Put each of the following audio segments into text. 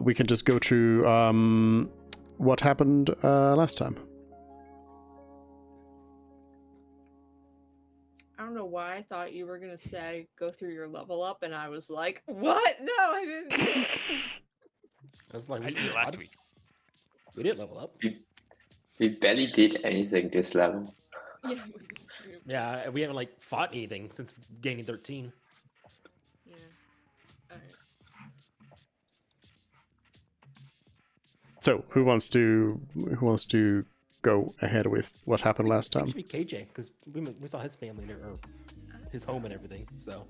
we can just go to what happened last time. I don't know why I thought you were gonna say go through your level up, and I was like, what? No, I didn't. I was like, I did it last week. We did level up. We barely did anything this level. Yeah. Yeah, we haven't like fought anything since gaining 13. Yeah. All right. So who wants to go ahead with what happened last time? Maybe KJ, because we saw his family there, or his home and everything. So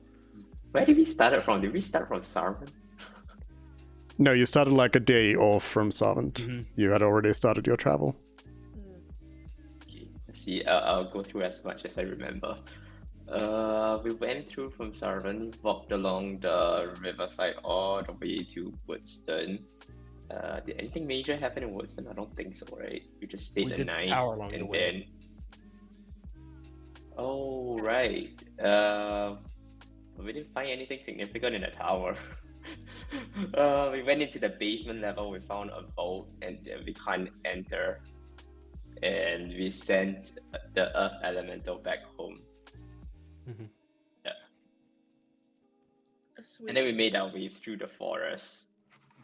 Where did we start it from? Did we start from Sarvan? No, you started like a day off from Savant. Mhm. You had already started your travel. Okay, let's see. I'll go through as much as I remember. We went through from Sarvan, walked along the riverside all the way to Woodston. Did anything major happen in Woodston? I don't think so, right? We just stayed we the did night. tower along the and way. then... Oh, right. We didn't find anything significant in the tower. We went into the basement level, we found a vault, and we can't enter. And we sent the Earth Elemental back home. Mhm. Yeah. Sweet. And then we made our way through the forest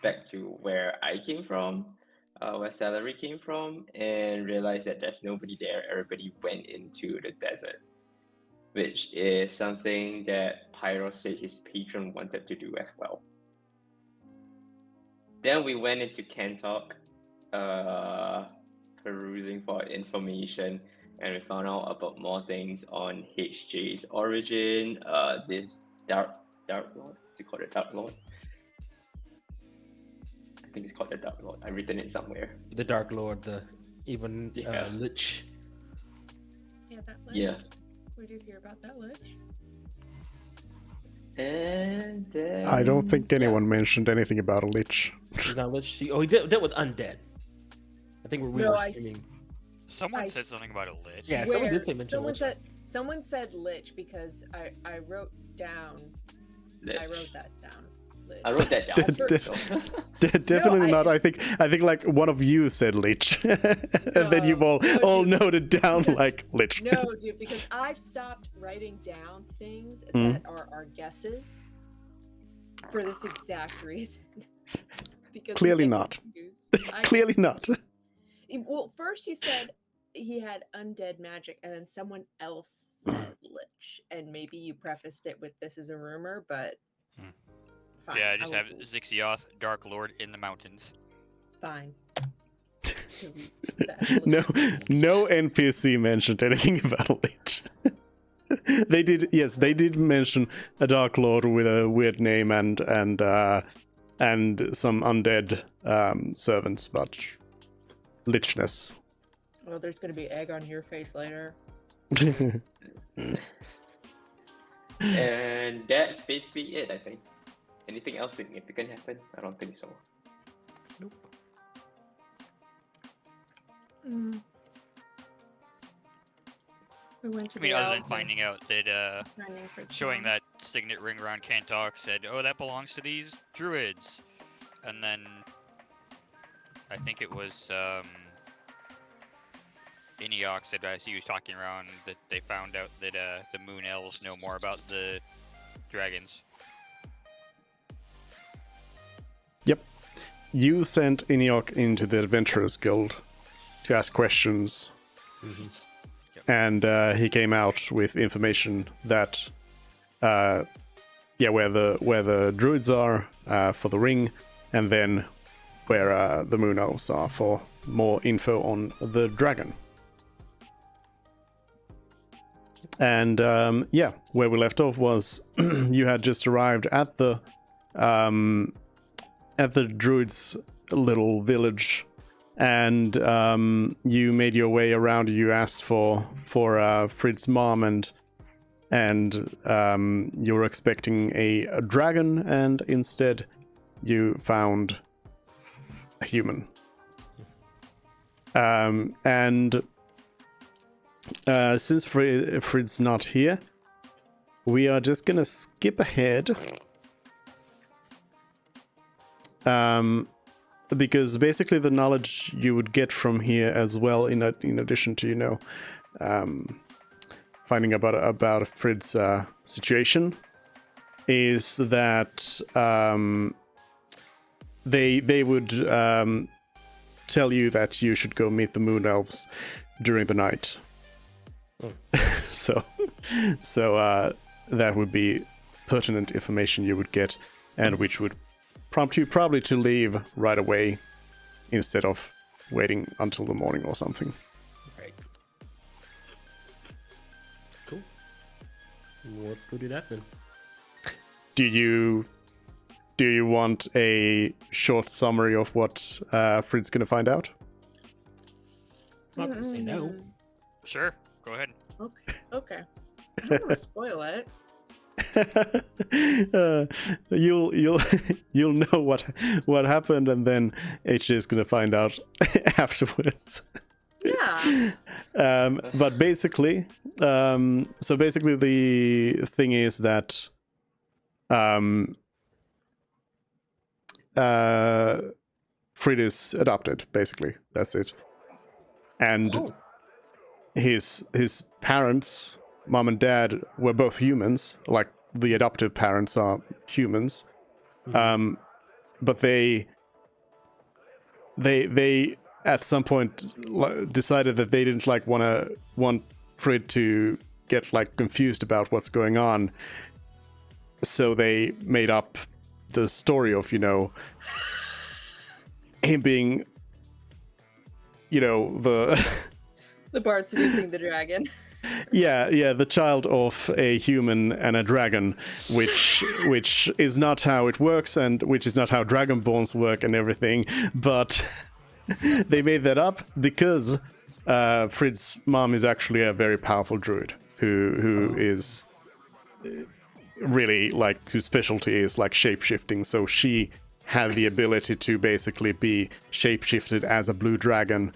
back to where I came from, where Celery came from, and realized that there's nobody there. Everybody went into the desert, which is something that Pyro said his patron wanted to do as well. Then we went into Kantok, perusing for information, and we found out about more things on HJ's origin. This Dark Lord, is it called the Dark Lord? I think it's called the Dark Lord. I've written it somewhere. The Dark Lord, the even Yeah. Lich. Yeah, that lich. Yeah. We did hear about that lich. And then... I don't think anyone mentioned anything about a lich. He's not Lich. He dealt with undead. I think we No, were I streaming. Someone said something about a lich. Yeah, someone Where? did say mention Lich. Someone said lich because I wrote down. Lich. I wrote that down. Lich. I wrote that down. Definitely No, not. I think like one of you said lich, and then you've all dude. noted down like lich. No, dude, because I've stopped writing down things Hmm. that are our guesses for this exact reason. Because we Clearly get not. confused. Clearly not. Well, first you said he had undead magic, and then someone else said lich, and maybe you prefaced it with "this is a rumor," but Hmm. fine. Yeah, I just will have Zixioth, Dark Lord in the mountains. fine. No NPC mentioned anything about a lich. They did, yes, they did mention a Dark Lord with a weird name and some undead servants, but lichness. Well, there's gonna be egg on your face later. And that's basically it, I think. Anything else significant happen? I don't think so. Nope. We went to I mean, the other than elves and finding out that, finding for showing Tom. that signet ring around Kantok said, oh, that belongs to these druids. And then, I think it was, Iniok said as he was talking around that they found out that, the Moon Elves know more about the dragons. Yep. You sent Iniok into the Adventurers Guild to ask questions. And he came out with information that, where the druids are for the ring, and then where the moon elves are for more info on the dragon. And where we left off was you had just arrived at the druids' little village. And you made your way around. You asked for Frid's mom, and you were expecting a dragon, and instead you found a human. And since Frid's not here, we are just gonna skip ahead. because basically the knowledge you would get from here as well, in addition to finding about Frid's situation, is that they would tell you that you should go meet the Moon Elves during the night. So that would be pertinent information you would get, and which would prompt you probably to leave right away instead of waiting until the morning or something. Right. Cool. Well, let's go do that then. Do you want a short summary of what Frid's gonna find out? I'm not gonna say no. Sure, go ahead. Okay. I don't want to spoil it. You'll know what happened, and then HJ is gonna find out afterwards. Yeah. But basically, the thing is that Frid is adopted. Basically, that's it. And his parents, mom and dad, were both humans. Like the adoptive parents are humans, but they at some point decided that they didn't want Frid to get confused about what's going on. So they made up the story of him being the bard seducing the dragon. yeah, the child of a human and a dragon, which is not how it works, and which is not how dragonborns work and everything. But they made that up because Frid's mom is actually a very powerful druid who is really whose specialty is shape-shifting. So she had the ability to basically be shape-shifted as a blue dragon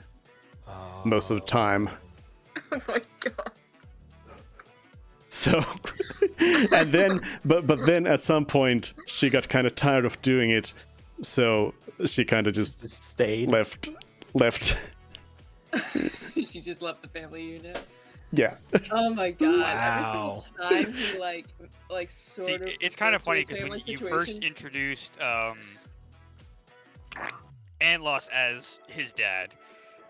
most of the time. Oh my god. So, and then, but then at some point she got kind of tired of doing it, so she kind of just stayed. Left. She just left the family unit. Yeah. Oh my god! Wow. Every single time he sort of. It's kind of funny because his when family you first situation- introduced Anlos as his dad,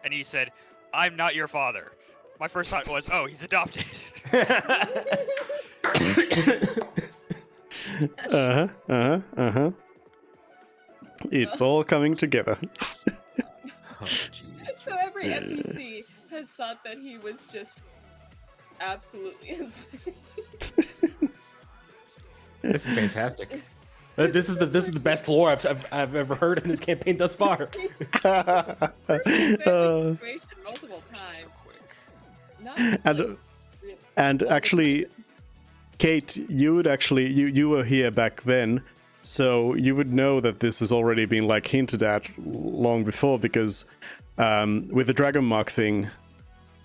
and he said, "I'm not your father." My first thought was, "Oh, he's adopted." It's all coming together. Oh, jeez. So every NPC has thought that he was just absolutely insane. This is fantastic. This is the best lore I've ever heard in this campaign thus far. Situation multiple times. Not And actually, Kate, you were here back then, so you would know that this has already been hinted at long before, because with the dragon mark thing,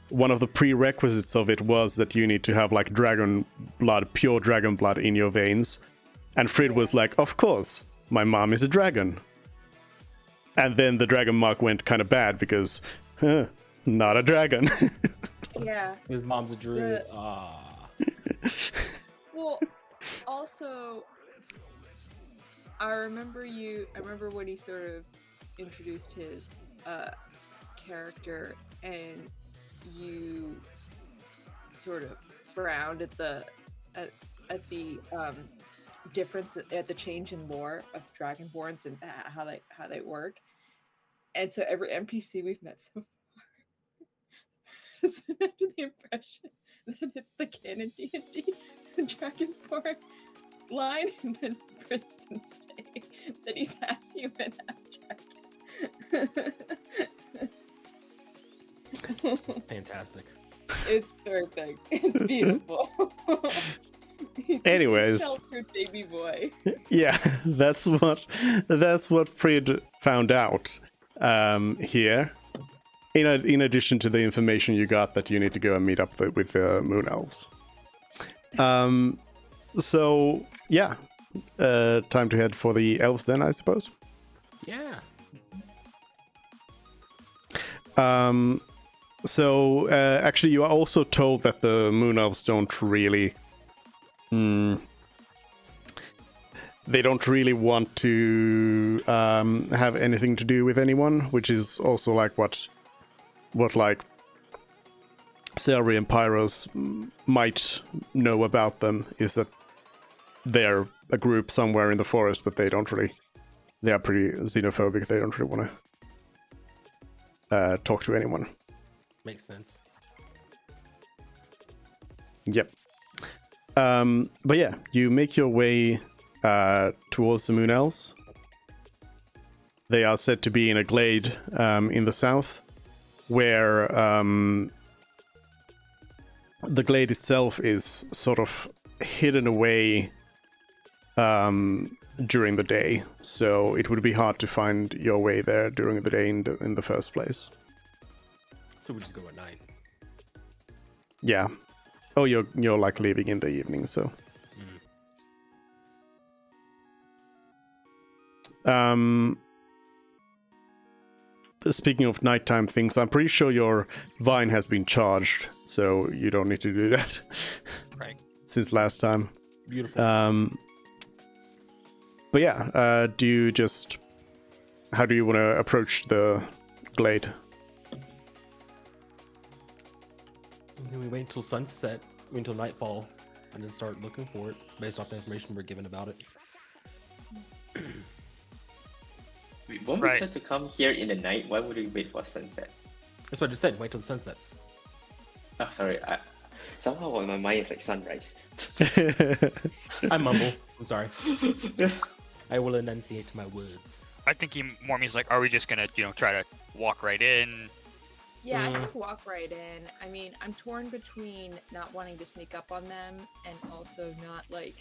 one of the prerequisites of it was that you need to have dragon blood, pure dragon blood in your veins. And Frid was like, of course, my mom is a dragon. And then the dragon mark went kind of bad because, not a dragon. Yeah. His mom's a druid. Well, also, I remember when he sort of introduced his character, and you sort of frowned at the difference, at the change in lore of dragonborns and how they work. And so every NPC we've met so far has been under the impression that it's the canon D&D dragonborn line, and then Princeton say that he's half human, half dragon. Fantastic. It's perfect. It's beautiful. Anyways, baby boy. Yeah, that's what Frid found out here. In addition to the information you got that you need to go and meet up with the Moon Elves. So yeah, time to head for the elves then, I suppose. Yeah. So actually, you are also told that the Moon Elves don't really. They don't really want to have anything to do with anyone, which is also like what like Celery and Pyros might know about them, is that they're a group somewhere in the forest, but they don't really. They are pretty xenophobic. They don't really want to talk to anyone. Makes sense. Yep. But yeah, you make your way towards the Moon Elves. They are said to be in a glade in the south, where the glade itself is sort of hidden away during the day, so it would be hard to find your way there during the day in the first place. So we just go at night. Yeah. Oh, you're like leaving in the evening, so. Speaking of nighttime things, I'm pretty sure your vine has been charged, so you don't need to do that. Right. Since last time. Beautiful. But yeah, how do you want to approach the glade? Can we wait until sunset, wait until nightfall, and then start looking for it based off the information we're given about it? Won't we Right. try to come here in the night? Why would we wait for sunset? That's what I just said. Wait till the sun sets. Oh, sorry. Somehow in my mind it's like sunrise. I mumble. I'm sorry. I will enunciate my words. I think he more means like, are we just gonna, try to walk right in? Yeah, I think walk right in. I mean, I'm torn between not wanting to sneak up on them and also not like.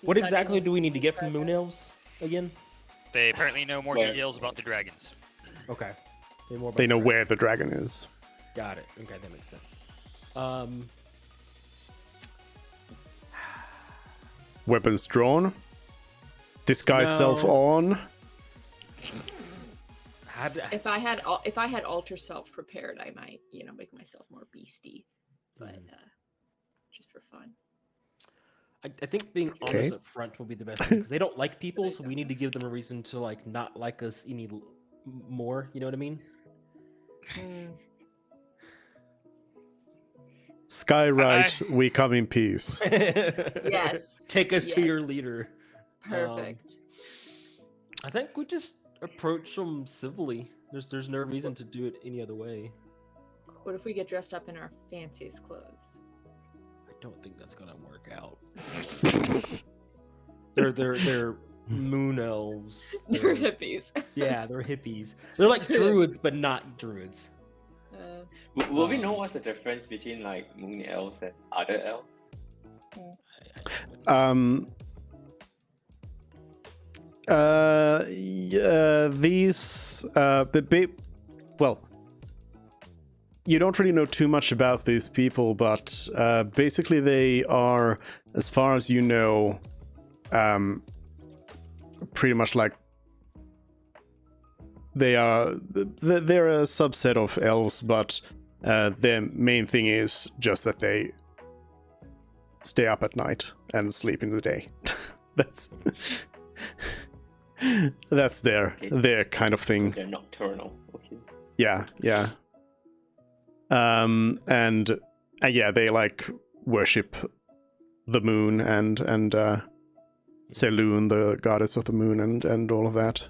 What exactly do we need to get from the Moon Elves again? They apparently know more Where? details about the dragons. Okay. More about They know the where the dragon is. Got it. Okay, that makes sense. Weapons drawn. Disguise No. self on. If I had alter self prepared, I might make myself more beastie, but just for fun. I think being honest up front will be the best thing because they don't like people, so we need to give them a reason to like not like us any more. You know what I mean? Skywrite, we come in peace. Yes. Take us to Yes. your leader. Perfect. I think we just approach them civilly. There's no reason to do it any other way. What if we get dressed up in our fanciest clothes? I don't think that's gonna work out. They're moon elves. They're hippies. Yeah, they're hippies. They're like druids, but not druids. Will we know what's the difference between like moon elves and other elves? These well, you don't really know too much about these people, but basically they are, as far as you know, pretty much like they're a subset of elves, but their main thing is just that they stay up at night and sleep in the day. That's their kind of thing. They're nocturnal. Okay. Yeah. And yeah, they like worship the moon and Selûne, the goddess of the moon, and all of that.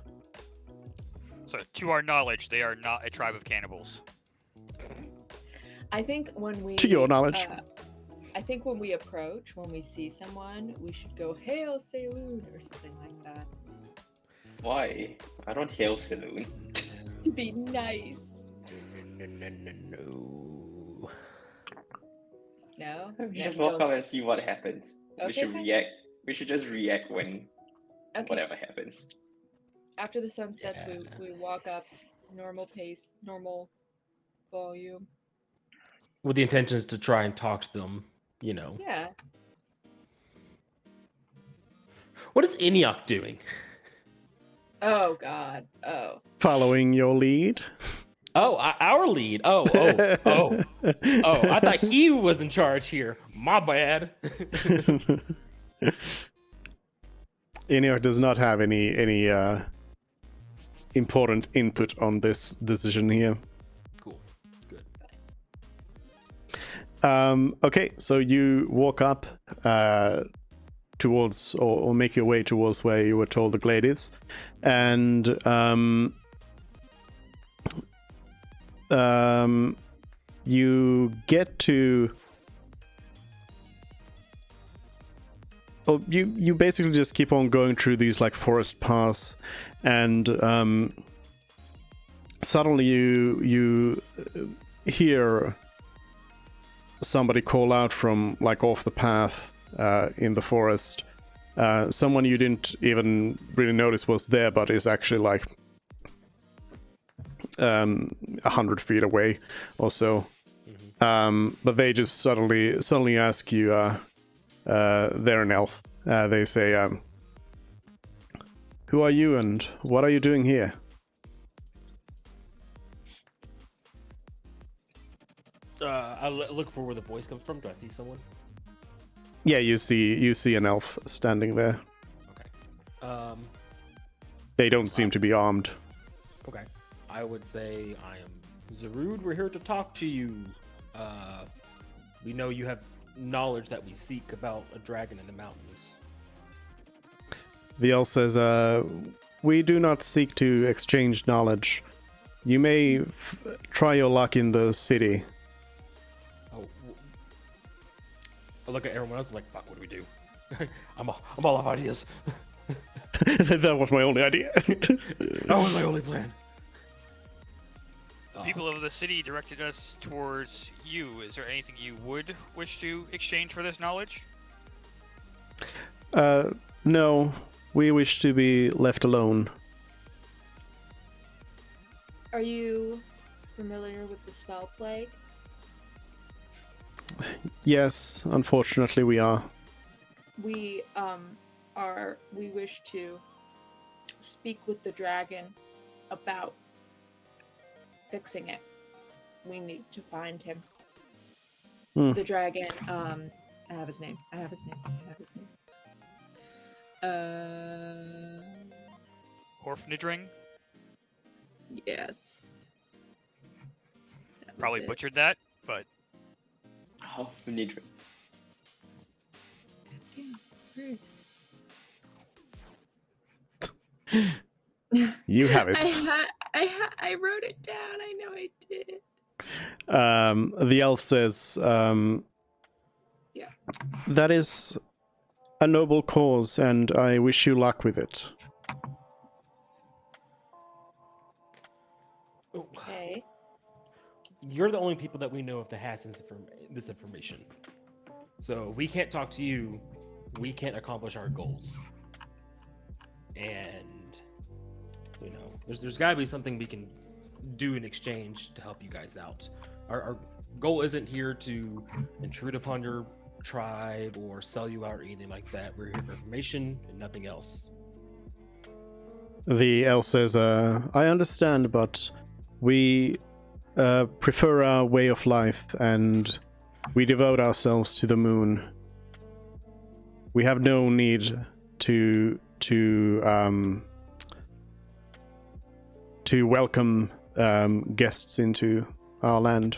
So, to our knowledge, they are not a tribe of cannibals. I think when we To your knowledge. I think when we approach, when we see someone, we should go "Hail Selûne" or something like that Why? I don't hail Selûne. to be nice. No. No, We just walk up and see what happens. Okay, We should fine. react. We should just react when Okay. whatever happens. After the sun sets, Yeah. we walk up, normal pace, normal volume. With the intentions to try and talk to them, you know. Yeah. What is Eniok doing? Oh God. Oh. Following your lead. Oh, our lead. Oh. I thought he was in charge here. My bad. Eniok does not have any important input on this decision here. Cool. Good. Okay, so you walk up towards, or make your way towards where you were told the glade is, and you get to. Oh, you basically just keep on going through these like forest paths, and suddenly you hear somebody call out from like off the path in the forest. Someone you didn't even really notice was there, but is actually like 100 feet away or so. But they just suddenly ask you, they're an elf. They say, who are you and what are you doing here? I look for where the voice comes from. Do I see someone? Yeah, you see an elf standing there. Okay. They don't seem to be armed. Okay. I would say I am Zarud. We're here to talk to you. We know you have knowledge that we seek about a dragon in the mountains. The elf says, we do not seek to exchange knowledge. You may try your luck in the city. Oh, I look at everyone else like, fuck, what do we do? I'm all out of ideas. That was my only idea. That was my only plan. People of the city directed us towards you. Is there anything you would wish to exchange for this knowledge? No, we wish to be left alone. Are you familiar with the spell plague? Yes, unfortunately we are. We wish to speak with the dragon about fixing it. We need to find him. The dragon, I have his name. Orphanage. Yes. That was Probably it. butchered that, but Oh, Finidra. Damn, where is You have it. I wrote it down. I know I did. The elf says, Yeah. that is a noble cause, and I wish you luck with it. Okay. You're the only people that we know of that has this information. So if we can't talk to you, we can't accomplish our goals. And there's got to be something we can do in exchange to help you guys out. Our goal isn't here to intrude upon your tribe or sell you out or anything like that. We're here for information and nothing else. The elf says, I understand, but we prefer our way of life, and we devote ourselves to the moon. We have no need to welcome guests into our land.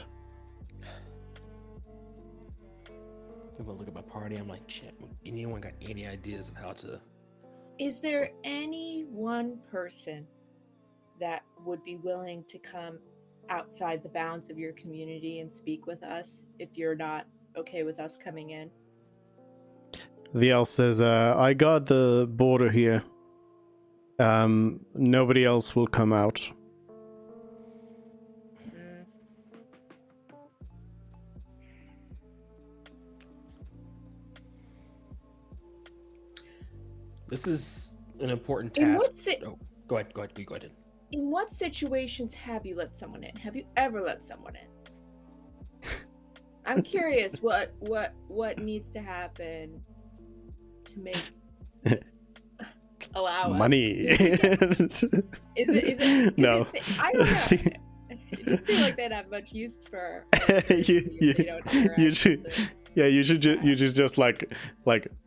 I'm gonna look at my party. I'm like, shit. Anyone got any ideas of how to? Is there any one person that would be willing to come outside the bounds of your community and speak with us if you're not okay with us coming in? The elf says, I guard the border here. Nobody else will come out. This is an important In task. what si- Oh, go ahead. In what situations have you let someone in? Have you ever let someone in? I'm curious what needs to happen to make allow us money. to get- Is it No. I don't know. It doesn't seem like they'd have much use for our currency if they don't interact you with should, it. yeah, you should just like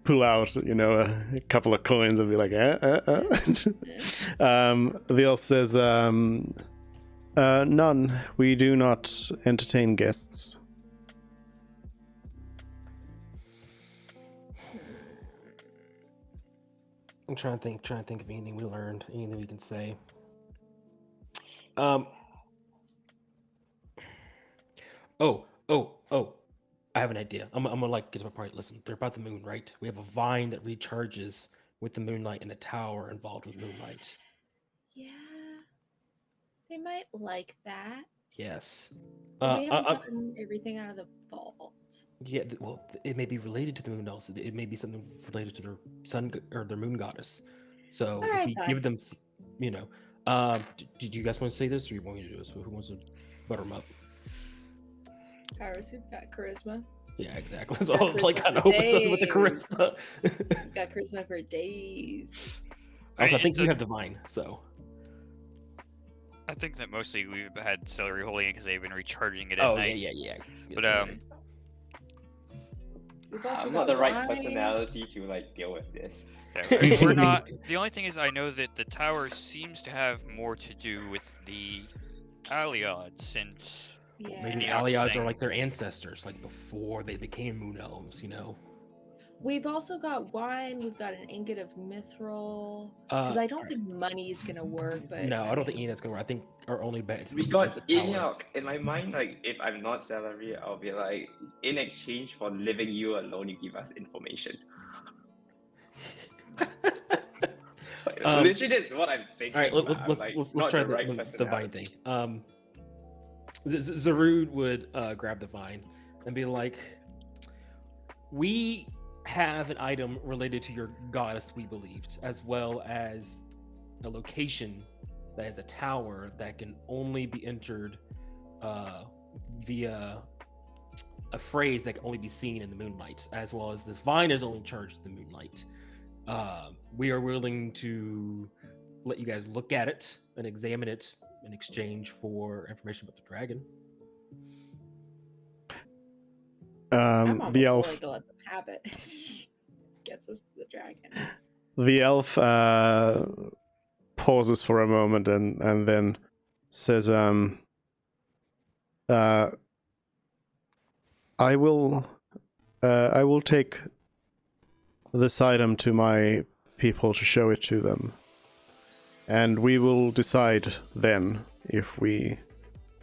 pull out, a couple of coins and be like, The elf says, none. We do not entertain guests. I'm trying to think of anything we learned, anything we can say. Oh. I have an idea. I'm gonna like get to my point. Listen, they're about the moon, right? We have a vine that recharges with the moonlight and a tower involved with moonlight. Yeah, they might like that. Yes. But we haven't gotten everything out of the vault. Yeah, well, it may be related to the moon also. It may be something related to their sun or their moon goddess. So if we give them, did you guys want to say this, or you want me to do this? Who wants to butter them up? Kairos, you've got charisma. Yeah, exactly. So I was like, kind of hoping something with the charisma. You've got charisma for days. Also, I think you have divine, so. I think that mostly we've had celery holding it because they've been recharging it at Oh, night. yeah. But We've also I'm got not the right wine. personality to like deal with this. yeah, I mean, we're not. The only thing is, I know that the tower seems to have more to do with the Aliods, since Yeah. Maybe the Enoch was Aliods are saying- like their ancestors, like before they became moon elves, We've also got wine. We've got an ingot of mithril. Because I don't think money is gonna work. But No, I don't think any of that's gonna work. I think our only bet is We is got the tower. Enoch. In my mind, like if I'm not salary, I'll be like, in exchange for leaving you alone, you give us information. Like, literally, that's what I'm thinking. All right, but let's I'm, let's like, let's, not let's try the right the vine personality. thing. Zarud would grab the vine and be like, "We have an item related to your goddess, we believed, as well as a location that is a tower that can only be entered via a phrase that can only be seen in the moonlight, as well as this vine is only charged in the moonlight. We are willing to let you guys look at it and examine it in exchange for information about the dragon." I'm almost The elf willing to let them have it. Gets us to the dragon. The elf pauses for a moment and then says, I will take this item to my people to show it to them, and we will decide then if we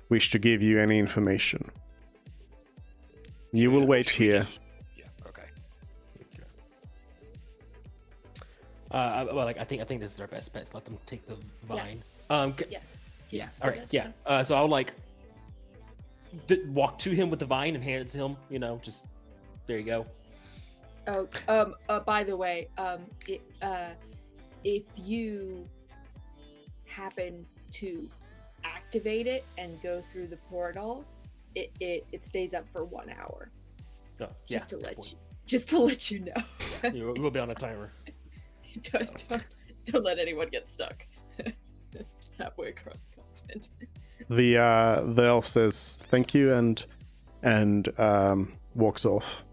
wish to give you any information. You will wait Should we here. Yeah. Okay. Well, like I think this is our best bet. Is let them take the vine. Yeah. All right. Yeah. So I'll like walk to him with the vine and hand it to him. Just there you go. Oh, by the way, if you happen to activate it and go through the portal, it stays up for 1 hour. Oh, Just to let you know. We'll be on a timer. Don't let anyone get stuck halfway across the continent. The elf says thank you and walks off.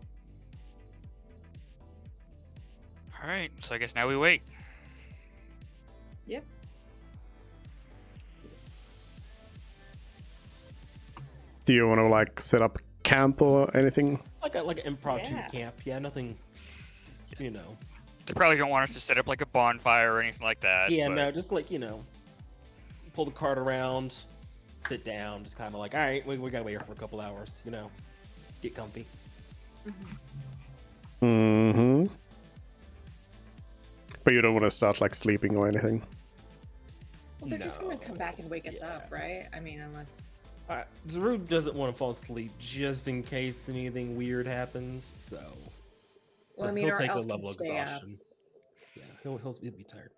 All right. So I guess now we wait. Yep. Do you want to like set up camp or anything? Like an impromptu Yeah. camp. Yeah, nothing. They probably don't want us to set up like a bonfire or anything like that. Yeah, but- no, just like pull the cart around, sit down, just kind of like, all right, we gotta wait here for a couple hours. Get comfy. Mm-hmm. But you don't want to start like sleeping or anything. Well, they're just gonna No. come back and wake us Yeah. up, right? I mean, unless. Zarud doesn't want to fall asleep just in case anything weird happens. So. Well, I mean, he'll our take a elf level can of stay up. exhaustion. Yeah, he'll be tired.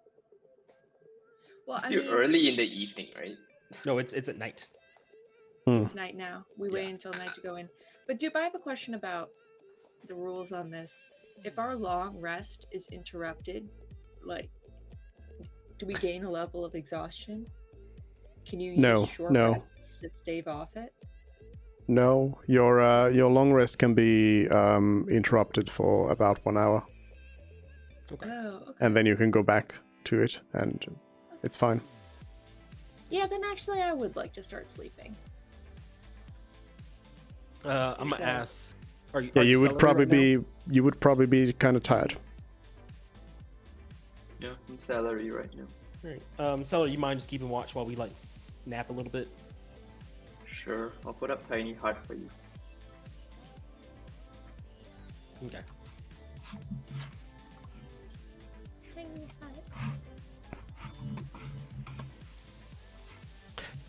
Well, It's I still mean, early in the evening, right? No, it's at night. it's night now. We wait Yeah. until night to go in. But Dupe, I have a question about the rules on this. If our long rest is interrupted, like, do we gain a level of exhaustion? Can you use No, short no. rests to stave off it? No, your long rest can be interrupted for about 1 hour, Okay. Oh, okay. and then you can go back to it, and it's fine. Yeah, then actually I would like to start sleeping. I'm gonna So- ask. Are you? Yeah, are you would celery right probably be kind of tired. Yeah, I'm salary right now. now? Right. Celery, you mind just keeping watch while we like nap a little bit? Sure, I'll put up tiny hut for you. Okay.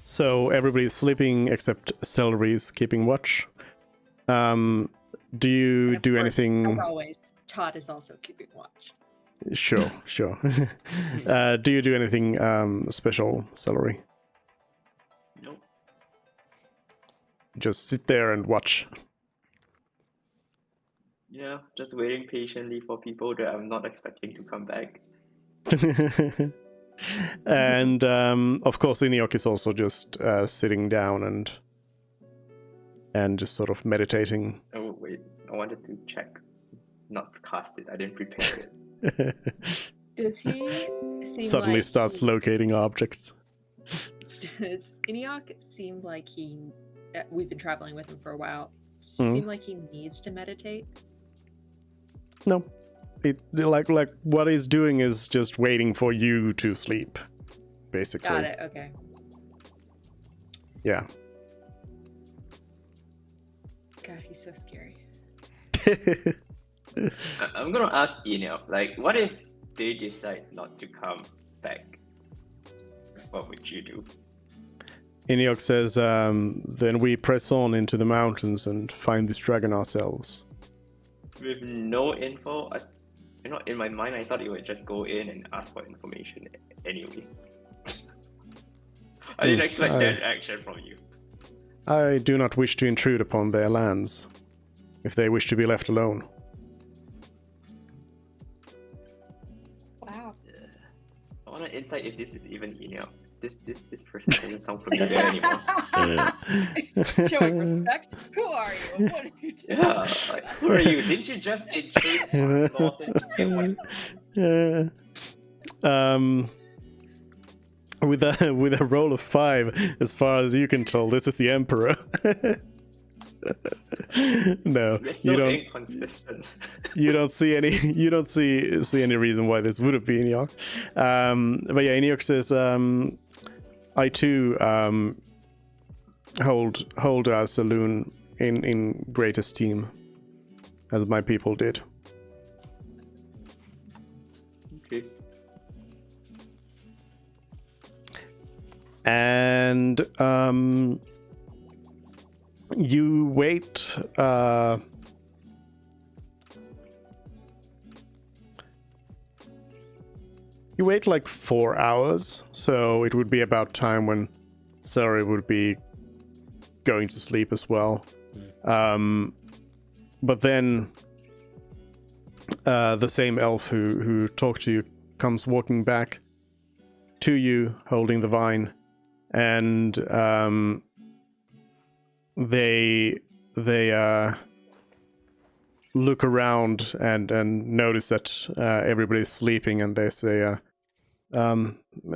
So everybody's sleeping except Celery's keeping watch. Do you And of do course, anything? As always, Todd is also keeping watch. Sure. Do you do anything special, Celery? Nope. Just sit there and watch. Yeah, just waiting patiently for people that I'm not expecting to come back. And of course, Iniok is also just sitting down and just sort of meditating. Oh wait, I wanted to check. Not cast it, I didn't prepare it. Does he seem Suddenly like starts he, locating objects. Does Iniok seem like he? We've been traveling with him for a while. Does Mhm. he seem like he needs to meditate? No, it like what he's doing is just waiting for you to sleep, basically. Got it. Okay. Yeah. God, he's so scary. I'm gonna ask Enel, like, what if they decide not to come back? What would you do? Iniok says, then we press on into the mountains and find this dragon ourselves. With no info, in my mind, I thought you would just go in and ask for information anyway. I didn't expect that action from you. I do not wish to intrude upon their lands, if they wish to be left alone. Wow. I want to insight if this is even Enel. This person doesn't sound familiar anymore. Showing respect. Who are you? And what are you doing? Yeah, like, who are you? Didn't you just intrude Lawson to get one? With a roll of 5, as far as you can tell, this is the Emperor. No, You're so you don't. inconsistent. You don't see any reason why this wouldn't be Iniok. But yeah, Iniok says, I too hold our saloon in great esteem, as my people did. Okay. And you wait. You wait like 4 hours, so it would be about time when Celery would be going to sleep as well. But then the same elf who talked to you comes walking back to you, holding the vine, and they look around and notice that everybody's sleeping, and they say,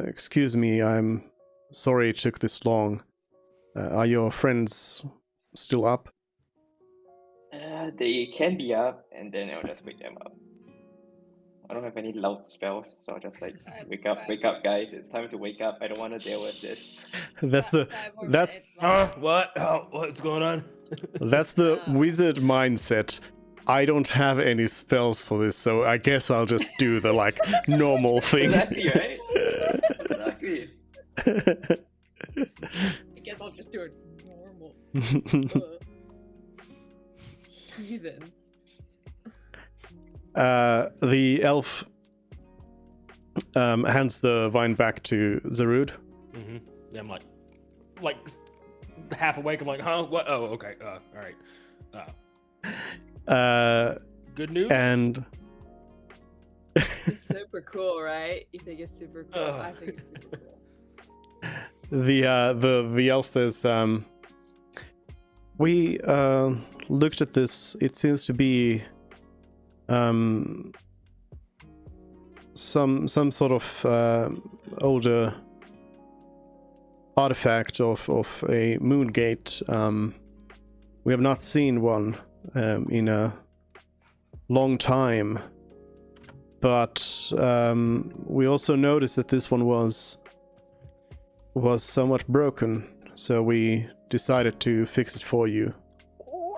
excuse me, I'm sorry it took this long. Are your friends still up? They can be up, and then I'll just wake them up. I don't have any loud spells, so I'll just like, wake up, guys! It's time to wake up. I don't want to deal with this. That's That's What? Oh, what's going on? that's the wizard mindset. I don't have any spells for this, so I guess I'll just do the like normal thing. Exactly, right? Exactly. I guess I'll just do it normal. Heathens. The elf hands the vine back to Zarud. Mm-hmm. Yeah, I'm like half awake. I'm like, huh? What? Oh, okay. All right. Good news. And Is Super cool, right? You think it's super cool? I think it's super cool. The elf says, we looked at this. It seems to be some sort of older artifact of a moon gate. We have not seen one in a long time, but we also noticed that this one was somewhat broken, so we decided to fix it for you.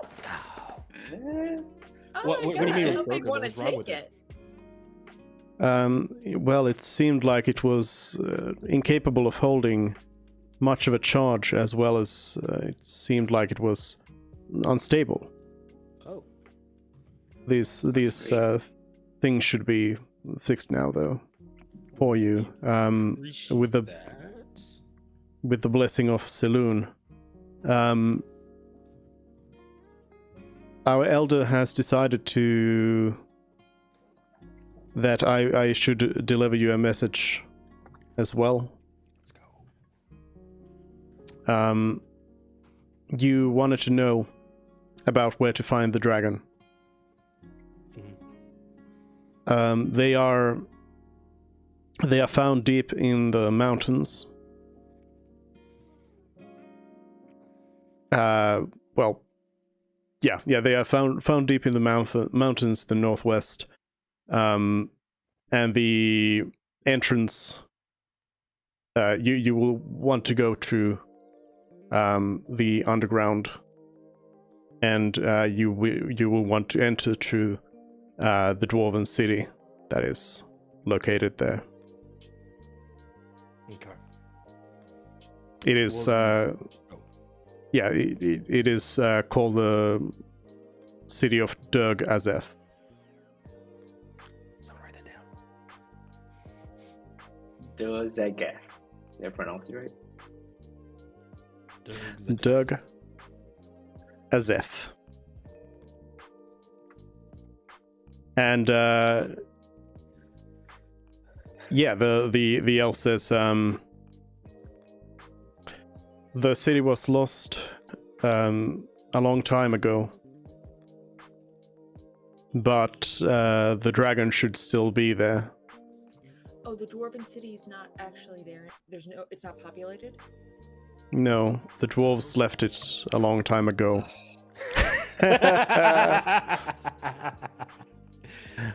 Let's go. Oh What my do you God, mean I it was hope they broken? want What to was wrong with take it? it. Well, it seemed like it was incapable of holding much of a charge, as well as it seemed like it was unstable. Oh. These things should be fixed now, though, for you. Appreciate With the that. with the blessing of Saloon. Our elder has decided that I should deliver you a message as well. Let's go. You wanted to know about where to find the dragon. They are found deep in the mountains. Well, yeah, they are found deep in the mountains, the northwest. And the entrance, you will want to go through the underground, and you will want to enter through the dwarven city that is located there. Okay. It is yeah, it is called the city of Durg Azeth. Someone write that down. Dozageth. Did I pronounce it right? Durg Azeth. And yeah, the elf says the city was lost a long time ago, but the dragon should still be there. Oh, the dwarven city is not actually there. It's not populated. No, the dwarves left it a long time ago.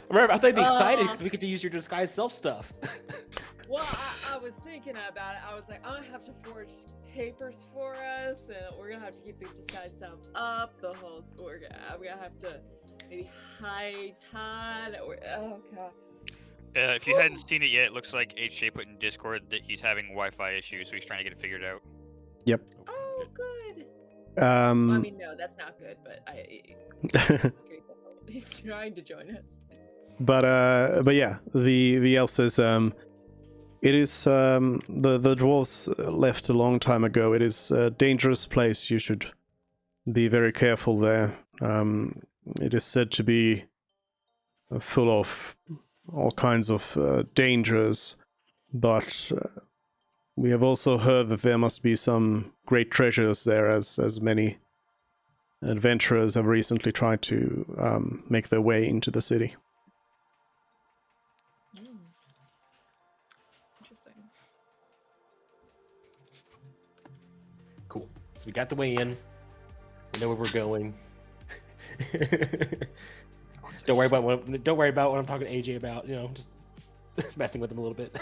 Remember, I thought you'd be excited because we get to use your disguise self stuff. Well, I was thinking about it. I was like, I'm gonna have to forge papers for us, and we're gonna have to keep the disguise self up. I'm gonna have to maybe hide Todd. Oh god. If you hadn't seen it yet, it looks like HJ put in Discord that he's having Wi-Fi issues, so he's trying to get it figured out. Yep. Oh, good. Well, I mean, no, that's not good, but it's great that he's trying to join us. But yeah, the elf says it is the dwarves left a long time ago. It is a dangerous place. You should be very careful there. It is said to be full of all kinds of dangers, but we have also heard that there must be some great treasures there, as many adventurers have recently tried to make their way into the city. Interesting. Cool. So we got the way in. We know where we're going. Don't worry about what I'm talking to AJ about. You know, just messing with him a little bit.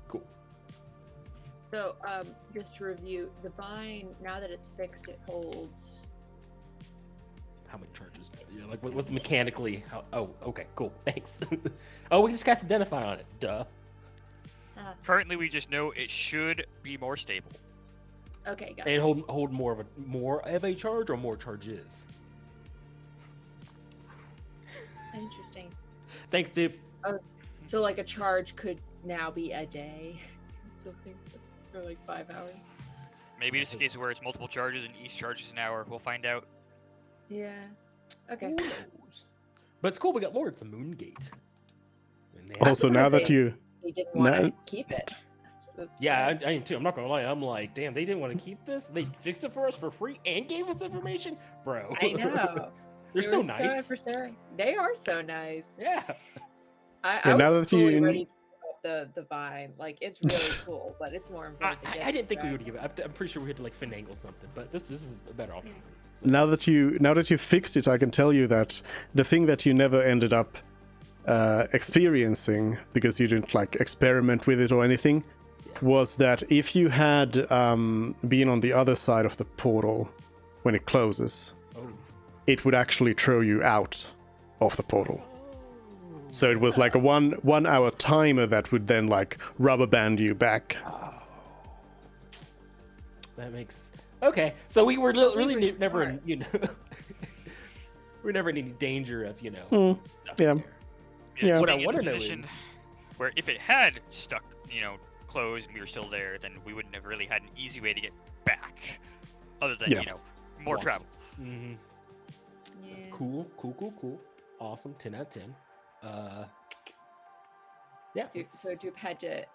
Cool. So, just to review, the vine, now that it's fixed, it holds. How many charges? You know, like what's mechanically? Oh, okay, cool. Thanks. Oh, we just cast Identify on it. Duh. Currently, we just know it should be more stable. Okay, got And it. hold more of a charge or more charges. Interesting. Thanks, dude. So, like, a charge could now be a day, something, or like 5 hours. Maybe it's a case where it's multiple charges and each charge is an hour. We'll find out. Yeah. Okay. Who knows? But it's cool. We got more. It's a moon gate. And they Also, now that you They didn't want Now- to keep it. That's Yeah, surprised. I am too. I'm not gonna lie. I'm like, damn, they didn't want to keep this. They fixed it for us for free and gave us information, bro. I know. They're so were nice. adversarial. They are so nice. Yeah. I Yeah, was now that fully you- ready to give up the vine. Like, it's really cool, but it's more I, important. to get I didn't the think we would dragon. give it. I'm pretty sure we had to like finagle something, but this is a better option. So, now that you fixed it, I can tell you that the thing that you never ended up experiencing because you didn't like experiment with it or anything was that if you had been on the other side of the portal when it closes, oh. it would actually throw you out of the portal. So it was like a 1 hour timer that would then like rubber band you back. Oh. That makes okay. So we were really were never, smart. you know, we're never in any danger of, you know, stuff yeah. there. Yeah. What I being in wanna the know position is- where if it had stuck, closed and we were still there, then we wouldn't have really had an easy way to get back, other than Yeah. more Walk. travel. Mm-hmm. Yeah. Cool. Awesome. 10 out of 10. Yeah. So Dupe had to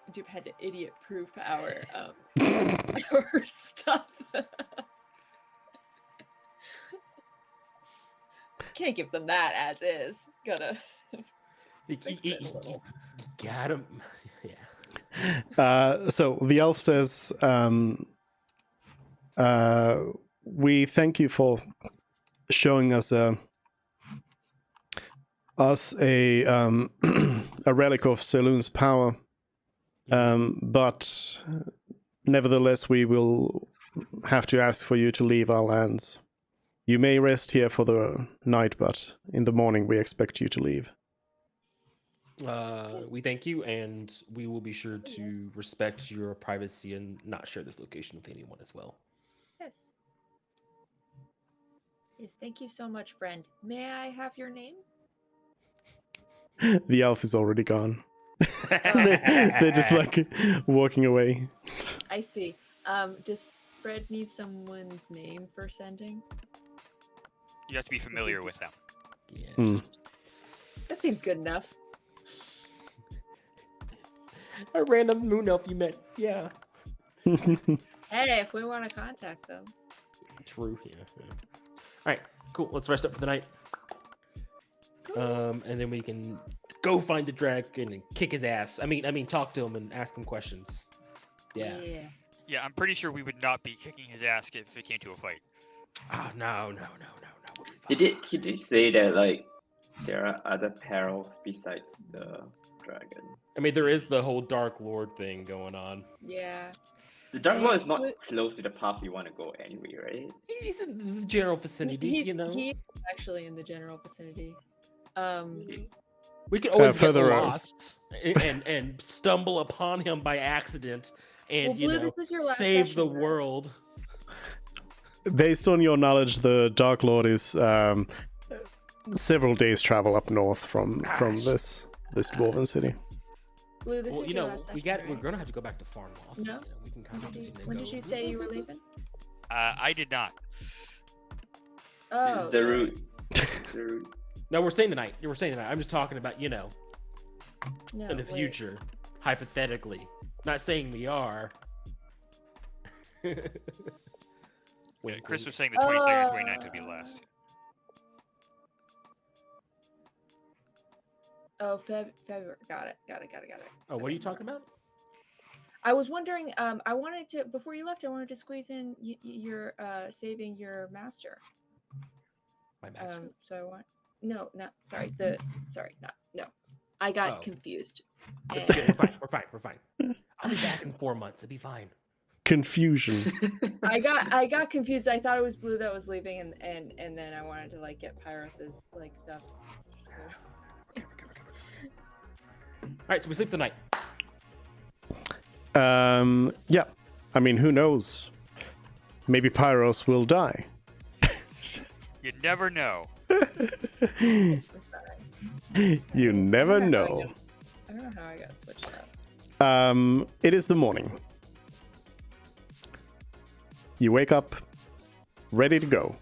idiot proof our our stuff. Can't give them that as is. Gotta fix it a little. Got him. Yeah. So the elf says, we thank you for showing us a a relic of Saloon's power, but nevertheless we will have to ask for you to leave our lands. You may rest here for the night, but in the morning we expect you to leave. We thank you, and we will be sure to respect your privacy and not share this location with anyone as well. Yes. Yes, thank you so much, friend. May I have your name? The elf is already gone. They're just like walking away. I see. Does Fred need someone's name for sending? You have to be familiar with them. Yeah. Mm. That seems good enough. A random moon elf you met. Yeah. Hey, if we want to contact them. True. Yeah. All right. Cool. Let's rest up for the night. And then we can go find the dragon and kick his ass. I mean, talk to him and ask him questions. Yeah. Yeah, I'm pretty sure we would not be kicking his ass if it came to a fight. Oh, no. He did say that like there are other perils besides the dragon. I mean, there is the whole Dark Lord thing going on. Yeah. The Dark Lord is not But- close to the path you want to go anyway, right? He's in the general vicinity, He's you know. actually in the general vicinity. We could always get further out. lost and stumble upon him by accident and Well, Blue, this is your last save the session, right? world. Based on your knowledge, the Dark Lord is several days travel up north from Gosh. this dwarven city. Blue, this Well, is you your know, last session, we're right? gonna have to go back to Farnwall. So, No? we can kind of When did you say you were leaving? I did not. Oh. Zarut. Zarut. No, we're staying the night. We're staying the night. I'm just talking about, No, in the wait. future, hypothetically. Not saying we are. Yeah, Wink, Chris wink. was saying the 22nd and 29th would be last. Oh, February. Got it. Oh, what are you talking about? I was wondering. I wanted to before you left. I wanted to squeeze in your saving your master. My master. So I want. No, not sorry. No. I got Oh. confused. It's And good. We're fine. I'll be back in 4 months. It'll be fine. Confusion. I got confused. I thought it was Blue that was leaving, and then I wanted to like get Pyros's like stuff. All right, so we sleep the night. Yeah. I mean, who knows? Maybe Pyros will die. You never know. I'm sorry. You never know. I don't know how I got switched up. It is the morning. You wake up, ready to go.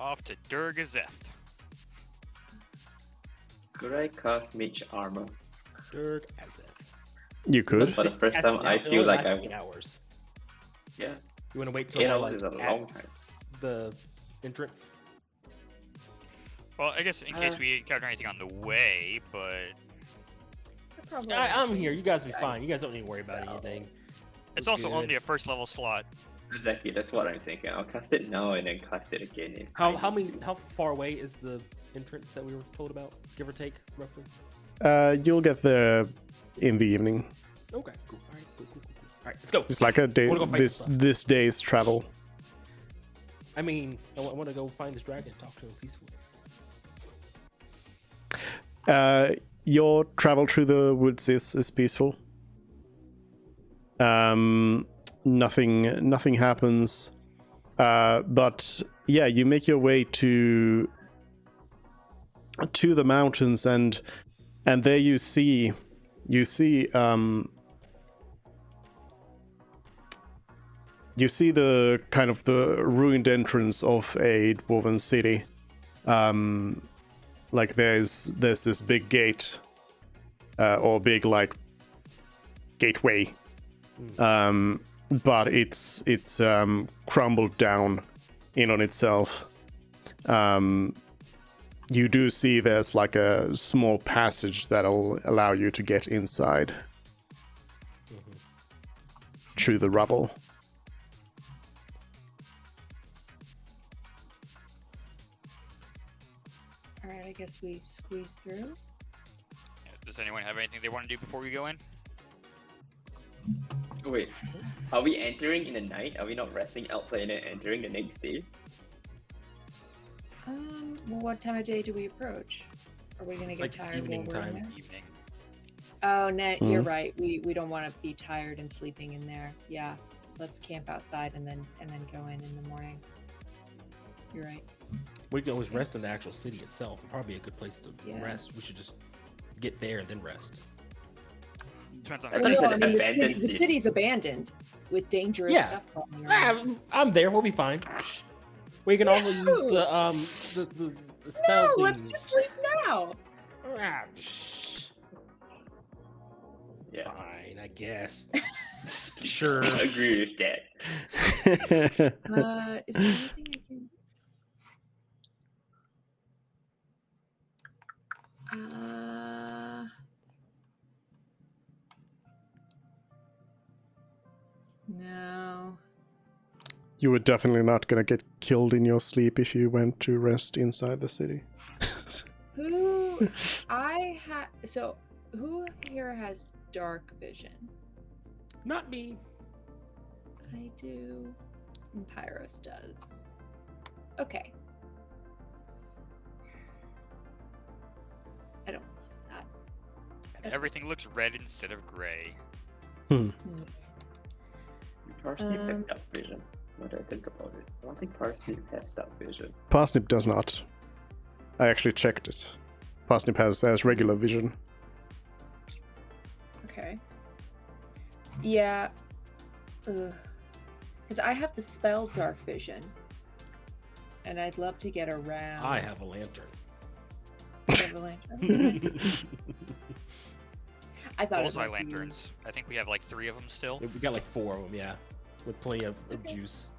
Off to Durgazeth. Could I cast Mage Armor? Durg Azeth. You could. For the first Cast time, it now, I it feel only like lasts I 8 hours. yeah. You want to wait till 8 we're, hours like, is a at long time. the entrance? Well, I guess in case we encounter anything on the way, but I'm here. You guys will be fine. You guys don't need to worry about anything. it's We're also good. only a first level slot. Exactly, that's what I'm thinking. I'll cast it now and then cast it again. If How I need many? to. How far away is the entrance that we were told about? Give or take, roughly. You'll get there in the evening. Okay. Cool. All right. Cool. All right. Let's go. It's like a day. Wanna go fight some stuff. This day's travel. I mean, I want to go find this dragon and talk to him peacefully. Your travel through the woods is peaceful. Nothing happens. But yeah, you make your way to the mountains, and there you see the kind of the ruined entrance of a dwarven city. Like there's this big gate, or big like gateway, but it's crumbled down in on itself. You do see there's like a small passage that'll allow you to get inside through the rubble. Alright, I guess we squeeze through. Does anyone have anything they want to do before we go in? Wait, are we entering in the night? Are we not resting outside and then entering the next day? Well, what time of day do we approach? Are we gonna It's get like tired evening while we're in time. there? Evening. Oh, you're right. We don't want to be tired and sleeping in there. Yeah, let's camp outside and then go in the morning. You're right. We can always rest in the actual city itself. Probably a good place to Yeah. rest. We should just get there and then rest. Depends on I how thought you no, said I mean, abandoned the city. city's abandoned with dangerous Yeah. stuff crawling around. I'm there. We'll be fine. We can also use the spell No, thing. let's just sleep now. Shh. Yeah, Fine, I guess. Sure. agree with that. Is there anything I can? No. You were definitely not gonna get killed in your sleep if you went to rest inside the city. Who who here has dark vision? Not me. I do. And Pyros does. Okay. I don't love that. And That's everything looks red instead of gray. Parsnip has Um, dark vision. What do I think about it? I don't think Parsnip has dark vision. Parsnip does not. I actually checked it. Parsnip has regular vision. Okay. Yeah. Because I have the spell dark vision. And I'd love to get around. I have a lantern. You have a lantern? I thought it Bullseye might be- lanterns. I think we have like 3 of them still. We got like 4 of them, yeah, with plenty of Okay. juice.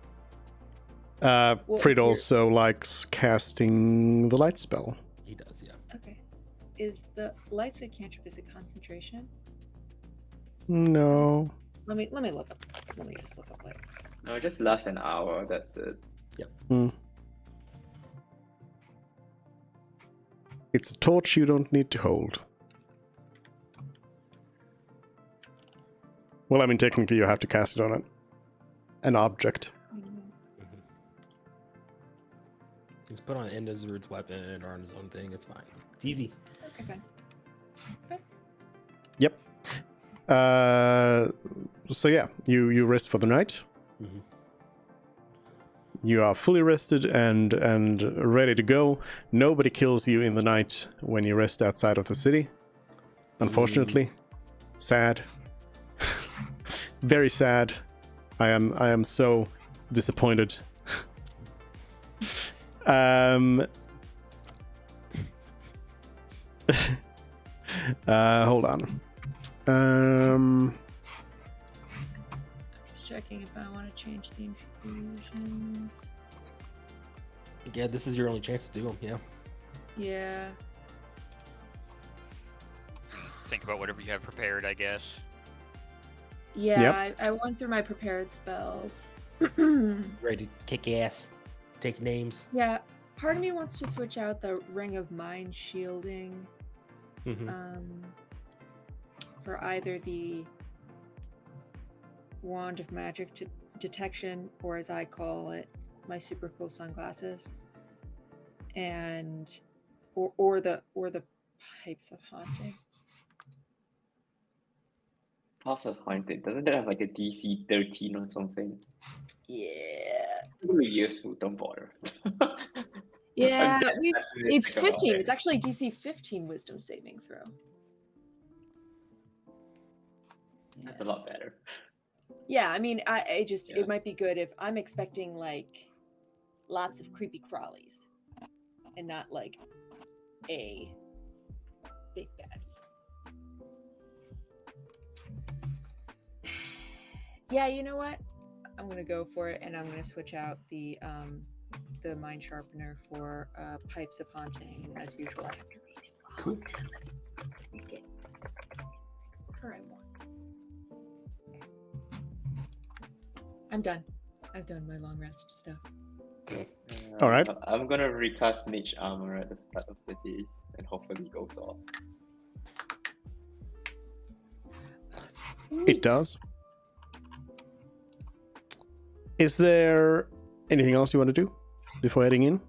Well, Frid here- also likes casting the light spell. He does, yeah. Okay. Is the light side cantrip is it concentration? No. Let me look up. Let me just look up later. No, it just lasts an hour. That's it. It's a torch you don't need to hold. Well, I mean, technically you have to cast it on an object. He's put on Endazur's weapon or on his own thing. It's fine. It's easy. Okay, fine. Okay. Yep. So yeah, you rest for the night. Mhm. You are fully rested and ready to go. Nobody kills you in the night when you rest outside of the city. Unfortunately. Sad. Very sad. I am so disappointed. Hold on. Just checking if I want to change the infusions. Yeah, this is your only chance to do them. Yeah. Yeah. Think about whatever you have prepared, I guess. Yeah, Yep. I went through my prepared spells. Ready to kick ass, take names. Yeah, part of me wants to switch out the Ring of Mind Shielding Hmm. for either the Wand of Magic Detection, or as I call it, my super cool sunglasses, and or the Pipes of Haunting. Path of Haunted, doesn't that have like a DC 13 or something? Yeah. Really useful, don't bother. Yeah, dead it's pessimistic about 15. it. It's actually DC 15 Wisdom saving throw. That's a lot better. Yeah, I mean, I just Yeah. it might be good if I'm expecting like lots of creepy crawlies and not like a big baddie. Yeah, you know what? I'm gonna go for it, and I'm gonna switch out the Mind Sharpener for Pipes of Haunting. And as usual, I have to read it. Cool. Read it. Whatever I want. I'm done. I've done my long rest stuff. All right. I'm gonna recast Mage Armor at the start of the day and hopefully it goes off. It does. Is there anything else you want to do before heading in?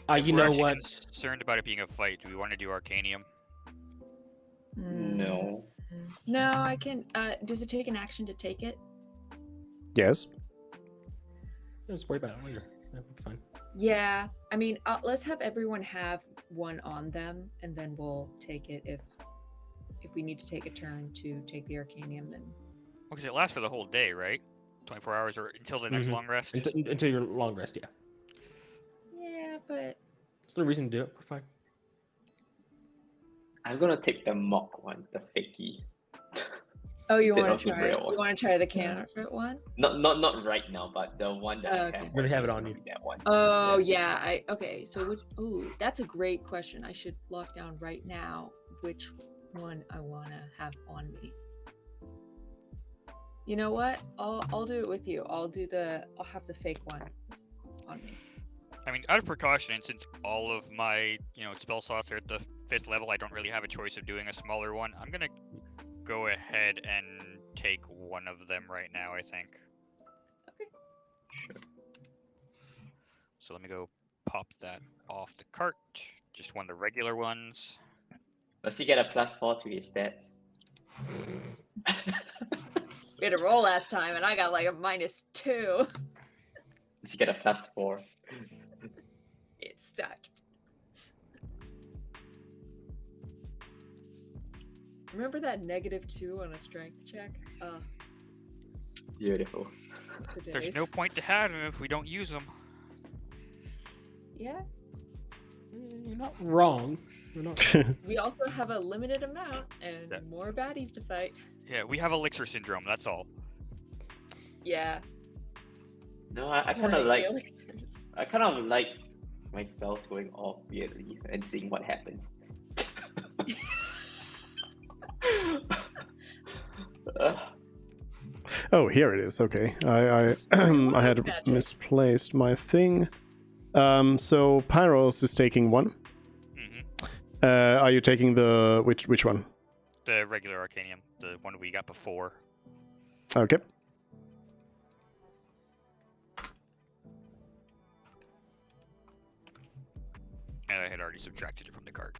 If You we're know actually what? concerned about it being a fight, do we want to do Arcanium? No. No, I can. Does it take an action to take it? Yes. Just worry about it later. That'll be fine. Yeah. I mean, let's have everyone have one on them, and then we'll take it if we need to take a turn to take the Arcanium. Then. Because it lasts for the whole day, right? 24 hours or until the next Mhm. long rest. Until your long rest, yeah. Yeah, but There's no reason to do it. We're fine. I'm gonna take the mock one, the fakey. oh, you Instead want of to the try? real You one. want to try the counterfeit one? Not right now, but the one that I Okay. have. You're gonna have it is on gonna you. be That one. Oh yeah. Okay. So which? Oh, that's a great question. I should lock down right now which one I want to have on me. You know what? I'll do it with you. I'll have the fake one on me. I mean, out of precaution, and since all of my, spell slots are at the 5th level, I don't really have a choice of doing a smaller one. I'm gonna go ahead and take one of them right now, I think. Okay. Sure. So let me go pop that off the cart. Just one of the regular ones. Does he get a +4 to his stats? We had a roll last time, and I got like a -2. Does he get a +4? It sucked. Remember that -2 on a strength check? Beautiful. The There's days. no point to have them if we don't use them. Yeah. You're not wrong. You're not wrong. We also have a limited amount and Yeah. more baddies to fight. Yeah, we have elixir syndrome, that's all. Yeah. No, I kind More of like elixirs. my spells going off weirdly and seeing what happens. Oh, here it is. Okay, I I had Magic. misplaced my thing. So Pyros is taking one. Hmm. Are you taking the which one? The regular Arcanium, the one we got before. Okay. And I had already subtracted it from the cart.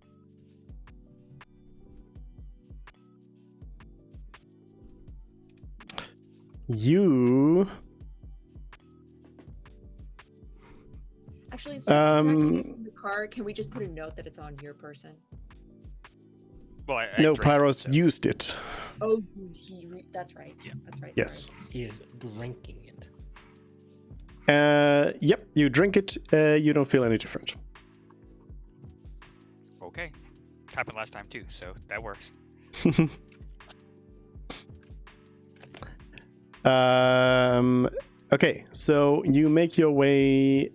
You. Actually, instead of subtracting it from the card, can we just put a note that it's on your person? Well, I No, drank it, Pyros so- used it. Oh, that's right. Yeah. That's right. Yes. He is drinking it. Yep, you drink it. You don't feel any different. Okay. Happened last time too, so that works. Okay, so you make your way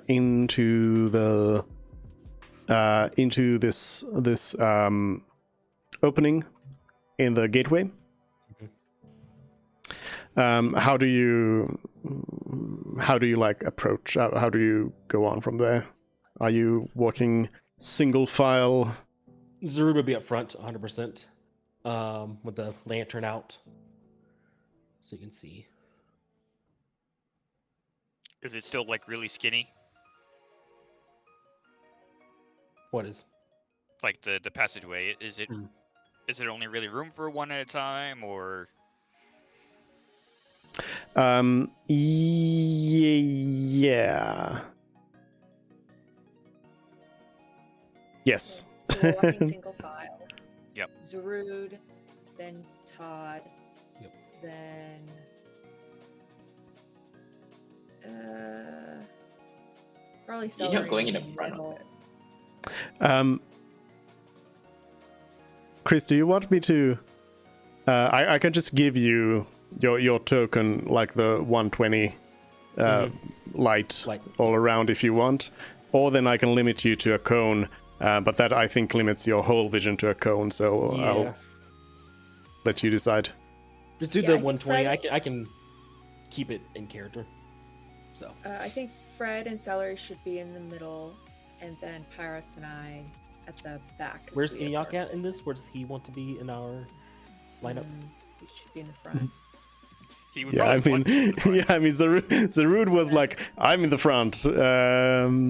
into this opening in the gateway. How do you like approach? How do you go on from there? Are you walking single file? Zarud would be up front, 100%, with the lantern out, so you can see. Is it still like really skinny? What is? Like the passageway? Is it Mm. is it only really room for one at a time, or Yeah. Yes. So we're walking single file. Yep. Zarud, then Todd. Yep. Then. Probably You're Celery going in the the front of middle. it. Chris, do you want me to? I can just give you your token, like the 120 light Like, all around if you want, or then I can limit you to a cone. But that I think limits your whole vision to a cone, so yeah. I'll let you decide. Just do Yeah, the I think 120. Fred- I can keep it in character. So I think Fred and Celery should be in the middle, and then Pyrus and I at the back. 'cause where's we have Enoch our- at in this? Where does he want to be in our lineup? He should be in the front. he would Yeah, I probably mean, want to be in the front. yeah, I mean, Zarud was like, I'm in the front,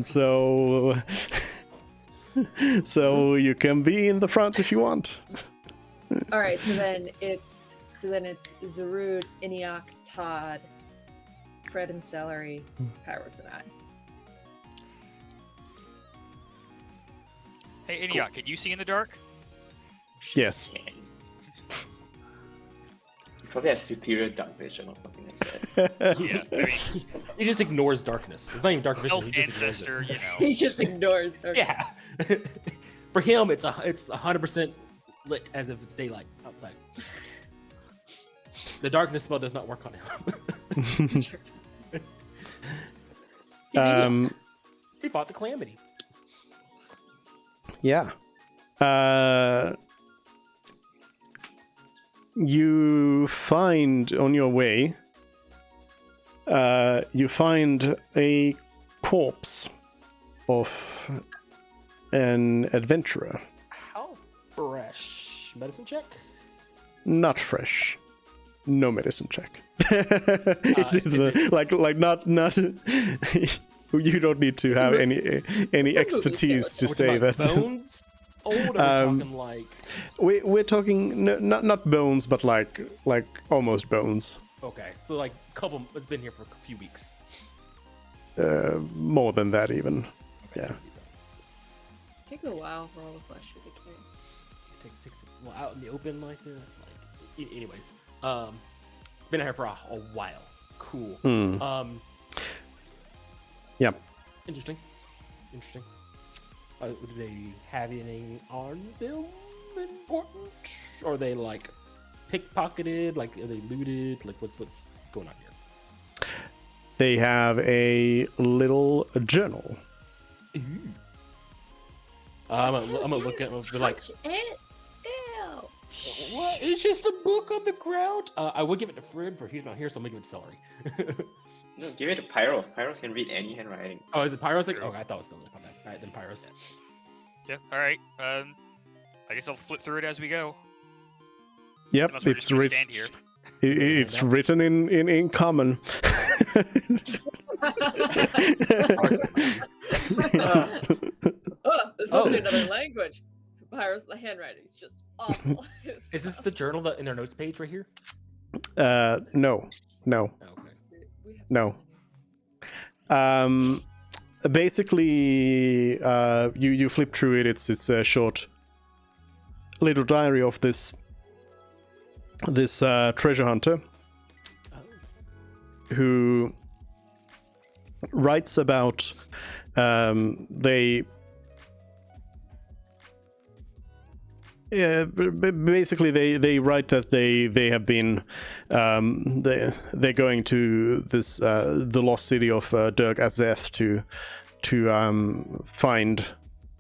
so so you can be in the front if you want. All right, so then it's Zarud, Enoch, Todd, Fred and Celery, Pyrus and I. Hey, Eniac, can you see in the dark? Yes. You probably have superior dark vision or something like that. Yeah, I mean, He just ignores darkness. It's not even dark vision. elf He just ignores it. ancestor, you know. He just ignores her. Yeah. For him, it's 100% lit as if it's daylight outside. The darkness spell does not work on him. He's Enoch. He fought the calamity. Yeah. You find on your way, you find a corpse of an adventurer. How fresh? Medicine check? Not fresh. No medicine check. Like not you don't need to have any expertise to Are we say talking that. about bones? Old? Are we talking like? We're talking not bones, but like almost bones. Okay, so like couple. It's been here for a few weeks. More than that even. Okay. Yeah. Take a while for all the flesh to decay. It takes 6. Well, out in the open like this. Like, anyways, it's been here for a while. Cool. Yeah. Interesting. Do they have anything on them important? Or are they like pickpocketed? Like, are they looted? Like, what's going on here? They have a little journal. I'm gonna look at them. Be like, Touch it. Ew. what? It's just a book on the ground. I would give it to Fred, but he's not here, so I'm gonna give it to Celery. No, give it to Pyros. Pyros can read any handwriting. Oh, is it Pyros? Like, oh, I thought it was Celery. My bad. All right, then Pyros. Yeah, alright. I guess I'll flip through it as we go. Yep, Unless we're it's just gonna written. stand here. It's written in common. Oh, this must be another language. Pyrus, the handwriting is just awful. Is this the journal that in their notes page right here? No. Oh, okay. We have No. so many. Basically, you flip through it. It's a short little diary of this treasure hunter Oh. who writes about they. Yeah, basically they write that they have been they're going to this the lost city of Dirk Azeth to find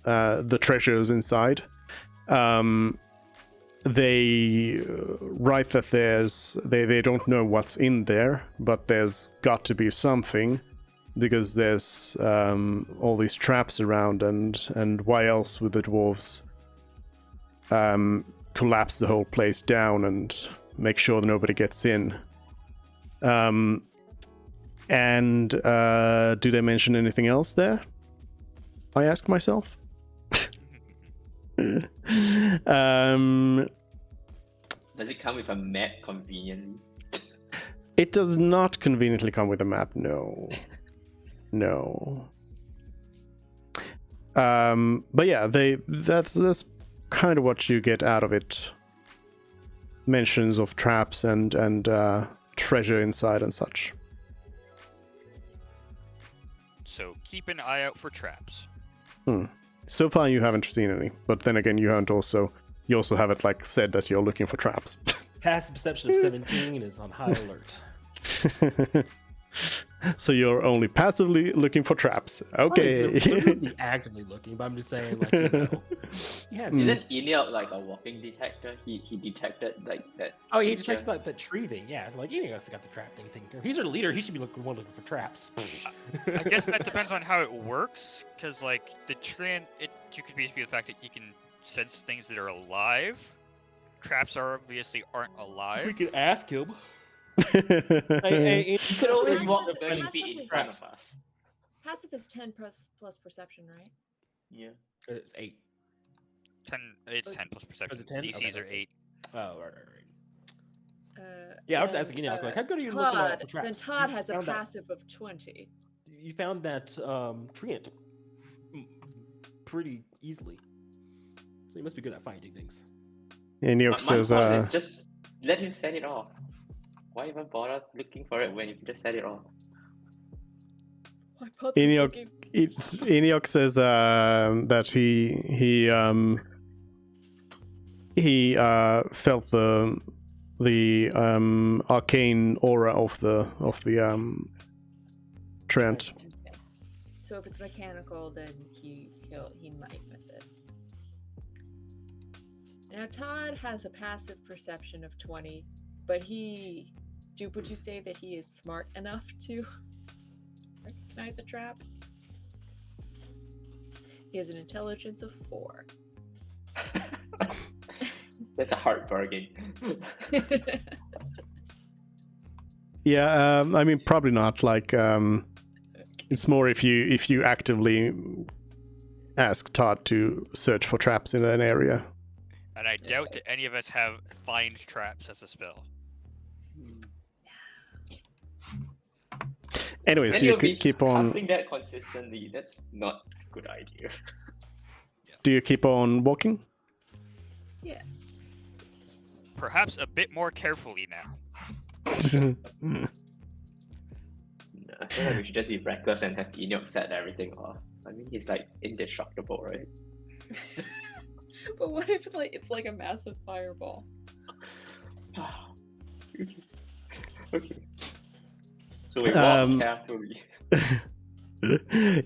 the treasures inside. They write that they don't know what's in there, but there's got to be something, because there's all these traps around, and why else would the dwarves collapse the whole place down and make sure that nobody gets in? And do they mention anything else there? I ask myself. Does it come with a map conveniently? It does not conveniently come with a map, no. No. But yeah, that's kind of what you get out of it. Mentions of traps and treasure inside and such. So keep an eye out for traps. So far you haven't seen any, but then again you also haven't like said that you're looking for traps. Passive perception of 17 is on high alert. So you're only passively looking for traps. Okay. So really actively looking, but I'm just saying, like, you know. Isn't Enoch like a walking detector? He detected like that. Oh, he creature. detected like that tree thing. Yeah, so like Enoch's got the trap thing taken care of. He's our leader. He should be looking for traps. I guess that depends on how it works, because like the trend, you could basically the fact that you can sense things that are alive. Traps obviously aren't alive. We could ask him. You could always Passive- walk passive 30 feet in is- front of us. Passive is 10 plus perception, right? Yeah. It's 8. 10. It's 10 plus perception. it 10? Okay, DCs are that's 8. Oh, right. Yeah, I was asking Enoch, like, how good are you looking out for traps? Then Todd You has a found that- passive of 20. You found that treant pretty easily, so you must be good at finding things. Enoch My says, thought is just let him set it off. Why even bother looking for it when you can just set it off? My put's Enoch, looking- Enoch says that he felt the arcane aura of the Trent. So if it's mechanical, then he might miss it. Now Todd has a passive perception of 20, but would you say that he is smart enough to recognize a trap? He has an intelligence of 4. That's a hard bargain. Yeah, I mean probably not. Like, it's more if you actively ask Todd to search for traps in an area. And I doubt that any of us have find traps as a spell. Anyways, And do you you'll be keep on? casting that consistently. That's not a good idea. Do you keep on walking? Yeah. Perhaps a bit more carefully now. No, I feel like we should just be reckless and have Enoch set everything off. I mean, he's like indestructible, right? But what if it's like a massive fireball? Okay. So we walk carefully.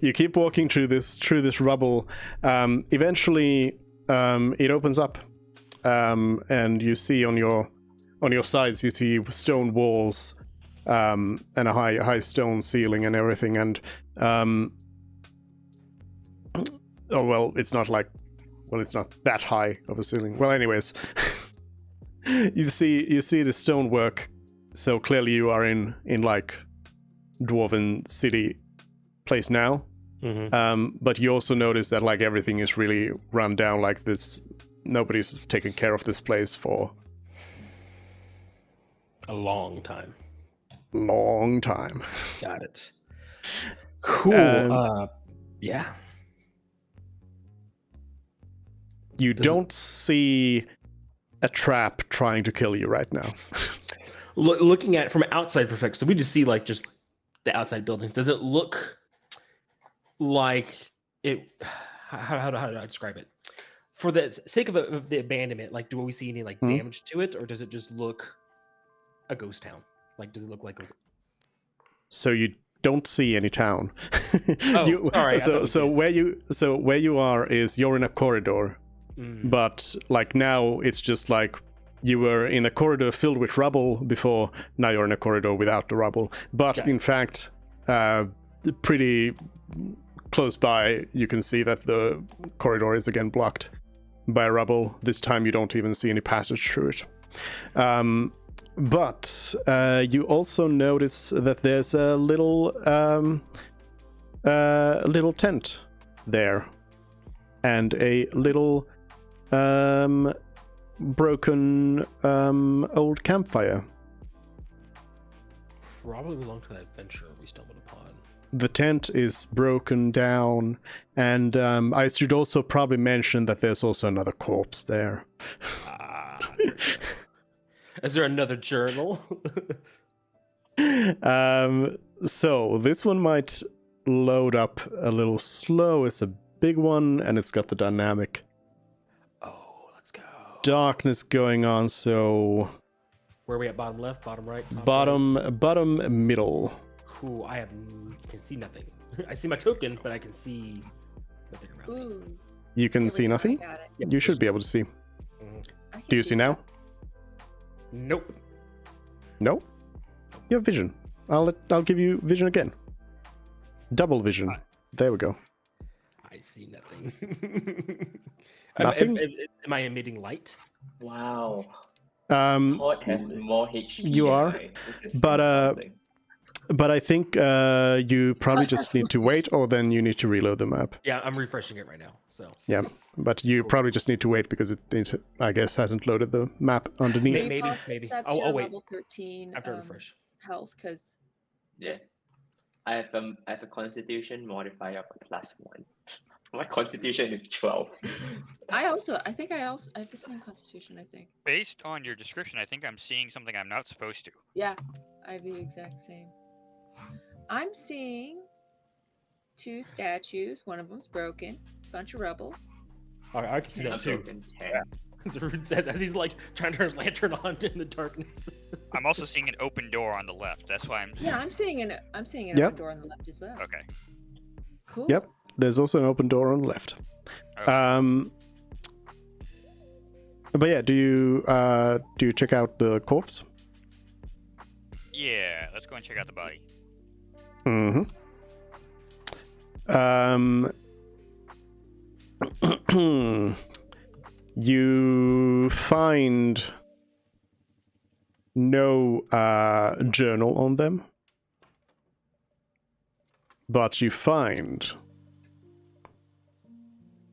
You keep walking through this rubble. Eventually, it opens up, and you see on your sides you see stone walls, and a high stone ceiling and everything. And it's not that high of a ceiling. Well, anyways, you see the stonework. So clearly you are in like Dwarven city place now. Mm-hmm. But you also notice that like everything is really run down. Like this, nobody's taken care of this place for A long time. long time. Got it. Cool. Yeah. You Does it- don't see a trap trying to kill you right now. Looking at it from an outside perspective, so we just see like just the outside buildings, does it look like it? How do I describe it? For the sake of the abandonment, like, do we see any like damage to it, or does it just look a ghost town? Like, does it look like it was? So you don't see any town. Oh, sorry, I thought we So did. where you are is you're in a corridor, Mm. but like now it's just like you were in a corridor filled with rubble before. Now you're in a corridor without the rubble. But Okay. in fact, pretty close by, you can see that the corridor is again blocked by rubble. This time you don't even see any passage through it. But you also notice that there's a little tent there, and a little broken old campfire. Probably belonged to that adventure we stumbled upon. The tent is broken down, and I should also probably mention that there's also another corpse there. Is there another journal? So this one might load up a little slow. It's a big one, and it's got the dynamic Oh, let's go. darkness going on. So Where are we at? Bottom left, bottom right, top right? bottom middle. Cool. I can see nothing. I see my token, but I can see nothing around me. Ooh. You can Here we see go, I nothing. got it. Yep, You should just- be able to see. Mhm. I can Do you see now? stuff. Nope. No. You have vision. I'll give you vision again. Double vision. There we go. I see nothing. Nothing? Am I emitting light? Wow. Um, Todd has more HP. You than are, I. This is but, insulting. but I think you probably just need to wait, or then you need to reload the map. Yeah, I'm refreshing it right now. So Yeah, but you Cool. probably just need to wait because it I guess hasn't loaded the map underneath. Maybe, Well, maybe. That's I'll your wait. level 13 After I refresh. health, because Yeah. I have a constitution modifier of +1. My constitution is 12. I think I have the same constitution, I think. Based on your description, I think I'm seeing something I'm not supposed to. Yeah, I have the exact same. I'm seeing 2 statues. One of them's broken. Bunch of rubble. I can see that too. Broken 10. Zarud says as he's like trying to turn his lantern on in the darkness. I'm also seeing an open door on the left. That's why I'm. Yeah, I'm seeing an Yep. open door on the left as well. Okay. Cool. Yep, there's also an open door on the left. Okay. But yeah, do you check out the corpse? Yeah, let's go and check out the body. Mm-hmm. You find no journal on them, but you find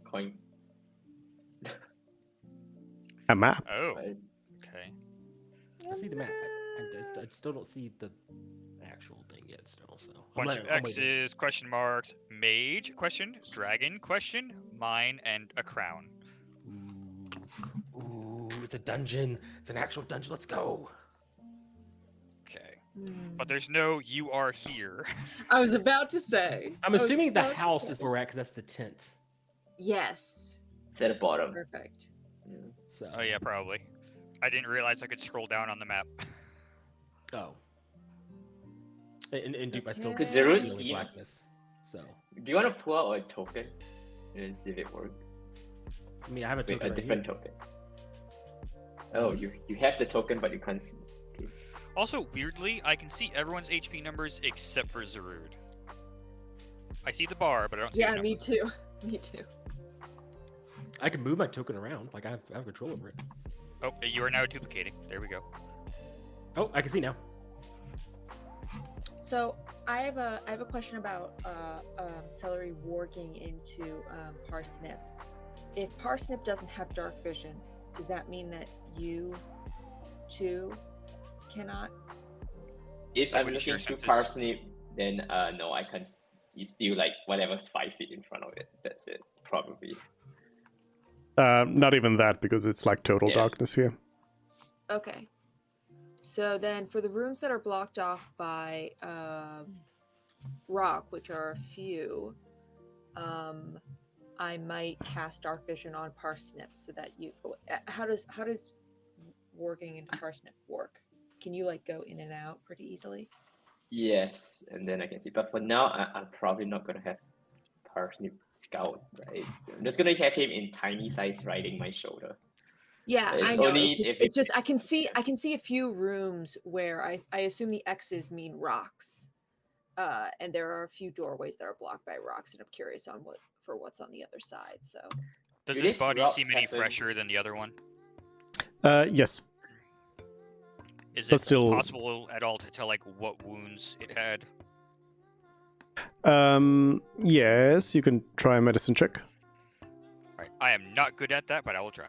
Coin. a map. Oh, Right. okay. I see the map. I still don't see the actual thing yet. Still, so Bunch of I'm waiting. X's, question marks, mage, question, dragon, question, mine, and a crown. Ooh, it's a dungeon. It's an actual dungeon. Let's go. Okay. Hmm. But there's no you are here. I was about to say. I'm I was assuming the about to house say. is where we're at because that's the tent. Yes. It's at the bottom. Perfect. Yeah. So. Oh yeah, probably. I didn't realize I could scroll down on the map. Oh. And dupe, I still Okay. could Zero see only C. blackness. So. Do you want to pull out a token and see if it works? I mean, I have a Wait, token a right different here. token. Oh, you have the token, but you can't see. Also, weirdly, I can see everyone's HP numbers except for Zarud. I see the bar, but I don't see Yeah, the me numbers. too. Me too. I can move my token around. Like I have control over it. Oh, you are now duplicating. There we go. Oh, I can see now. So I have a question about Celery warging into Parsnip. If Parsnip doesn't have dark vision, does that mean that you too cannot? If I I'm wouldn't share looking through senses. Parsnip, then no, I can't see. Still like whatever's 5 feet in front of it. That's it, probably. Not even that, because it's like total Yeah. darkness here. Okay. So then for the rooms that are blocked off by rock, which are a few, I might cast Dark Vision on Parsnip so that you. How does warging into Parsnip work? Can you like go in and out pretty easily? Yes, and then I can see. But for now, I'm probably not gonna have Parsnip Scout, right? I'm just gonna have him in tiny size riding my shoulder. Yeah, It's I know. only It's if it's just I can see a few rooms where I assume the X's mean rocks, and there are a few doorways that are blocked by rocks, and I'm curious on what's on the other side. So Does Do this these body seem rocks any happen- fresher than the other one? Yes. Is But it still- possible at all to tell like what wounds it had? Yes, you can try a medicine check. Right. I am not good at that, but I will try.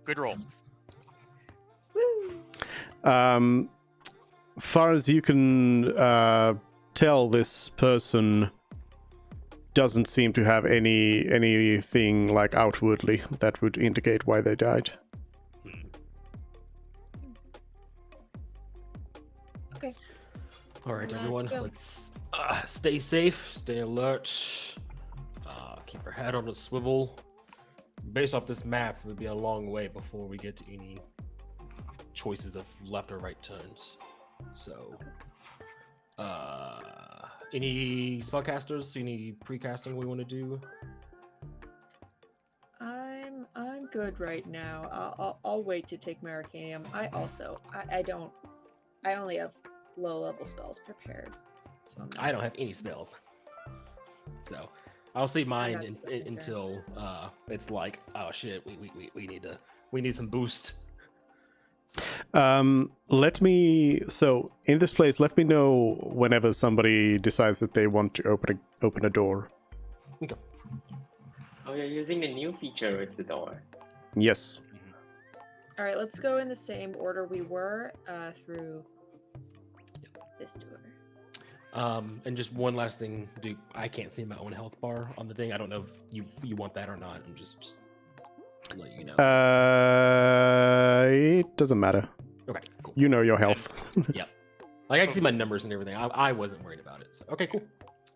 Good roll. woo! Far as you can tell, this person doesn't seem to have anything like outwardly that would indicate why they died. Okay. All right, Let's everyone, go. let's stay safe, stay alert, keep our head on a swivel. Based off this map, it would be a long way before we get to any choices of left or right turns. So, any spellcasters? Any precasting we want to do? I'm good right now. I'll wait to take my Arcanium. I only have low level spells prepared. So I don't have any spells, so I'll save mine not super concerned. until it's like, oh shit, we need some boost. So, So in this place, let me know whenever somebody decides that they want to open a door. okay. Oh, you're using the new feature with the door. Yes. All right, let's go in the same order we were through this door. And just one last thing, Duke. I can't see my own health bar on the thing. I don't know if you want that or not. I'm just let you know. It doesn't matter. Okay, cool. You know your health. Yep. Like I can see my numbers and everything. I wasn't worried about it. So okay, cool.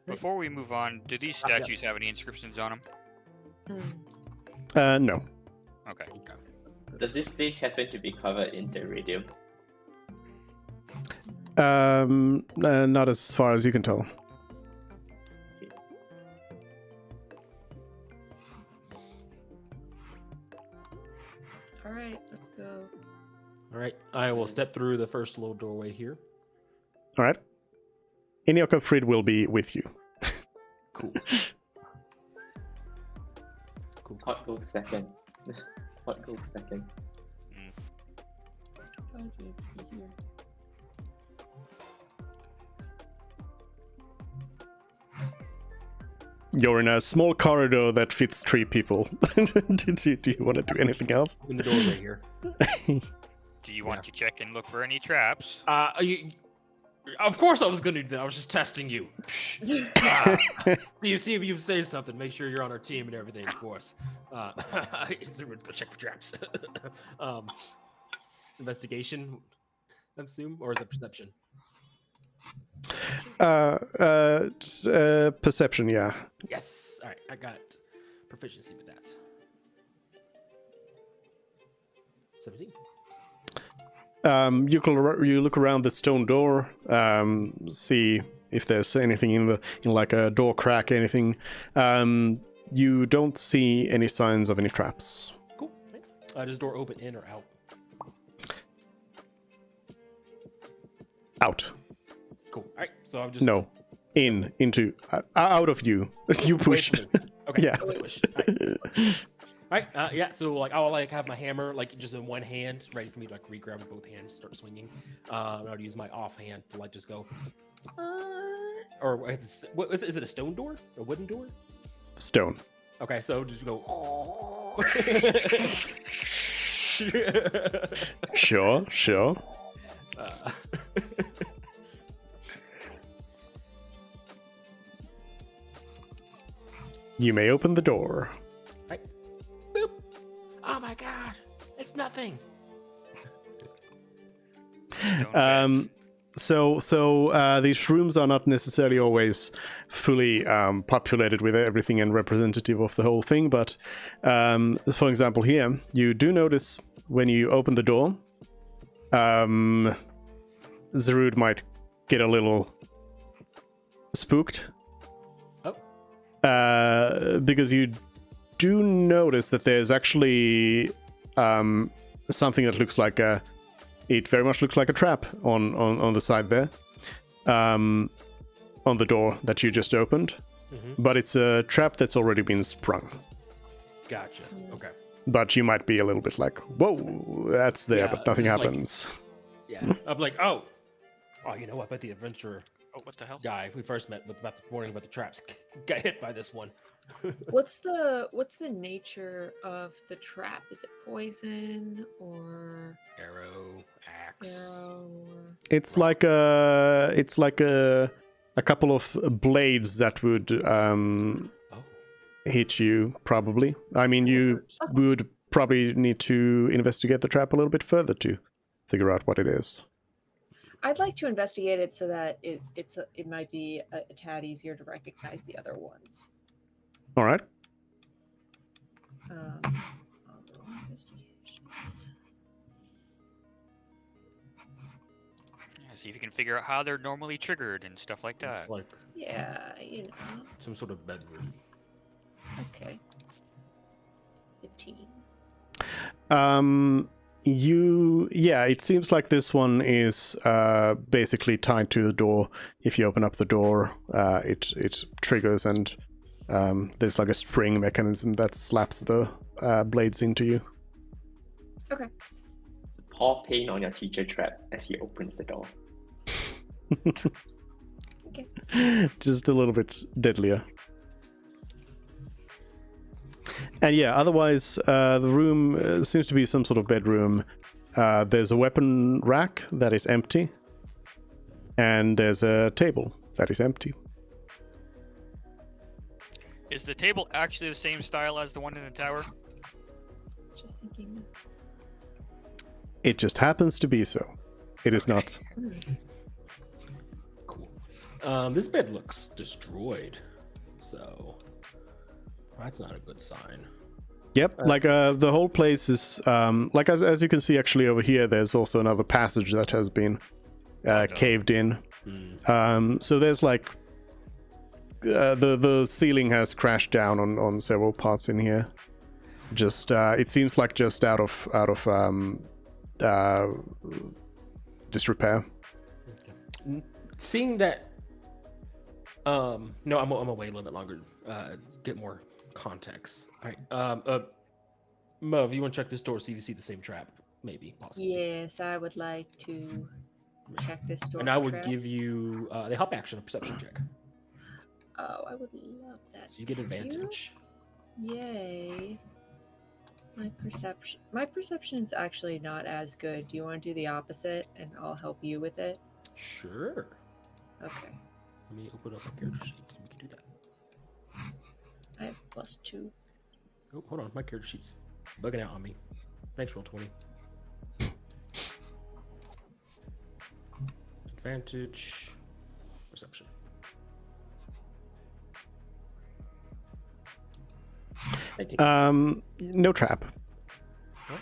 Before we move on, do these Yeah. statues have any inscriptions on them? No. Okay. Okay. Does this place happen to be covered in iridium? Not as far as you can tell. All right, let's go. All right. I will step through the first little doorway here. All right. Iniok and Frid will be with you. Cool. Cool. Hot goes second. Hot goes second. Guys, we have to be here. You're in a small corridor that fits 3 people. Do you want to do anything else? In the doorway here. Do you want to check and look for any traps? Of course I was gonna do that. I was just testing you. You see if you say something. Make sure you're on our team and everything, of course. Everyone's go check for traps. Investigation, I assume, or is it perception? Perception, yeah. Yes. All right, I got proficiency with that. 17. You look around the stone door, see if there's anything in like a door crack, anything. You don't see any signs of any traps. Cool. Right. Does door open in or out? Out. Cool. All right. So I'm just No. Into out of you. You away push. from me. Okay. Yeah. So push. All right. Alright, yeah, so like I'll like have my hammer like just in one hand, ready for me to like re-grab with both hands, start swinging. And I'll use my off hand to like just go. Or what is it? A stone door? A wooden door? Stone. Okay, so just go. Sure. You may open the door. Boop. Oh my god, it's nothing. Stone Um, fence. So these rooms are not necessarily always fully populated with everything and representative of the whole thing, but for example here, you do notice when you open the door, Zarud might get a little spooked. Oh. Because you do notice that there's actually something that looks like it very much looks like a trap on the side there, on the door that you just opened, but it's a trap that's already been sprung. Gotcha. Okay. But you might be a little bit like, whoa, that's there, Yeah, but nothing just like- happens. Yeah. I'm like, oh, you know what? But the adventurer Oh, what the hell? guy we first met with about the warning about the traps got hit by this one. What's the nature of the trap? Is it poison or Arrow, axe. arrow? Or... It's like a couple of blades that would Oh. hit you, probably. I mean, you would probably need to investigate the trap a little bit further to figure out what it is. I'd like to investigate it so that it might be a tad easier to recognize the other ones. All right. I'll roll investigation. Yeah, see if you can figure out how they're normally triggered and stuff like that. Like Yeah, you know. some sort of bedroom. Okay. 15. It seems like this one is basically tied to the door. If you open up the door, it triggers, and there's like a spring mechanism that slaps the blades into you. Okay. Pour paint on your teacher trap as he opens the door. Okay. Just a little bit deadlier. And yeah, otherwise, the room seems to be some sort of bedroom. There's a weapon rack that is empty, and there's a table that is empty. Is the table actually the same style as the one in the tower? Just thinking. It just happens to be so. It is not. Cool. This bed looks destroyed, so that's not a good sign. Yep, like the whole place is like as you can see actually over here. There's also another passage that has been caved in. So there's like the ceiling has crashed down on several parts in here. Just it seems like just out of disrepair. Seeing that, no, I'm gonna wait a little bit longer. Get more context. All right. Mov, you want to check this door, see if you see the same trap? Maybe, possibly. Yes, I would like to check this door. And I for would traps. give you the help action, a perception check. Oh, I would love that. So you get advantage. Yay. My perception is actually not as good. Do you want to do the opposite and I'll help you with it? Sure. Okay. Let me open up my character sheet so we can do that. I have +2. Oh, hold on, my character sheet's bugging out on me. Thanks, Roll20. Advantage. Perception. No trap. What?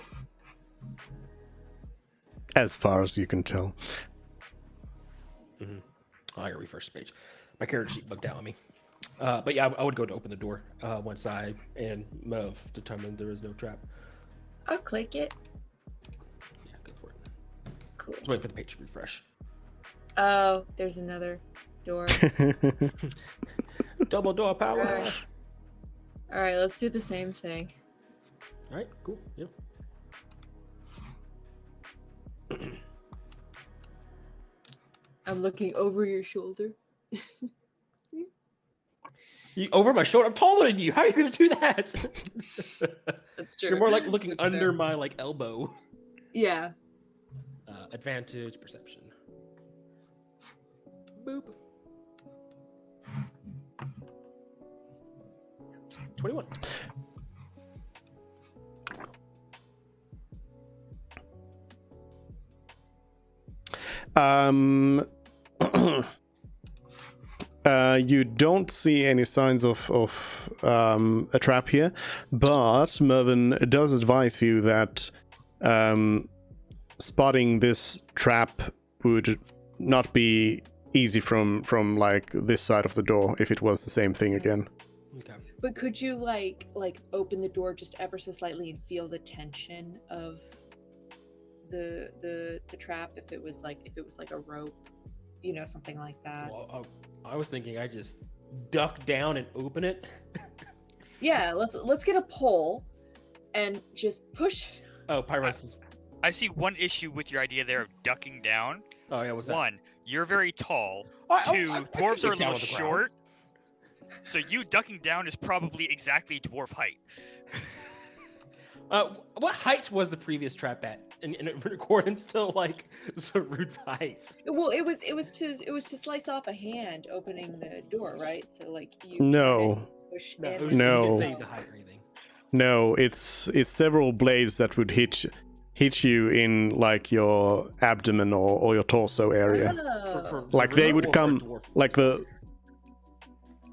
As far as you can tell. Mm-hmm. Oh, I gotta refresh the page. My character sheet bugged out on me. But yeah, I would go to open the door once I and Mov determined there is no trap. I'll click it. Yeah, go for it. Cool. Just wait for the page to refresh. Oh, there's another door. Double door power. Alright. Alright, let's do the same thing. All right, cool. Yeah. I'm looking over your shoulder. You, over my shoulder. I'm taller than you. How are you gonna do that? That's true. You're more like looking That's under fair. my like elbow. Yeah. Advantage perception. Boop. 21. You don't see any signs of a trap here, but Mervyn does advise you that spotting this trap would not be easy from like this side of the door if it was the same thing again. Okay. But could you like open the door just ever so slightly and feel the tension of the trap if it was like a rope, you know, something like that? Well, I was thinking I just duck down and open it. Yeah, let's get a pole and just push. Oh, Pyros is. I see one issue with your idea there of ducking down. Oh yeah, what's that? One, you're very tall. I Two, can dwarves get are a down little on the ground. short. So you ducking down is probably exactly dwarf height. What height was the previous trap at in accordance to like Sarud's height? Well, it was to slice off a hand opening the door, right? So like you turn No. it, push No, in. it was, No. He didn't say the height or anything. No, it's several blades that would hit you in like your abdomen or your torso area. Oh. Like Sarud they or would for come dwarf? like the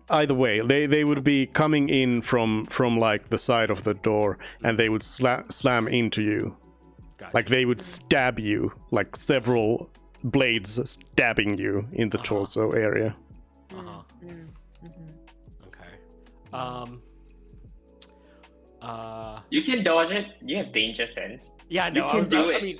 either way they would be coming in from like the side of the door, and they would slam into you. Gotcha. Like they would stab you, like several blades stabbing you in the torso area. Uh-huh. Mhm. Okay. You can dodge it. You have danger sense. Yeah, no, You can do I it. mean,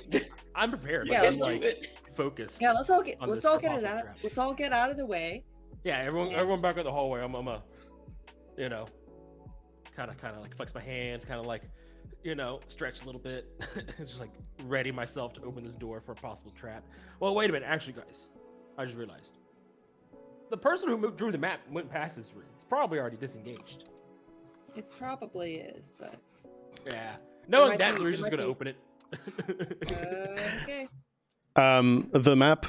I'm prepared. Yeah, Like, I'm let's like focused. Yeah, let's all get on it this out. possible trap. Let's all get out of the way. Yeah, everyone Yeah. everyone back in the hallway. I'm a, you know, kind of like flex my hands, kind of like, you know, stretch a little bit, just like ready myself to open this door for a possible trap. Well, wait a minute. Actually, guys, I just realized the person who drew the map went past this room. It's probably already disengaged. It probably is, but Yeah. Knowing might that, be- so we're it just might gonna be open it. okay. The map.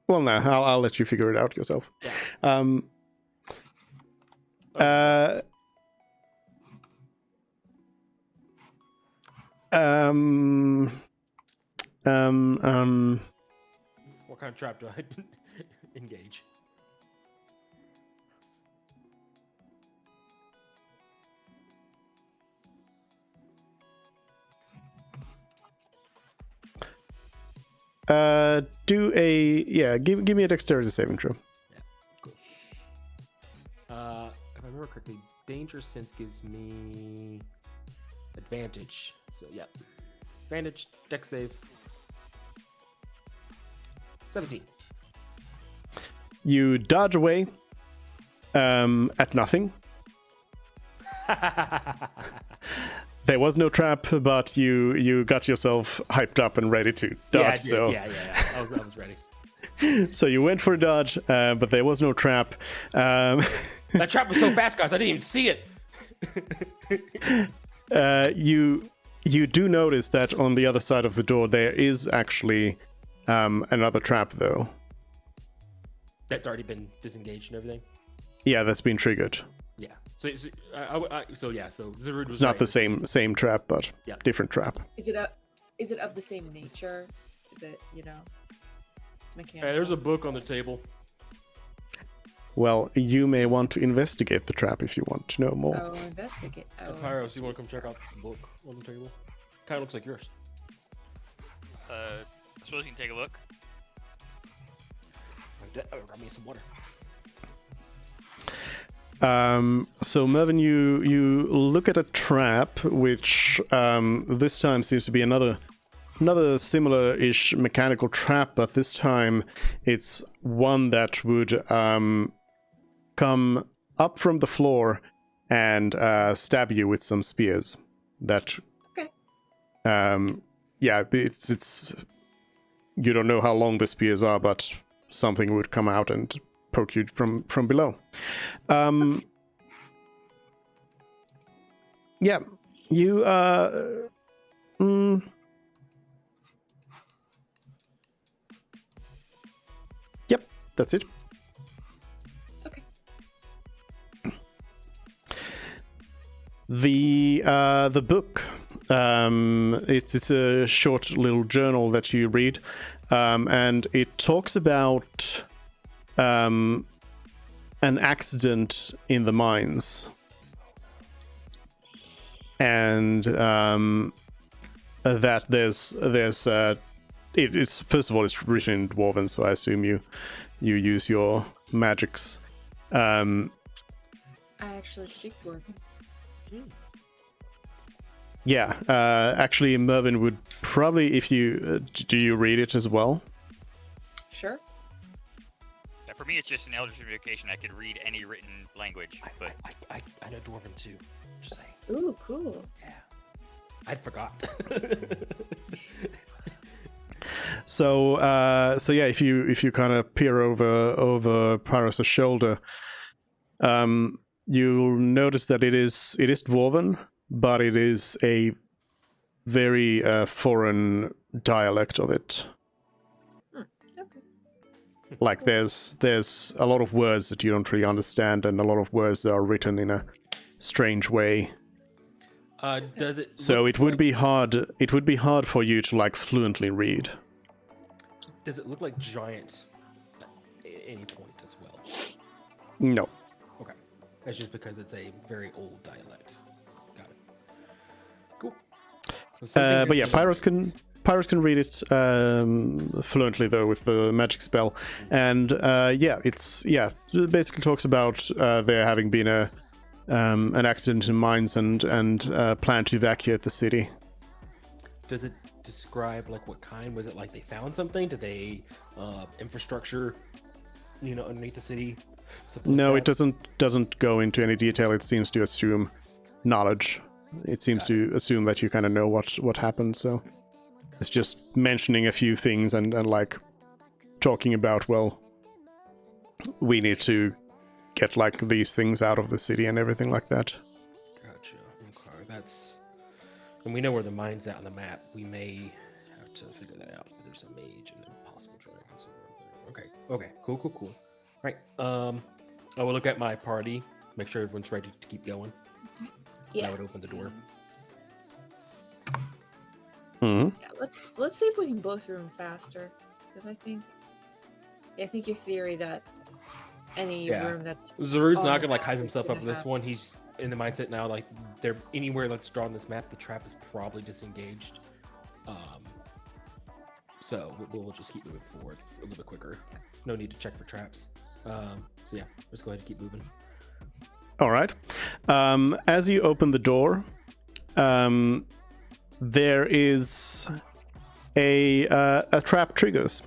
Well, no, I'll let you figure it out yourself. Yeah. Uh, What kind of trap do I engage? do a give me a dexterity saving throw. Cool. If I remember correctly, danger sense gives me advantage. So yeah, advantage, dex save. 17. You dodge away at nothing. There was no trap, but you got yourself hyped up and ready to dodge. Yeah, I did. So Yeah. I was ready. so you went for a dodge, but there was no trap. That trap was so fast, guys. I didn't even see it. You do notice that on the other side of the door there is actually another trap, though. That's already been disengaged and everything. Yeah, that's been triggered. Yeah. So Zarud was It's not right. the same trap, but Yeah. different trap. Is it of the same nature? Is it, you know, mechanical? Hey, there's a book on the table. Well, you may want to investigate the trap if you want to know more. Oh, investigate. Oh, Pyros, you want to come check out this book on the table? Kind of looks like yours. I suppose you can take a look. Grab me some water. So Mervyn, you look at a trap, which this time seems to be another similar-ish mechanical trap, but this time it's one that would come up from the floor and stab you with some spears. That Okay. Yeah, it's you don't know how long the spears are, but something would come out and poke you from below. Yeah, you Yep, that's it. Okay. The book it's a short little journal that you read, and it talks about an accident in the mines, and that it's first of all it's written in Dwarven, so I assume you use your magics. I actually speak Dwarven. Yeah, actually, Mervin would probably, if you do you read it as well? Sure. Yeah, for me, it's just an Eldritch Invocation. I could read any written language, but I know Dwarven too. Just saying. Ooh, cool. Yeah. I forgot. So yeah, if you kind of peer over Pyrrhus' shoulder, you'll notice that it is Dwarven, but it is a very foreign dialect of it. Okay. Like there's a lot of words that you don't really understand, and a lot of words that are written in a strange way. Does it? So look it would like- be hard. It would be hard for you to like fluently read. Does it look like giant at any point as well? No. Okay, that's just because it's a very old dialect. Got it. Cool. So same thing But as yeah, the Pyrrhus giants. can read it fluently though with the magic spell, and it basically talks about there having been an accident in mines and plan to evacuate the city. Does it describe like what kind? Was it like they found something? Did they infrastructure, underneath the city? Something No, like it that? doesn't go into any detail. It seems to assume knowledge. It seems to assume that you kind of know what happened. So it's just mentioning a few things and like talking about, well, we need to get like these things out of the city and everything like that. Gotcha. Okay, that's. And we know where the mine's at on the map. We may have to figure that out. There's a mage and then possible dragons. Okay. Cool. Right. I will look at my party, make sure everyone's ready to keep going. And I would open the door. Hmm. Yeah, let's see if we can blow through them faster. Because I think your theory that any Yeah. room that's Zaru's on not the gonna like map hype is himself up gonna for this have- one. He's in the mindset now, like they're anywhere that's drawn on this map, the trap is probably disengaged. So we'll just keep moving forward a little bit quicker. No need to check for traps. So yeah, let's go ahead and keep moving. All right. As you open the door, there is a trap triggers.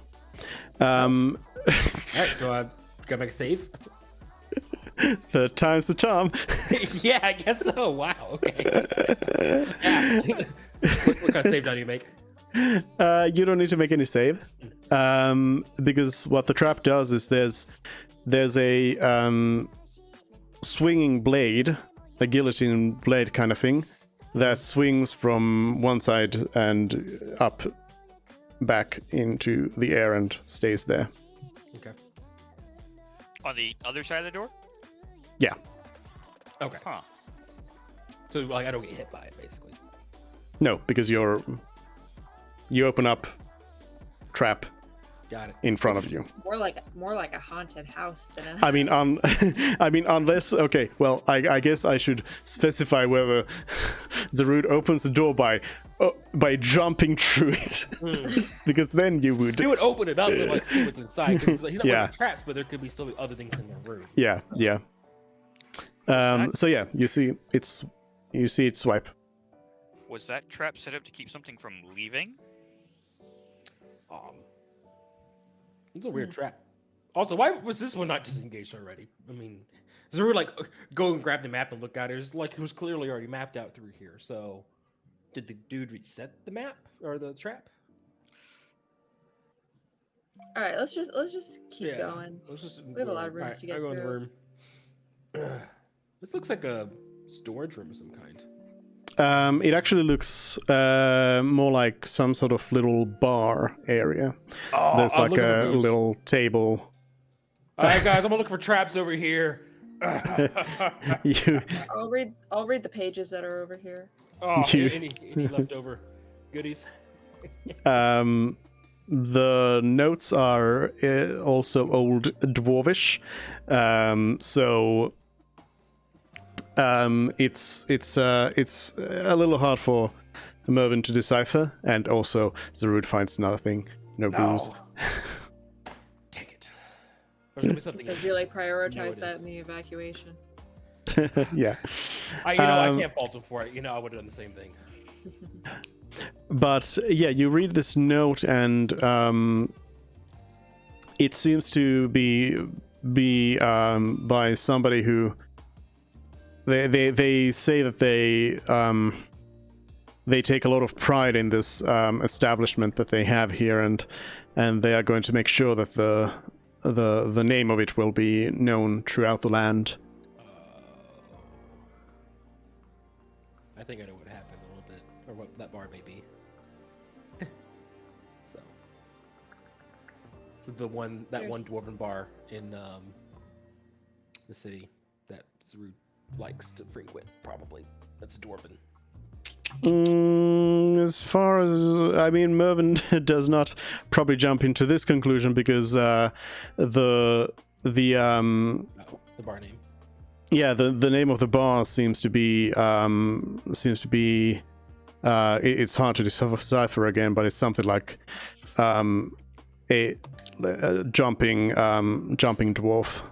Alright, so I gotta make a save. Third time's the charm. Yeah, I guess so. Wow, okay. Yeah. what kind of save do I need to make? You don't need to make any save, because what the trap does is there's a swinging blade, a guillotine blade kind of thing, that swings from one side and up, back into the air and stays there. Okay. on the other side of the door? Yeah. Okay. Huh. So like I don't get hit by it, basically. No, because you open up trap Got it. in front of you. more like a haunted house than a. I mean, unless okay. Well, I guess I should specify whether the root opens the door by jumping through it, because then you would. He would open it up and like see what's inside. Because he's not Yeah. yeah. Traps, but there could be still other things in the room. Yeah, yeah. So yeah, you see it swipe. Was that trap set up to keep something from leaving? It's a weird trap. Also, why was this one not disengaged already? I mean, Zaru like go and grab the map and look at it. It's like it was clearly already mapped out through here. So, did the dude reset the map or the trap? All right, let's just keep going. Let's just We have a lot of rooms Alright, to get I go in the through. room. This looks like a storage room of some kind. It actually looks more like some sort of little bar area. Oh, There's I'm like looking for a booze. little table. All right, guys, I'm gonna look for traps over here. You I'll read the pages that are over here. Oh, You- any leftover goodies? The notes are also old dwarvish, so it's a little hard for Mervyn to decipher, and also Zarud finds nothing, no booze. Take it. There's gonna be something. So really No, prioritize it that is. in the evacuation. Yeah. I can't fault him for it. I would have done the same thing. But yeah, you read this note, and it seems to be by somebody who they say that they take a lot of pride in this establishment that they have here, and they are going to make sure that the name of it will be known throughout the land. I think I know what happened a little bit, or what that bar may be. So, it's one dwarven bar in the city that Zarud likes to frequent. Probably that's dwarven. As far as I mean, Mervyn does not probably jump into this conclusion because the Oh, the bar name. yeah, the name of the bar seems to be it's hard to decipher again, but it's something like a jumping dwarf.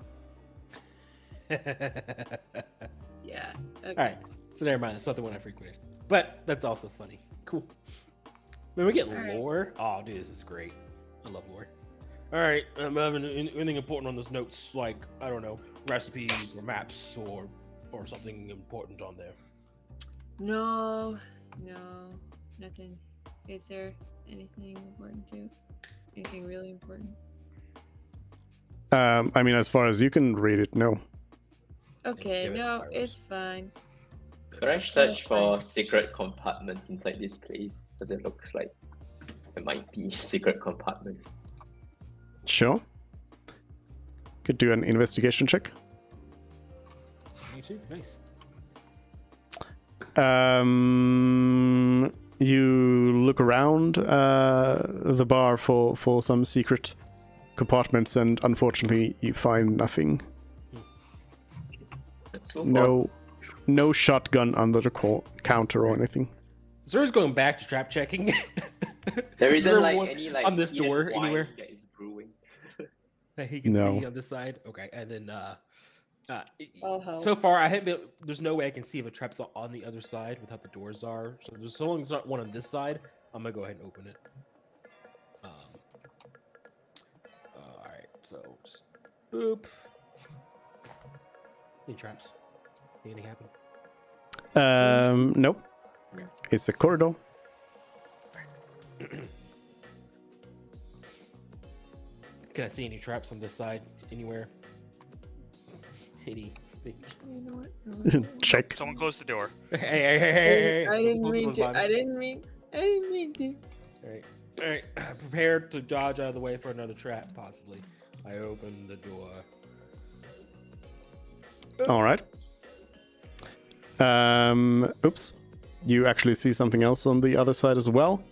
Yeah. Okay. All right, so never mind. It's not the one I frequented, but that's also funny. Cool. When we get All right. lore, oh dude, this is great. I love lore. All right, Evan, anything important on those notes, like I don't know, recipes or maps or something important on there? No, nothing. Is there anything important too? Anything really important? I mean, as far as you can read it, no. Okay, give it to no, Tyrus. it's fine. Could I search for secret compartments inside this place? Because it looks like there might be secret compartments. Sure. Could do an investigation check. Me too. Nice. You look around the bar for some secret compartments, and unfortunately, you find nothing. Let's move on. No shotgun under the counter or anything. Zer's going back to trap checking. There Is there isn't like one any like on this hidden door wine anywhere that is brewing. that he can No. see on this side? Okay, and then I'll help. so far I haven't. There's no way I can see if a trap's on the other side with how the doors are. So long as there's not one on this side, I'm gonna go ahead and open it. All right, so just boop. Any traps? Anything happen? Nope. Okay. It's a corridor. Can I see any traps on this side anywhere? Any? You know what? No, Check. Someone close the door. Hey! I didn't Close the mean doors to. behind me. I didn't mean to. All right. Prepared to dodge out of the way for another trap, possibly. I open the door. All right. Oops. You actually see something else on the other side as well.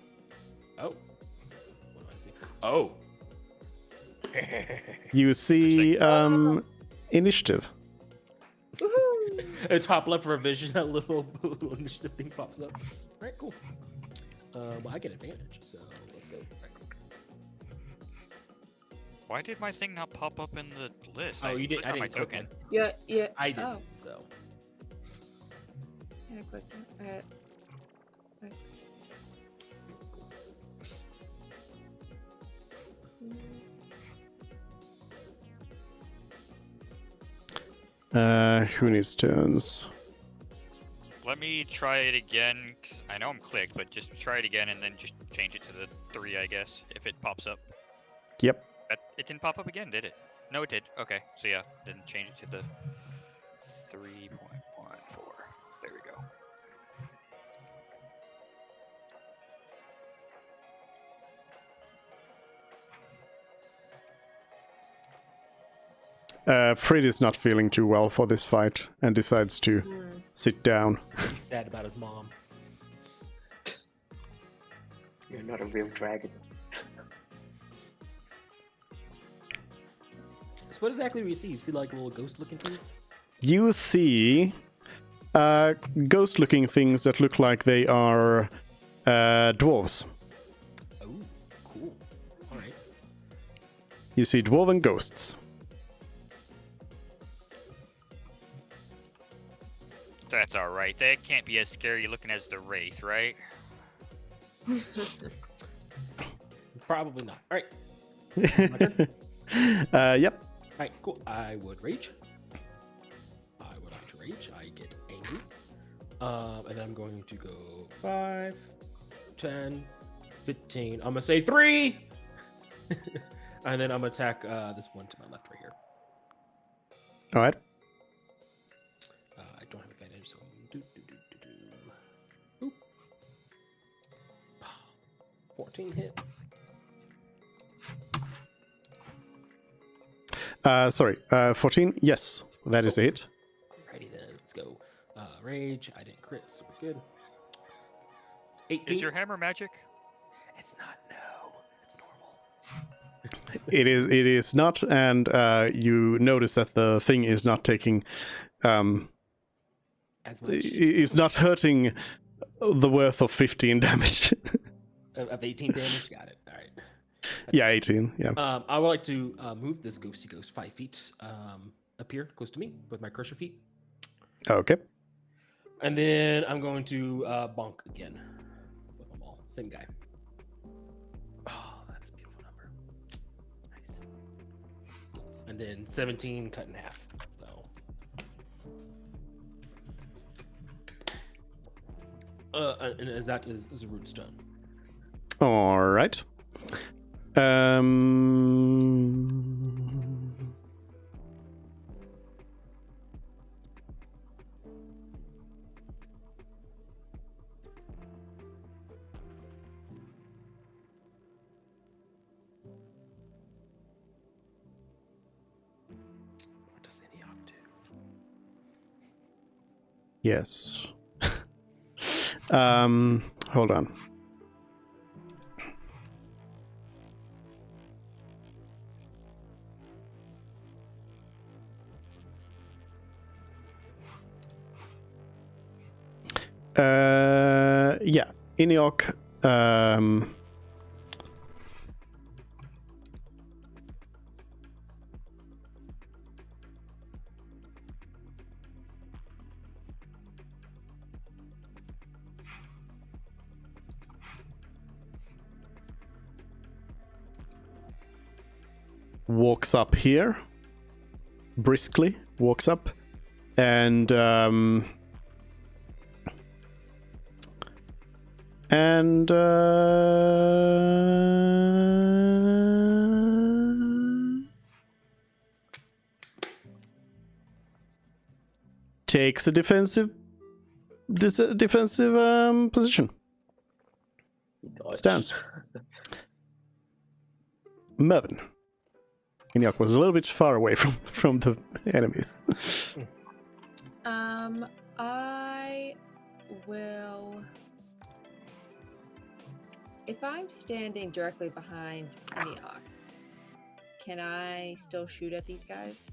Oh. What do I see? Oh. You see initiative. Woohoo! It's top left for a vision. That little initiative thing pops up. All right, cool. Well, I get advantage, so let's go. Why did my thing not pop up in the list? Oh, you didn't. clicked I on my didn't click token. it. Yeah. I did. Oh, So. yeah, click it. Who needs turns? Let me try it again. 'Cause I know I'm clicked, but just try it again and then just change it to the 3, I guess, if it pops up. Yep. It didn't pop up again, did it? No, it did. Okay, so yeah, then change it to the 3.14. There we go. Fred is not feeling too well for this fight and decides to sit down. He's sad about his mom. You're not a real dragon. So what exactly do we see? You see like little ghost-looking things? You see ghost-looking things that look like they are dwarves. Oh, cool. All right. You see dwarven ghosts. That's all right. They can't be as scary looking as the wraith, right? Probably not. All right. My turn. Yep. All right, cool. I would rage. I would like to rage. I get angry. And then I'm going to go 5, 10, 15. I'm going to say 3! And then I'm going to attack this one to my left right here. All right. I don't have advantage, so... Oop. 14 hit. Sorry. 14. Yes, that is a hit. Alrighty then, let's go. Rage. I didn't crit, so we're good. It's 18. Is your hammer magic? It's not. No, it's normal. It is not, and you notice that the thing is not taking, As much is not hurting the worth of 15 damage. of 18 damage. Got it. All right. Yeah, 18. Yeah. I would like to move this ghosty ghost 5 feet up here, close to me, with my cursor feet. Okay. And then I'm going to bonk again with them all. Same guy. Oh, that's a beautiful number. Nice. And then 17 cut in half. So. And as that is a root stone. All right. What does Eniok do? Yes. Hold on. Yeah, Eniok. Walks up here, briskly walks up, and takes a defensive position. Dodge. Stands. Mervyn. Eniok was a little bit far away from the enemies. I will. If I'm standing directly behind Eniok, can I still shoot at these guys?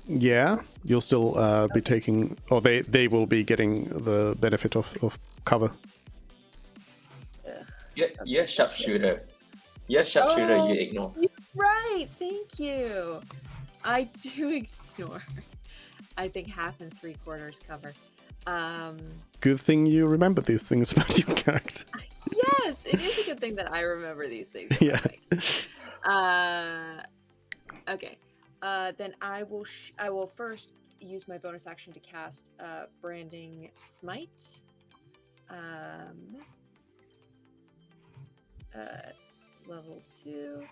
Yeah, you'll still be taking, or they will be getting the benefit of cover. You're a sharpshooter. You're a sharpshooter, Oh, you ignore. You're right. Thank you. I do ignore. I think half and 3/4 cover. Good thing you remember these things about your character. Yes, it is a good thing that I remember these things. Yeah. Okay. Then I will first use my bonus action to cast Branding Smite. Level 2,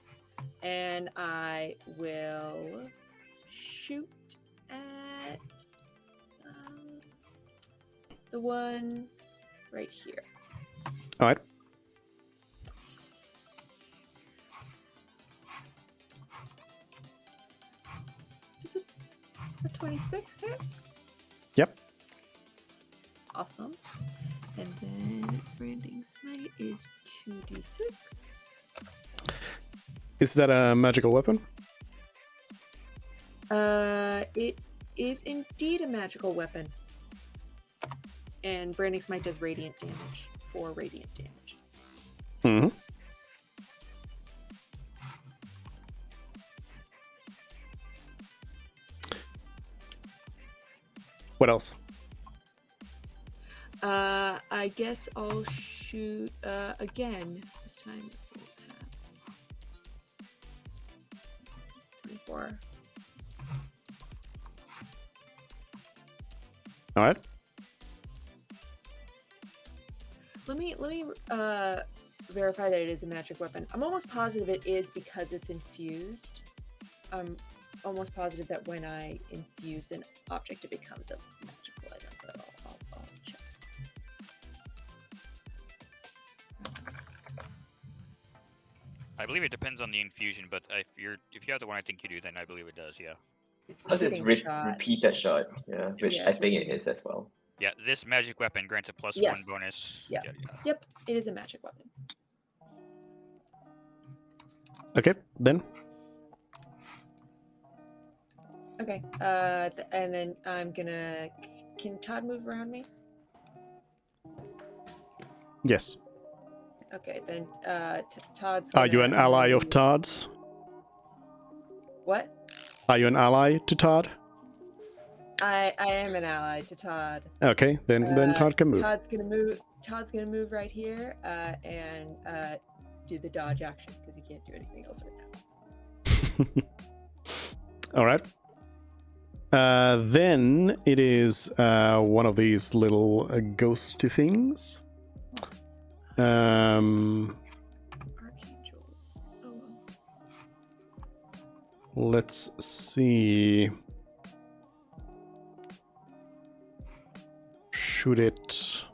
and I will shoot at the one right here. All right. Is it a 26 hit? Yep. Awesome. And then Branding Smite is 2d6. Is that a magical weapon? It is indeed a magical weapon. And Branding Smite does radiant damage. 4 radiant damage. Mm-hmm. What else? I guess I'll shoot again. This time we'll have 24. All right. Let me verify that it is a magic weapon. I'm almost positive it is because it's infused. I'm almost positive that when I infuse an object, it becomes a magical item. But I'll check. I believe it depends on the infusion, but if you have the one I think you do, then I believe it does. Yeah. Plus it's Hitting shot. repeated shot, yeah, which Yeah, I it's think it repeated. is as well. Yeah, this magic weapon grants a +1 Yes. bonus. Yeah. Yep, it is a magic weapon. Okay, then. Okay. And then I'm gonna. Can Todd move around me? Yes. Okay, then Todd's. Are you an gonna ally of move- Todd's? What? Are you an ally to Todd? I am an ally to Todd. Okay, then Todd can move. Todd's gonna move. Todd's gonna move right here and do the dodge action because he can't do anything else right now. All right. Then it is one of these little ghosty things. Archangel. Oh well. Let's see. Shoot it.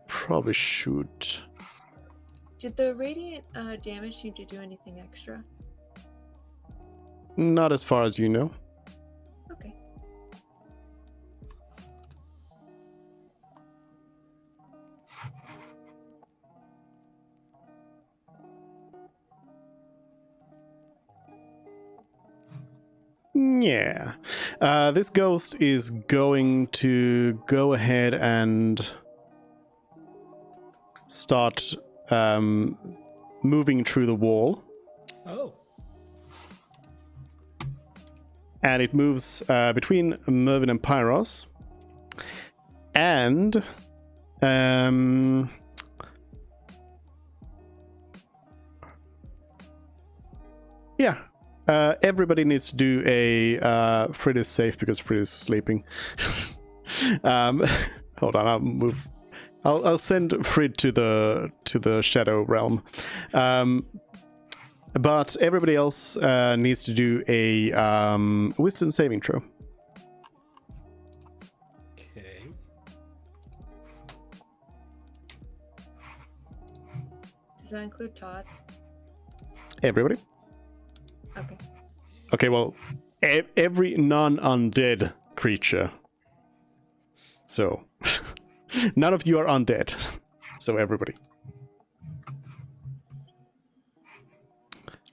Probably shoot. Did the radiant damage seem to do anything extra? Not as far as you know. Okay. Yeah. This ghost is going to go ahead and start moving through the wall. Oh. And it moves between Mervyn and Pyros. And yeah. Everybody needs to do a Frid is safe because Frid is sleeping. Hold on, I'll move. I'll send Frid to the Shadow Realm. But everybody else needs to do a Wisdom saving throw. Okay. Does that include Todd? Everybody. Okay. Okay, well, every non-undead creature. So, none of you are undead. So everybody.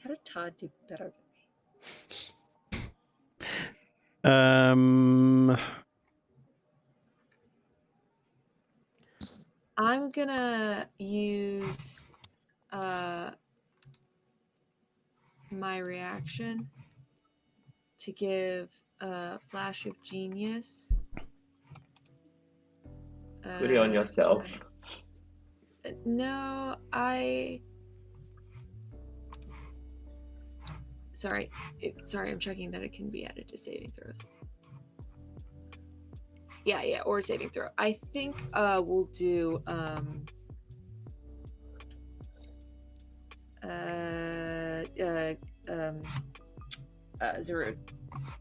How did Todd do better than me? I'm gonna use my reaction to give a flash of genius. Put it on yourself. No, Sorry, I'm checking that it can be added to saving throws. Yeah, or saving throw. I think we'll do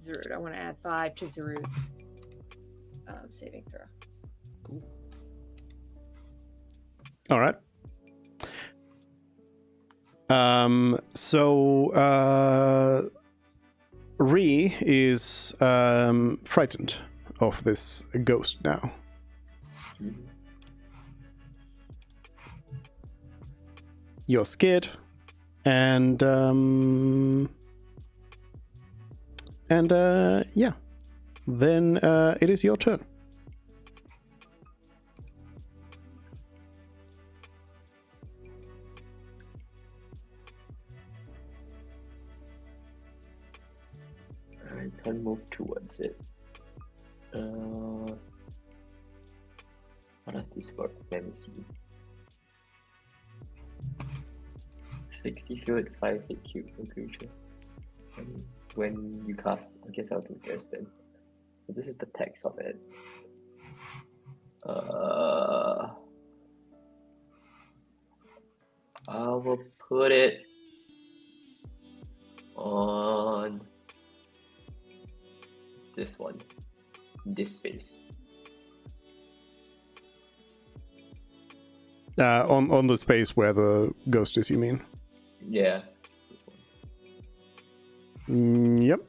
Zerud. I want to add 5 to Zerud's saving throw. Cool. All right. So Ree is frightened of this ghost now. Mhm. You're scared, and yeah. Then it is your turn. I can't move towards it. How does this work? Let me see. 60 foot, 5 feet cube per creature. And when you cast, I guess I'll do this then. So this is the text of it. I will put it on this one, this space. On the space where the ghost is, you mean? Yeah, this one. Yep.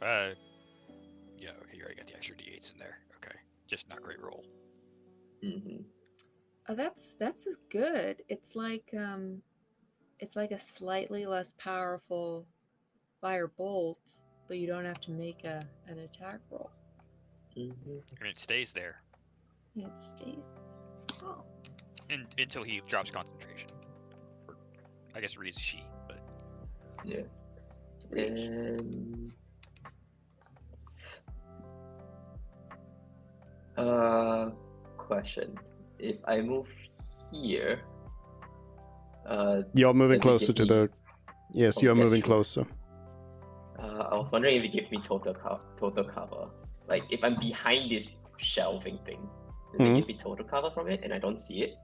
Yeah, okay, you already got the extra d8s in there. Okay, just not great roll. Mm-hmm. Oh, that's good. It's like a slightly less powerful fire bolt, but you don't have to make an attack roll. Mm-hmm. And it stays there It stays. Oh. until he drops concentration. Or, I guess reads she, but Yeah. And question. If I move here, You're moving does it closer give to me- the. Yes, Oh, you're that's moving true. closer. I was wondering if it gives me total cover. Like if I'm behind this shelving thing, does it give me total cover from it, and I don't see it?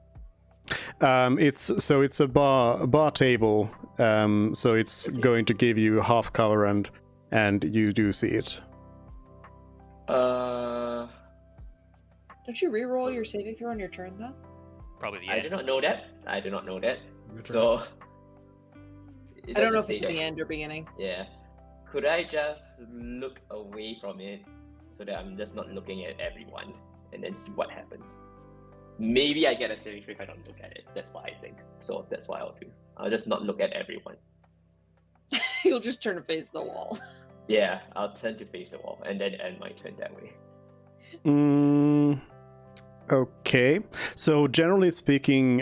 It's a bar table. So it's Okay. going to give you half cover, and you do see it. Uh, Don't you re-roll your saving throw on your turn though? probably the I end. do not know that. Your turn. So it I don't know doesn't if it's say the that. end or beginning. Yeah. Could I just look away from it so that I'm just not looking at everyone and then see what happens? Maybe I get a saving throw if I don't look at it. That's what I think. So that's what I'll do. I'll just not look at everyone. You'll just turn to face the wall. Yeah, I'll turn to face the wall and then end my turn that way. Okay. So generally speaking,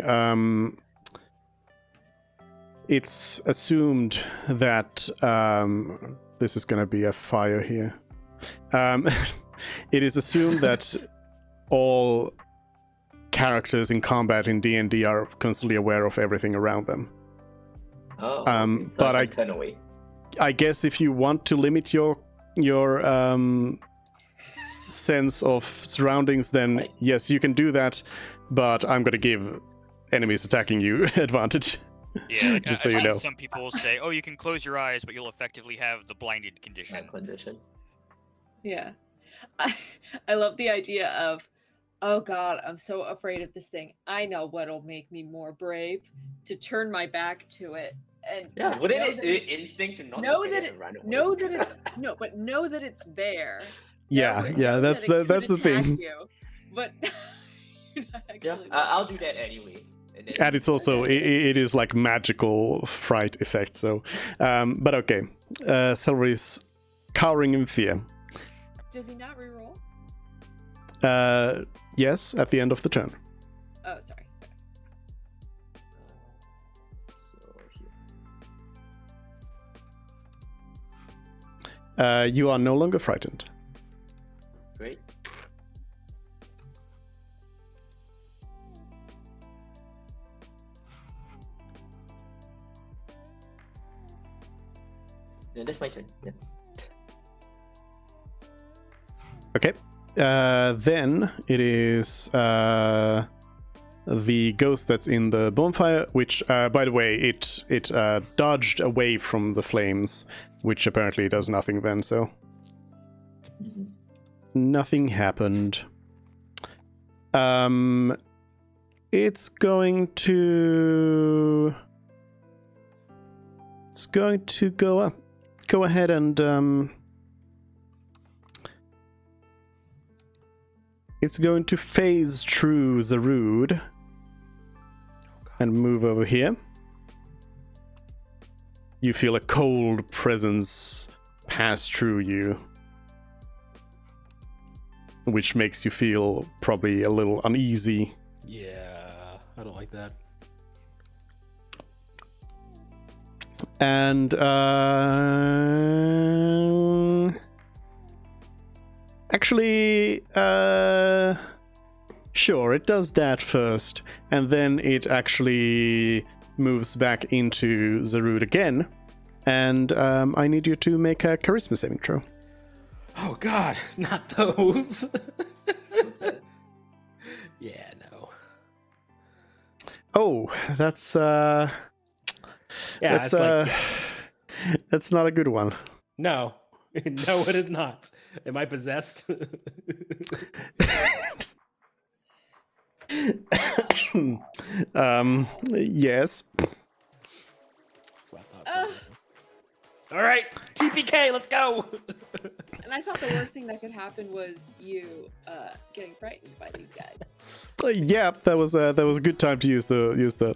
it's assumed that this is going to be a fire here. It is assumed that all characters in combat in D&D are constantly aware of everything around them. Oh, Um, okay. So but I I- can turn away. I guess if you want to limit your sense of surroundings, then Sight. yes, you can do that. But I'm going to give enemies attacking you advantage. Yeah, like, Just so I've you seen know. some people say, "Oh, you can close your eyes, but you'll effectively have the blinded condition." That condition. Yeah. I love the idea of, oh God, I'm so afraid of this thing. I know what'll make me more brave, to turn my back to it and Yeah, wouldn't know it that be instinct to not know look at that it it- and run away? know that it's no, but know that it's there. Yeah, Know that's that it that's the could attack thing. you, but you're not Yeah, actually I'll looking do at that anyway. then And it's also yeah, it is like magical fright effect. So, but okay, Celery's cowering in fear. Does he not reroll? Yes, at the end of the turn. Oh, sorry. so here. You are no longer frightened. Great. Yeah, that's my turn. Yeah. Okay. Then it is the ghost that's in the bonfire, which, by the way, it dodged away from the flames, which apparently does nothing then, so Mhm. nothing happened. It's going to go ahead and it's going to phase through Zarude and move over here. You feel a cold presence pass through you, which makes you feel probably a little uneasy. Yeah, I don't like that. And actually, sure, it does that first, and then it actually moves back into Zarude again. And I need you to make a charisma saving throw. Oh God, not those. Nonsense. Yeah, no. Oh, that's Yeah, that's it's like that's not a good one. no, no, it is not. Am I possessed? Yes. That's what I thought. All right, TPK, let's go. And I thought the worst thing that could happen was you getting frightened by these guys. Yeah, that was a good time to use the.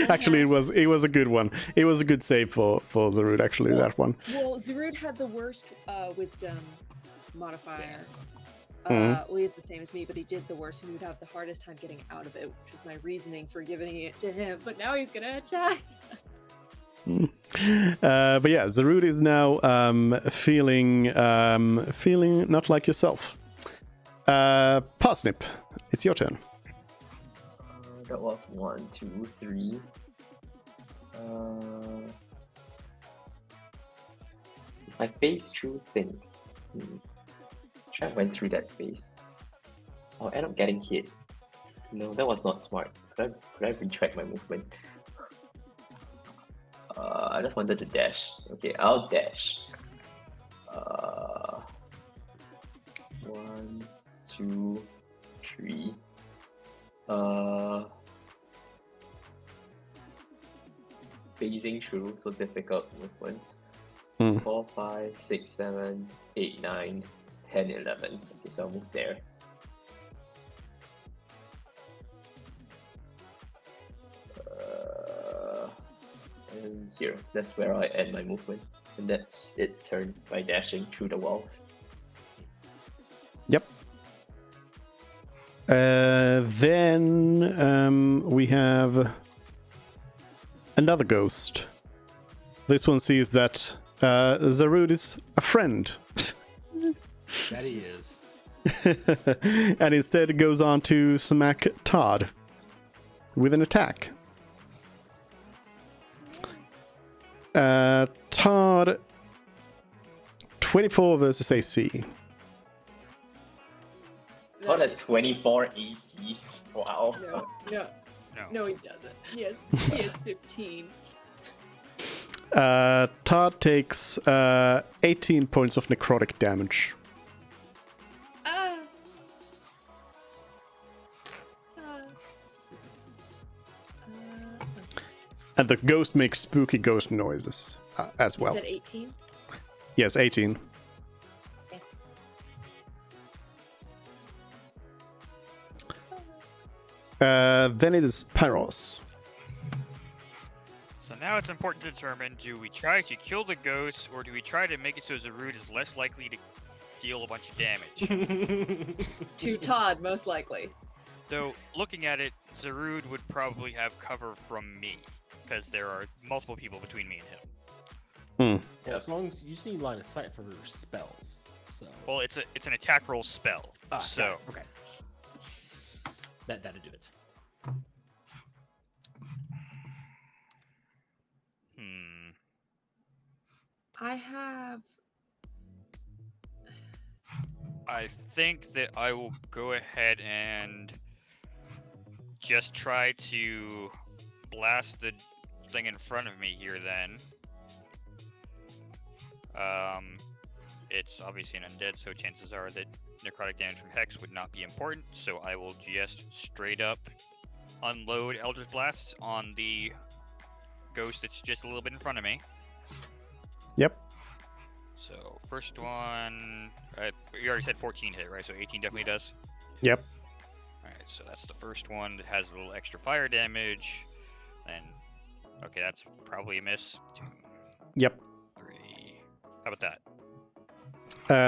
Actually, it was a good one. It was a good save for Zarude. Actually, that one. Well, Zarude had the worst wisdom modifier. Mhm. Well, he's the same as me, but he did the worst, and he would have the hardest time getting out of it, which was my reasoning for giving it to him. But now he's gonna attack. But yeah, Zarude is now feeling not like yourself. Parsnip, it's your turn. That was 1, 2, 3. I phase through things. Try went through that space. I'll end up getting hit. No, that was not smart. Could I retract my movement? I just wanted to dash. Okay, I'll dash. 1, 2, 3. Phasing through, so difficult movement. 4, 5, 6, 7, 8, 9, 10, 11. Okay, so I'll move there. And here, that's where I end my movement. And that's its turn by dashing through the walls. Yep. Then we have another ghost. This one sees that Zarude is a friend. That he is. And instead goes on to smack Todd with an attack. Todd, 24 versus AC. Oh, that's 24 AC. Wow. No, he doesn't. He has 15. Todd takes 18 points of necrotic damage. And the ghost makes spooky ghost noises as well. You said 18? Yes, 18. Then it is Paros. So now it's important to determine, do we try to kill the ghost, or do we try to make it so Zarude is less likely to deal a bunch of damage? To Todd, most likely. Though, looking at it, Zarude would probably have cover from me, because there are multiple people between me and him. Well, as long as you just need line of sight for spells. So. Well, it's an attack roll spell, so... Yeah, okay. That'd do it. I think that I will go ahead and just try to blast the thing in front of me here then. It's obviously an undead, so chances are that necrotic damage from Hex would not be important, so I will just straight up unload Eldritch Blasts on the ghost that's just a little bit in front of me. Yep. So, first one, you already said 14 hit, right? So 18 definitely does. Yep. Alright, so that's the first one that has a little extra fire damage. Then, okay, that's probably a miss. 2, Yep. 3. How about that?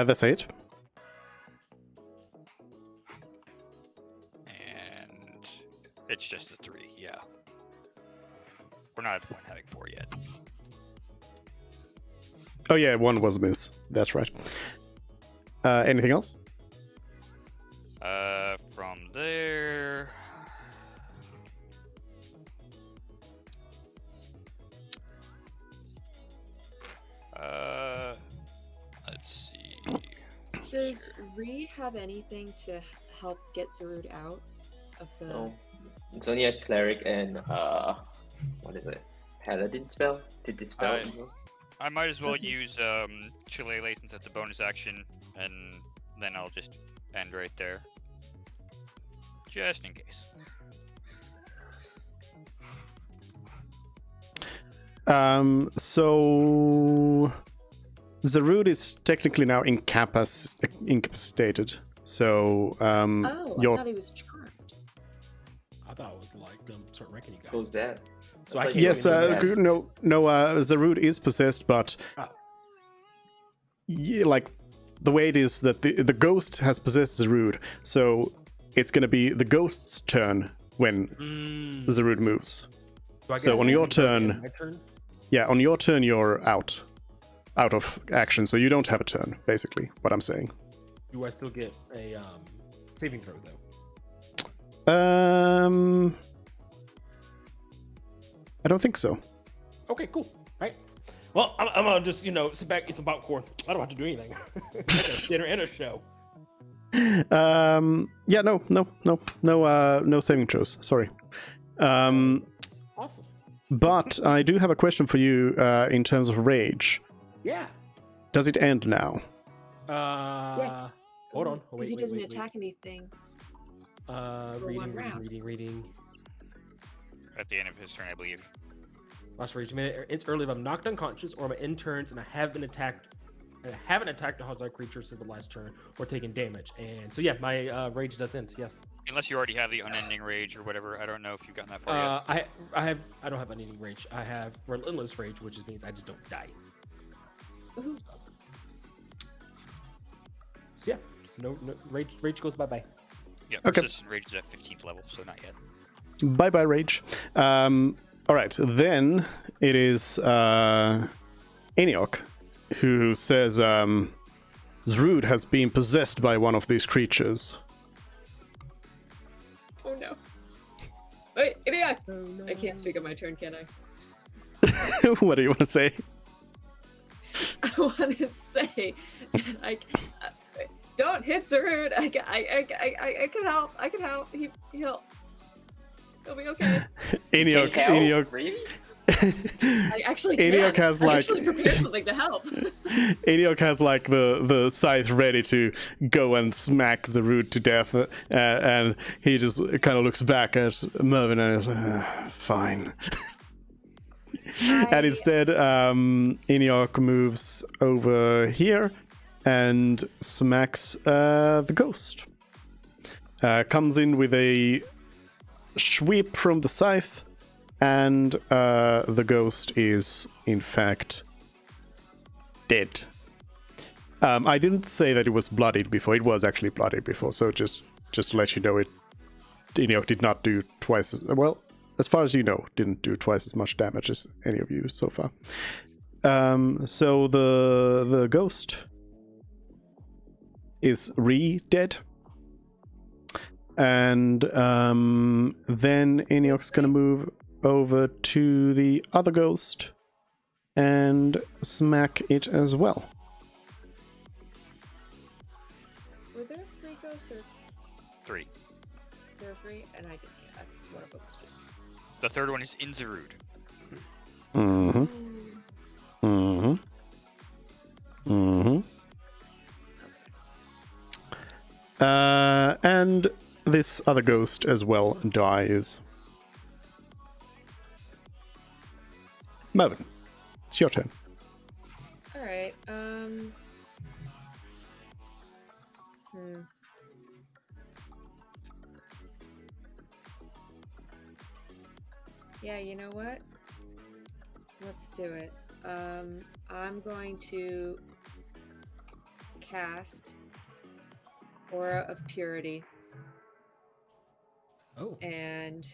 That's it. And it's just a 3, yeah. We're not at the point of having 4 yet. Oh yeah, one was a miss. That's right. Anything else? From there. Let's see. Does Ree have anything to help get Zarud out of the? No. It's only a cleric and what is it? Paladin spell to dispel I- evil. I might as well Okay. use Shillelagh since it's a bonus action, and then I'll just end right there. Just in case. So Zarud is technically now incapacitated. So Oh, I your thought he was charmed. I thought it was like them start wrecking you guys. Who's that? So I thought can't you yes, were even possessed. no, Zarud is possessed, but Ah. yeah, like the way it is that the ghost has possessed Zarud, so it's gonna be the ghost's turn when Mm. Zarud moves. So, I So guess on your I can go turn- again, my turn. Yeah, on your turn you're out of action, so you don't have a turn. Basically, what I'm saying. Do I still get a saving throw though? I don't think so. Okay, cool. Right. Well, I'm gonna just sit back, eat some popcorn. I don't have to do anything. Like a dinner and a show. Yeah, no saving throws. Sorry. Awesome. But I do have a question for you in terms of rage. Yeah. Does it end now? Hold on. Because he doesn't attack anything. for one Reading. round. At the end of his turn, I believe. Last rage minute. It's early if I'm knocked unconscious or my end turns and I haven't attacked a hostile creature since the last turn or taken damage. And so yeah, my rage does end. Yes. Unless you already have the unending rage or whatever. I don't know if you've gotten that far yet. I don't have any rage. I have relentless rage, which means I just don't die. Woohoo. So yeah, no rage goes bye bye. Yeah, Okay. persistent rage is at 15th level, so not yet. Bye bye, rage. All right, then it is Eniok who says Zrud has been possessed by one of these creatures. Oh no. Wait, idiot! Oh, no. I can't speak on my turn, can I? What do you want to say? I want to say, don't hit Zarud. I can help. I can help. He'll be okay. Eniok, Can help? Eniok, Really? I actually can. Eniok has I like actually prepared something to help. Eniok has like the scythe ready to go and smack Zerud to death, and he just kind of looks back at Mervin and is fine. And instead, Eniok moves over here and smacks the ghost. Comes in with a sweep from the scythe, and the ghost is, in fact, dead. I didn't say that it was bloodied before. It was actually bloodied before, so just to let you know, Eniok did not do twice as well. As far as you know, didn't do twice as much damage as any of you so far. So the ghost is dead. And then Eniok's gonna move over to the other ghost and smack it as well. Were there 3 ghosts or 3. there were 3? And I just can't. One of them was just. The third one is Inzarud. Mm-hmm. Mm-hmm. Mm-hmm. And this other ghost as well dies. Mervin, it's your turn. Alright, Yeah, you know what? Let's do it. I'm going to cast Aura of Purity, Oh, and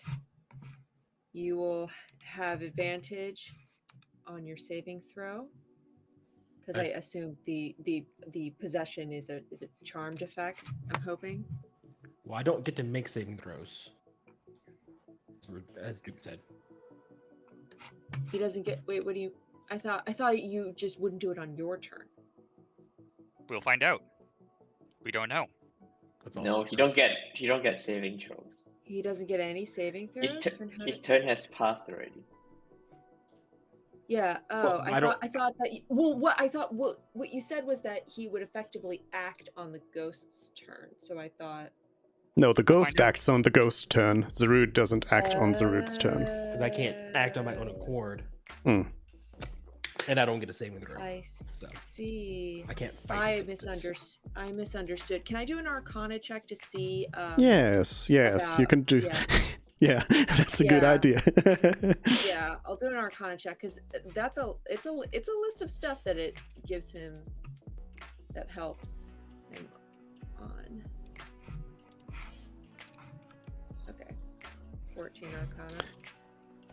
you will have advantage on your saving throw. Because I Okay. assume the possession is a charmed effect. I'm hoping. well, I don't get to make saving throws, as Duke said. He doesn't get. Wait, what do you? I thought you just wouldn't do it on your turn. We'll find out. We don't know. That's also No, true. you don't get saving throws. He doesn't get any saving His, throws. tu- Then how his do- turn has passed already. Yeah. Oh, Well, I don't- I thought that. What you said was that he would effectively act on the ghost's turn. So I thought. No, the ghost find out. acts on the ghost turn. Zarud doesn't act on Zarud's turn. Because I can't act on my own accord, Hmm. and I don't get a saving throw. I So. see. I can't fight. I misunderstood. Can I do an Arcana check to see? Yes, you about- can do. yeah. Yeah, that's a good Yeah. idea. Yeah, I'll do an Arcana check because it's a list of stuff that it gives him that helps him on. Okay, 14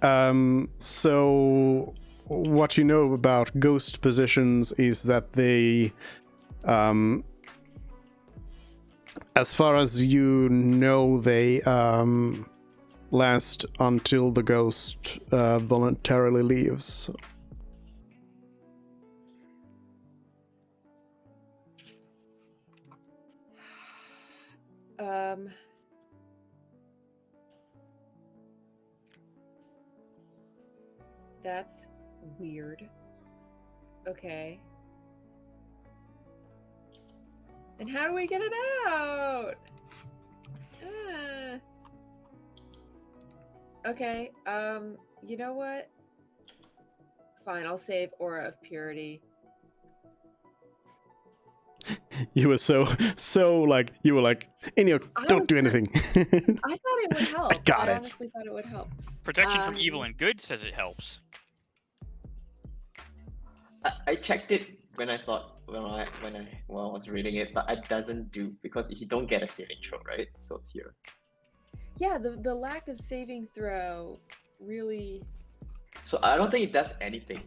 Arcana. So what you know about ghost positions is that they, as far as you know, they last until the ghost voluntarily leaves. That's weird. Okay. Then how do we get it out? Ah. Okay, you know what? Fine, I'll save Aura of Purity. You were so like you were like, Eniok, I don't was do gonna- anything. I thought it would help. got I it. honestly thought it would help. Protection from evil and good says it helps. I checked it when I was reading it, but it doesn't do because you don't get a saving throw, right? So here. Yeah, the lack of saving throw really. So I don't think it does anything.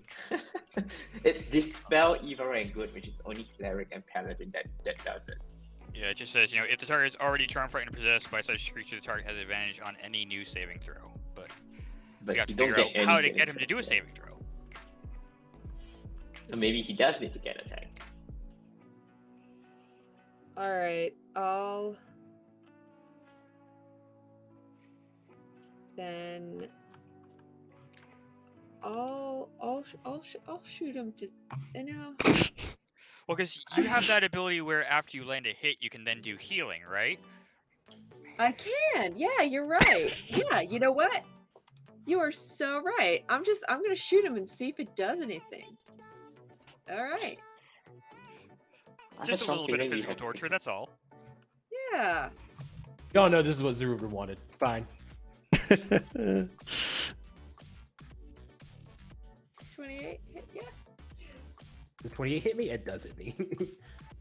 It's dispel evil and good, which is only cleric and paladin that does it. Yeah, it just says, if the target is already charmed, frightened, or possessed by such creature, the target has advantage on any new saving throw. But But we got you to don't figure get out any how to saving get him to throw. do a saving throw. So maybe he does need to get attacked. All right, I'll shoot him to. No. Well, because you have that ability where after you land a hit, you can then do healing, right? I can. Yeah, you're right. Yeah, you know what? You are so right. I'm gonna shoot him and see if it does anything. All right. I have Just a strong little bit of feeling we physical have- torture, that's all. Yeah. Y'all know this is what Zarud wanted. It's fine. 28 hit. Yeah. Does 28 hit me? It does hit me.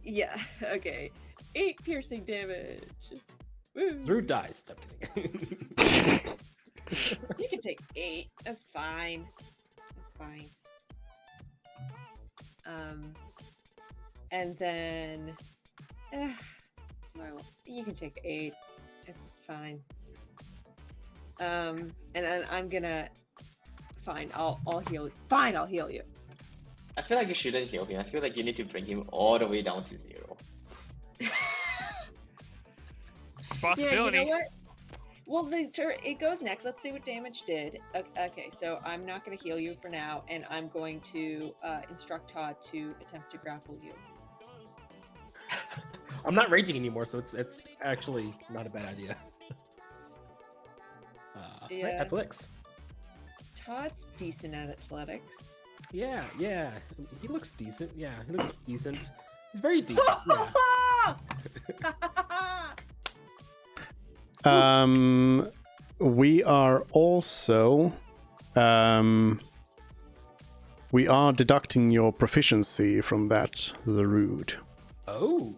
Yeah. Okay. 8 piercing damage. Woo. Zarud dies. No, I'm kidding. You can take 8. That's fine. That's fine. And then well, you can take 8. It's fine. And then I'm gonna fine. I'll heal. Fine, I'll heal you. I feel like you shouldn't heal him. I feel like you need to bring him all the way down to 0. Possibility. Yeah, you know what? Well, it goes next. Let's see what damage did. Okay, so I'm not going to heal you for now, and I'm going to instruct Todd to attempt to grapple you. I'm not raging anymore, so it's actually not a bad idea. Right, Yeah. athletics. Todd's decent at athletics. Yeah. He looks decent. Yeah, he looks decent. He's very decent. Yeah. We are also we are deducting your proficiency from that, the rude. Oh.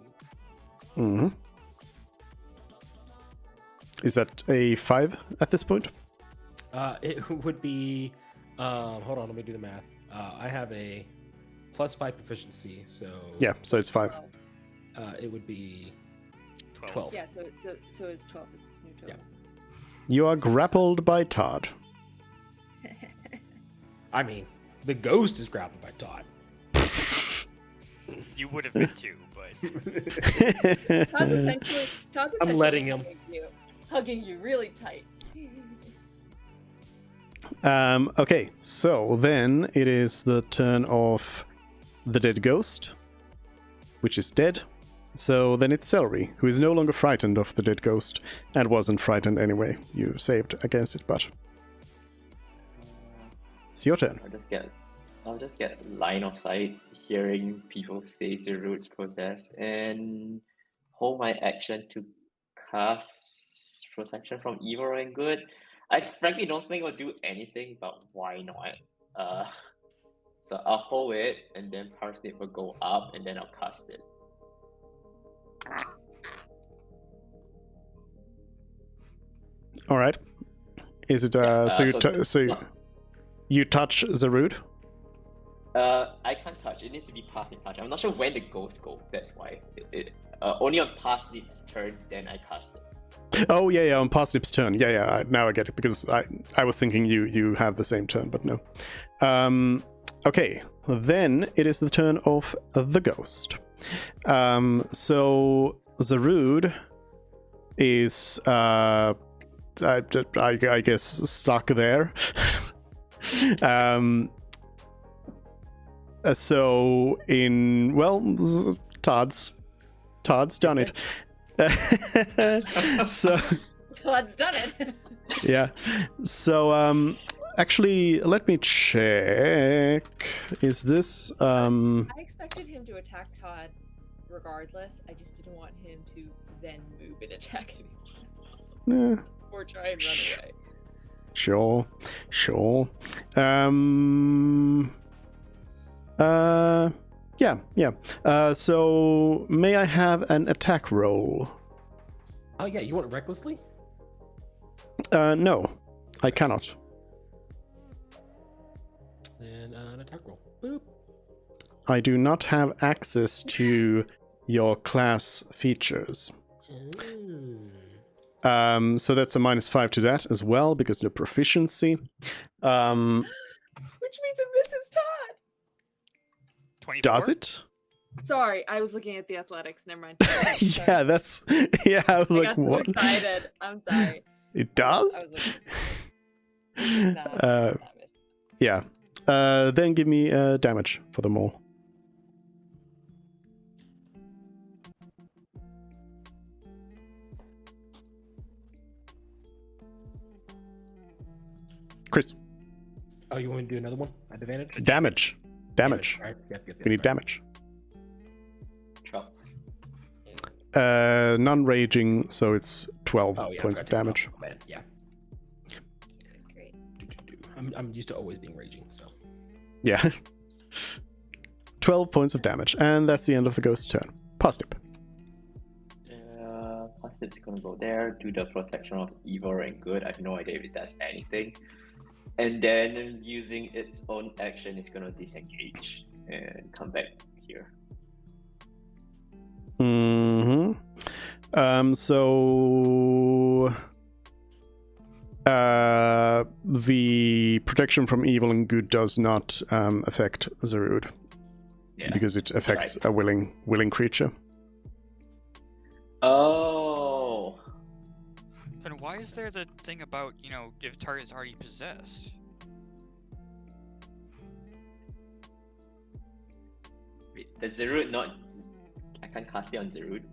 Mm-hmm. Is that a 5 at this point? It would be. Hold on, let me do the math. I have a +5 proficiency, so Yeah, so it's 5. it would be 12. 12. Yeah, so it's 12. It's new total. You are grappled by Todd. I mean, the ghost is grappled by Todd. You would have been too, but Todd's essentially I'm letting him. hugging you really tight. Okay, so then it is the turn of the dead ghost, which is dead. So then it's Celery, who is no longer frightened of the dead ghost, and wasn't frightened anyway. You saved against it, but it's your turn. I'll just get line of sight, hearing people say the roots possess, and hold my action to cast protection from evil and good. I frankly don't think I'll do anything, but why not? So I'll hold it, and then Parsnip will go up, and then I'll cast it. All right. Is it you touch the root? I can't touch. It needs to be Parsnip touch. I'm not sure when the ghosts go. That's why. Only on Parsnip's turn, then I cast it. Oh yeah, on Parsnip's turn. Yeah. Now I get it, because I was thinking you have the same turn, but no. Okay, then it is the turn of the ghost. So Zarud is I guess stuck there. So Todd's done it. So Todd's done it. yeah. So actually, let me check. Is this I expected him to attack Todd regardless. I just didn't want him to then move and attack anyone. Or try and run away. Sure. Yeah. So may I have an attack roll? Oh yeah, you want it recklessly? No, I cannot. And an attack roll. Boop. I do not have access to your class features. So that's a -5 to that as well, because no proficiency. Which means it misses Todd. 24? Does it? Sorry, I was looking at the athletics. Never mind. Yeah, that's. Yeah, I was I like, got so what? excited. I'm sorry. It does? I was like, it's not missed. Yeah. Then give me damage for them all. Chris, Oh, you want me to do another one at advantage? damage. Right? Yep, We need right. damage. Drop. Non-raging, so it's 12 Oh yeah, points I of forgot to damage. take it off. Man, yeah. Great. I'm used to always being raging, so. Yeah. 12 points of damage, and that's the end of the ghost's turn. Parsnip. Parsnip's gonna go there, do the protection of evil and good. I have no idea if it does anything. And then using its own action, it's gonna disengage and come back here. Mm-hmm. So the protection from evil and good does not affect Zarud, because it affects a willing creature. Oh. Then why is there the thing about, if target's already possessed? Does Zarud not? I can't cast it on Zarud.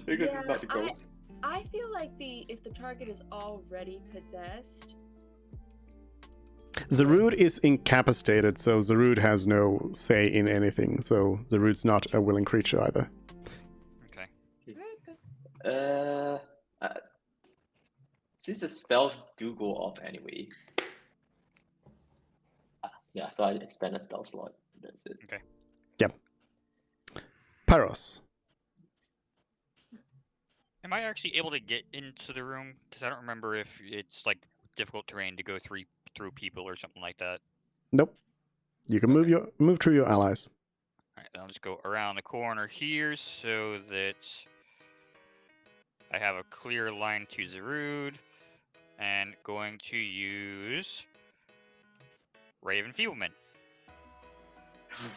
Because it's not the ghost. I feel like if the target is already possessed. Zarud is incapacitated, so Zarud has no say in anything. So Zarud's not a willing creature either. Okay. Since the spells do go off anyway, Yeah, so I expand a spell slot. That's it. Yep. Paros. Am I actually able to get into the room? Because I don't remember if it's like difficult terrain to go through people or something like that. Nope. You can move through your allies. All right, I'll just go around the corner here so that I have a clear line to Zarud, and going to use Raven Feebleman,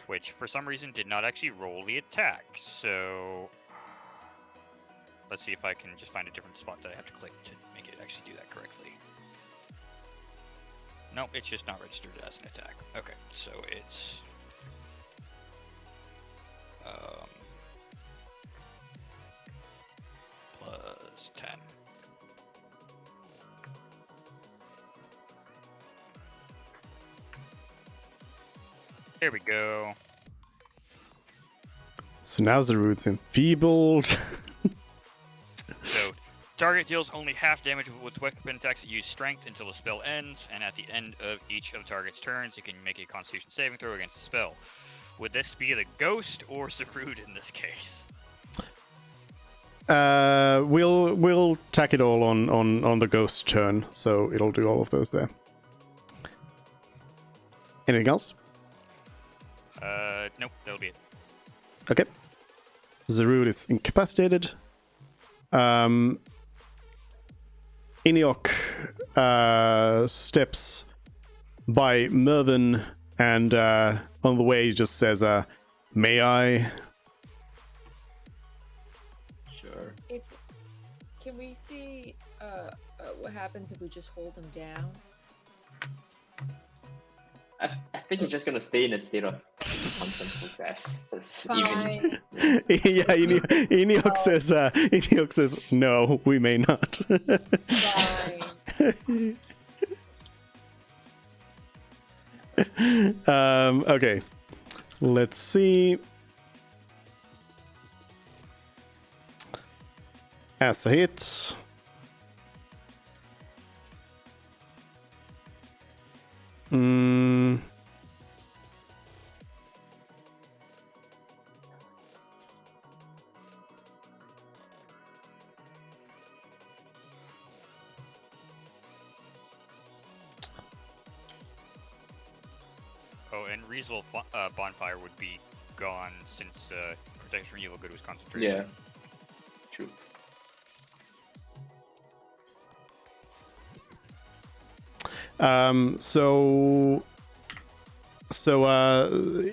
which for some reason did not actually roll the attack. So let's see if I can just find a different spot that I have to click to make it actually do that correctly. Nope, it's just not registered as an attack. Okay, so it's plus 10. There we go. So now Zarud's enfeebled. So, target deals only half damage with weapon attacks that use strength until the spell ends, and at the end of each of the target's turns, you can make a Constitution saving throw against the spell. Would this be the ghost or Zarud in this case? We'll tack it all on the ghost turn, so it'll do all of those there. Anything else? Nope, that'll be it. Okay. Zarud is incapacitated. Iniok steps by Mervyn and on the way he just says, may I? Sure. Can we see what happens if we just hold him down? I think he's just gonna stay in a state of constant possess. Fine. Yeah, Iniok says, no, we may not. Fine. Okay. Let's see. As a hit. Oh, and Reasonable Bonfire would be gone since Protection from Evil Good was concentration. Yeah. True. So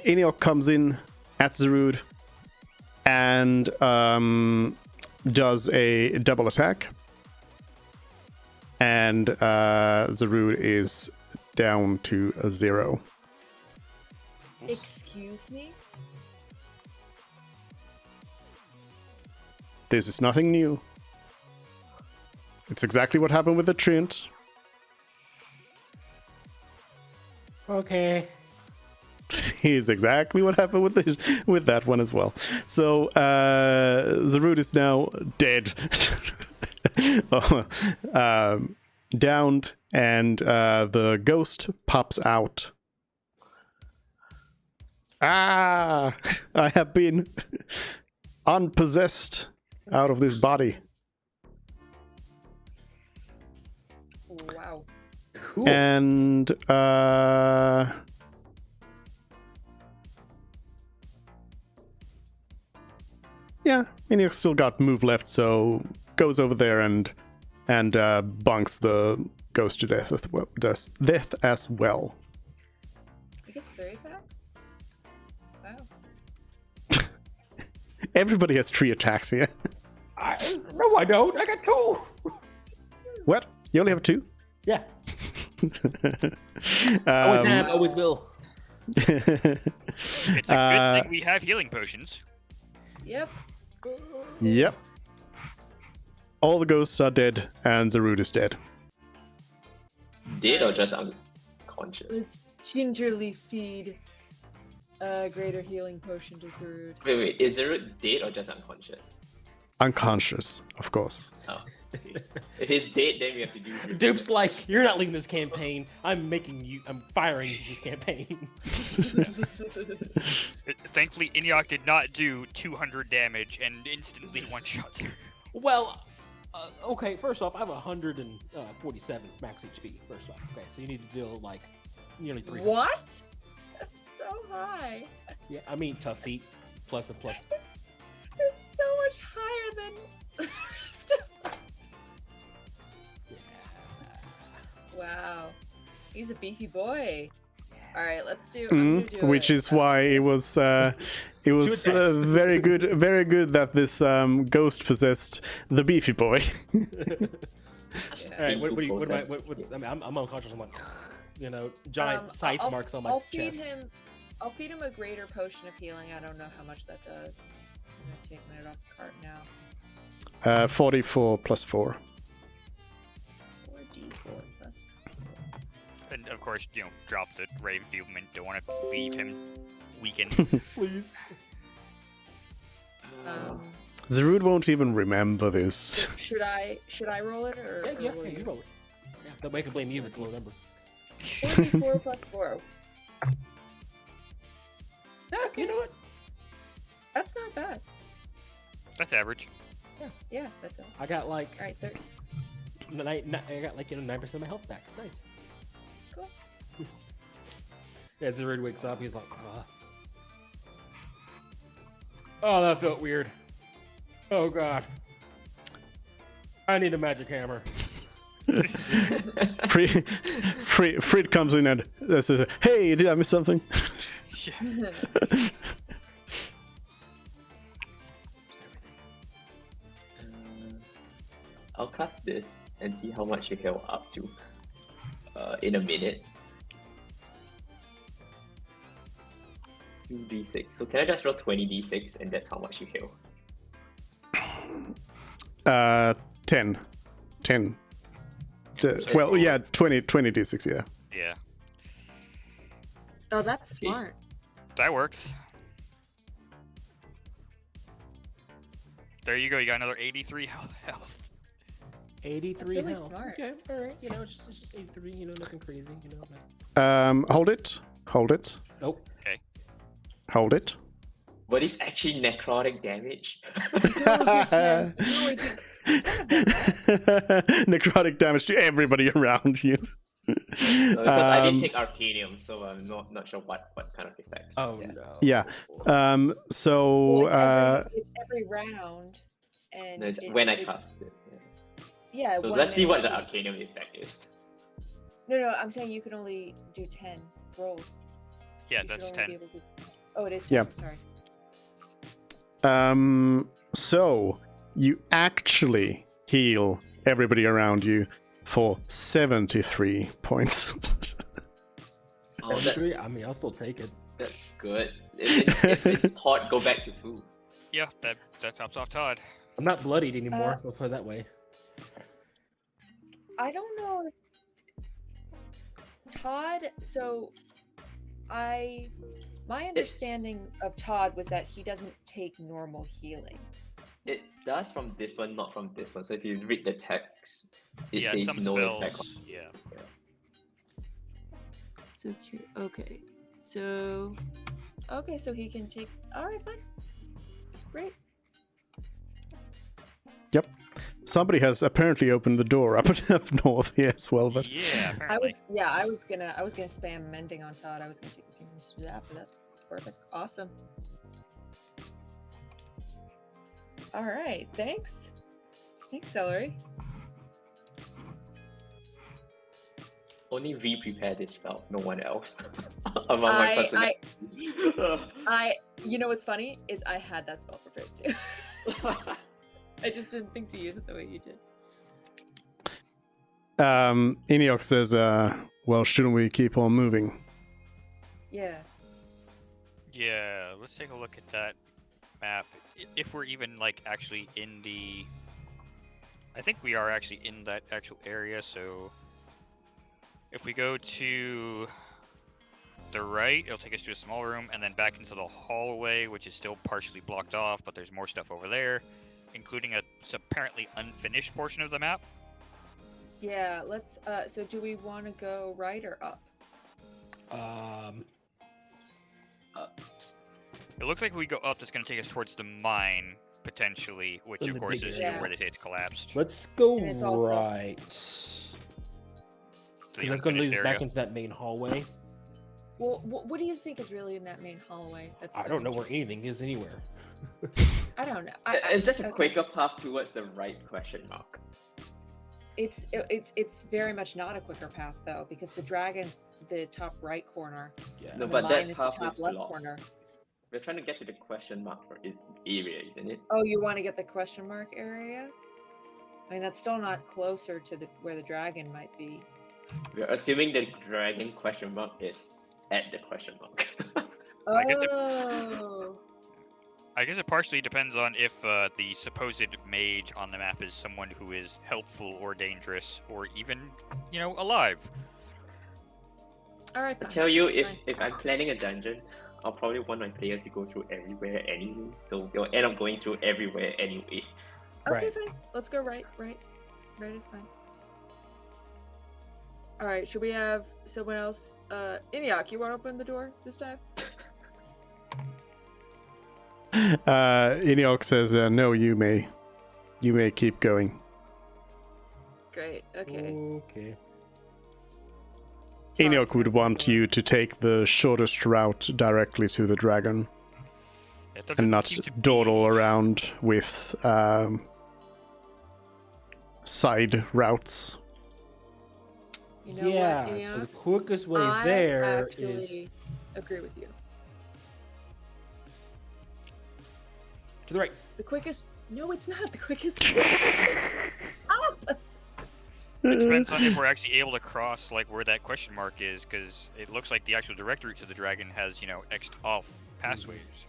Iniok comes in at Zarud and does a double attack, and Zarud is down to a 0. Excuse me? This is nothing new. It's exactly what happened with the Trent. Okay. Is exactly what happened with that one as well. So Zarud is now dead, downed, and the ghost pops out. I have been unpossessed out of this body. Wow. Cool. And yeah, Iniok's still got move left, so goes over there and bunks the ghost to death as well. He gets 3 attacks? Wow. Everybody has 3 attacks here. No, I don't. I got 2. What? You only have 2? Yeah. Always have, Um, always will. It's a good thing we have healing potions. Yep. Yep. All the ghosts are dead, and Zarud is dead. Dead or just unconscious? Let's gingerly feed a greater healing potion to Zarud. Wait, is Zarud dead or just unconscious? Unconscious, of course. Oh. If he's dead, then we have to do. Dupe's like, you're not leading this campaign. I'm firing you this campaign. Thankfully, Inyok did not do 200 damage and instantly one-shots her. Well, okay, first off, I have 147 max HP, first off. Okay, so you need to deal, like, nearly 300. What? That's so high. Yeah, I mean, tough feet, plus a plus. It's so much higher than stuff. Wow. He's a beefy boy. All right, let's do. I'm gonna do Which it. is why it was very good that this ghost possessed the beefy boy. All right, I mean, I'm unconscious. I'm like, giant scythe marks on my chest. I'll feed him a greater potion of healing. I don't know how much that does. I'm gonna take it off the cart now. 44 plus 4. 4d4 plus 4. And of course, drop the ray of enfeeblement. Don't want to leave him weakened. Please. Zerud won't even remember this. Should I roll it or? Yeah, you roll it. Yeah, that way I can blame you if it's a low number. 4d4 plus 4. Yeah, you know what? That's not bad. That's average. Yeah, that's it. I got like, All right, I got like 9% of my health back. Nice. Cool. Yeah, Zerud wakes up. He's like, oh, that felt weird. Oh god. I need a magic hammer. Frid comes in and says, "Hey, did I miss something?" I'll cast this and see how much you heal up to in a minute. 2d6. So can I just roll 20d6 and that's how much you heal? 10. Well, yeah, 20 d6, yeah. Yeah, Oh, that's smart. that works. There you go. You got another 83 health. 83 really health. smart. Okay, alright. It's just 83, nothing crazy, like... Hold it. Nope. Hold it. What is actually necrotic damage? Necrotic damage to everybody around you. Because I didn't take Arcanium, so I'm not sure what kind of effects. Oh no. Yeah. So It's every round, and No, it's when I cast it. Yeah. So one let's see what the minute. Arcanium effect is. No, I'm saying you can only do 10 rolls. Yeah, You should that's only 10. be able to- Oh, it is 10. Yeah. Sorry. So you actually heal everybody around you for 73 points. Oh, Three? that's, I mean, I'll still take it. that's good. If it's hot, go back to food. Yeah, that tops off Todd. I'm not bloodied anymore, we'll put it that way. I don't know. Todd, so my understanding of Todd was that he doesn't take normal healing. It does from this one, not from this one. So if you read the text, it Yeah, says some no effect. spells. Yeah. So cute. Okay. So he can take. All right, fine. Great. Yep. Somebody has apparently opened the door up north here as well, but Yeah, apparently. I was gonna spam mending on Todd. I was gonna take a few minutes to do that, but that's perfect. Awesome. All right. Thanks, Celery. Only re-prepare this spell, no one else. Among my personnel. You know what's funny is I had that spell prepared too. I just didn't think to use it the way you did. Eniok says, well, shouldn't we keep on moving? Yeah. Yeah, let's take a look at that map. If we're even like actually in the, I think we are actually in that actual area. So if we go to the right, it'll take us to a small room and then back into the hallway, which is still partially blocked off, but there's more stuff over there. including a apparently unfinished portion of the map. Yeah, let's. So do we want to go right or up? It looks like if we go up, that's going to take us towards the mine, potentially, which In of the course big is area. where they say it's collapsed. Let's go And it's also- right. The Because that's going to lead unfinished us back area. into that main hallway. Well, what do you think is really in that main hallway? That's I so don't know where interesting. anything is anywhere. I don't know. It's just a okay. quicker path towards the right question mark. It's very much not a quicker path though, because the dragon's the top right corner. Yeah. No, And but the that mine is the path top is left blocked. corner. We're trying to get to the question mark for area, isn't it? Oh, you want to get the question mark area? I mean, that's still not closer to where the dragon might be. We're assuming the dragon question mark is at the question mark. I guess Oh. I guess it partially depends on if the supposed mage on the map is someone who is helpful or dangerous, or even, alive. All right. I Fine. tell you, fine. if I'm planning a dungeon, I'll probably want my players to go through everywhere anyway, so they'll end up going through everywhere anyway. Okay, Right. fine. Let's go right. Right is fine. All right. Should we have someone else? Iniok, you want to open the door this time? Iniok says, "No, you may keep going." Great. Okay. Okay. Iniok would want you to take the shortest route directly to the dragon, It doesn't and not seem to be- dawdle around with side routes. You know yeah. what, So the Iniok? quickest way I there actually is agree with you. to the right. The quickest. No, it's not the quickest. Up. It depends on if we're actually able to cross where that question mark is, because it looks like the actual direct route to the dragon has X'd off pathways.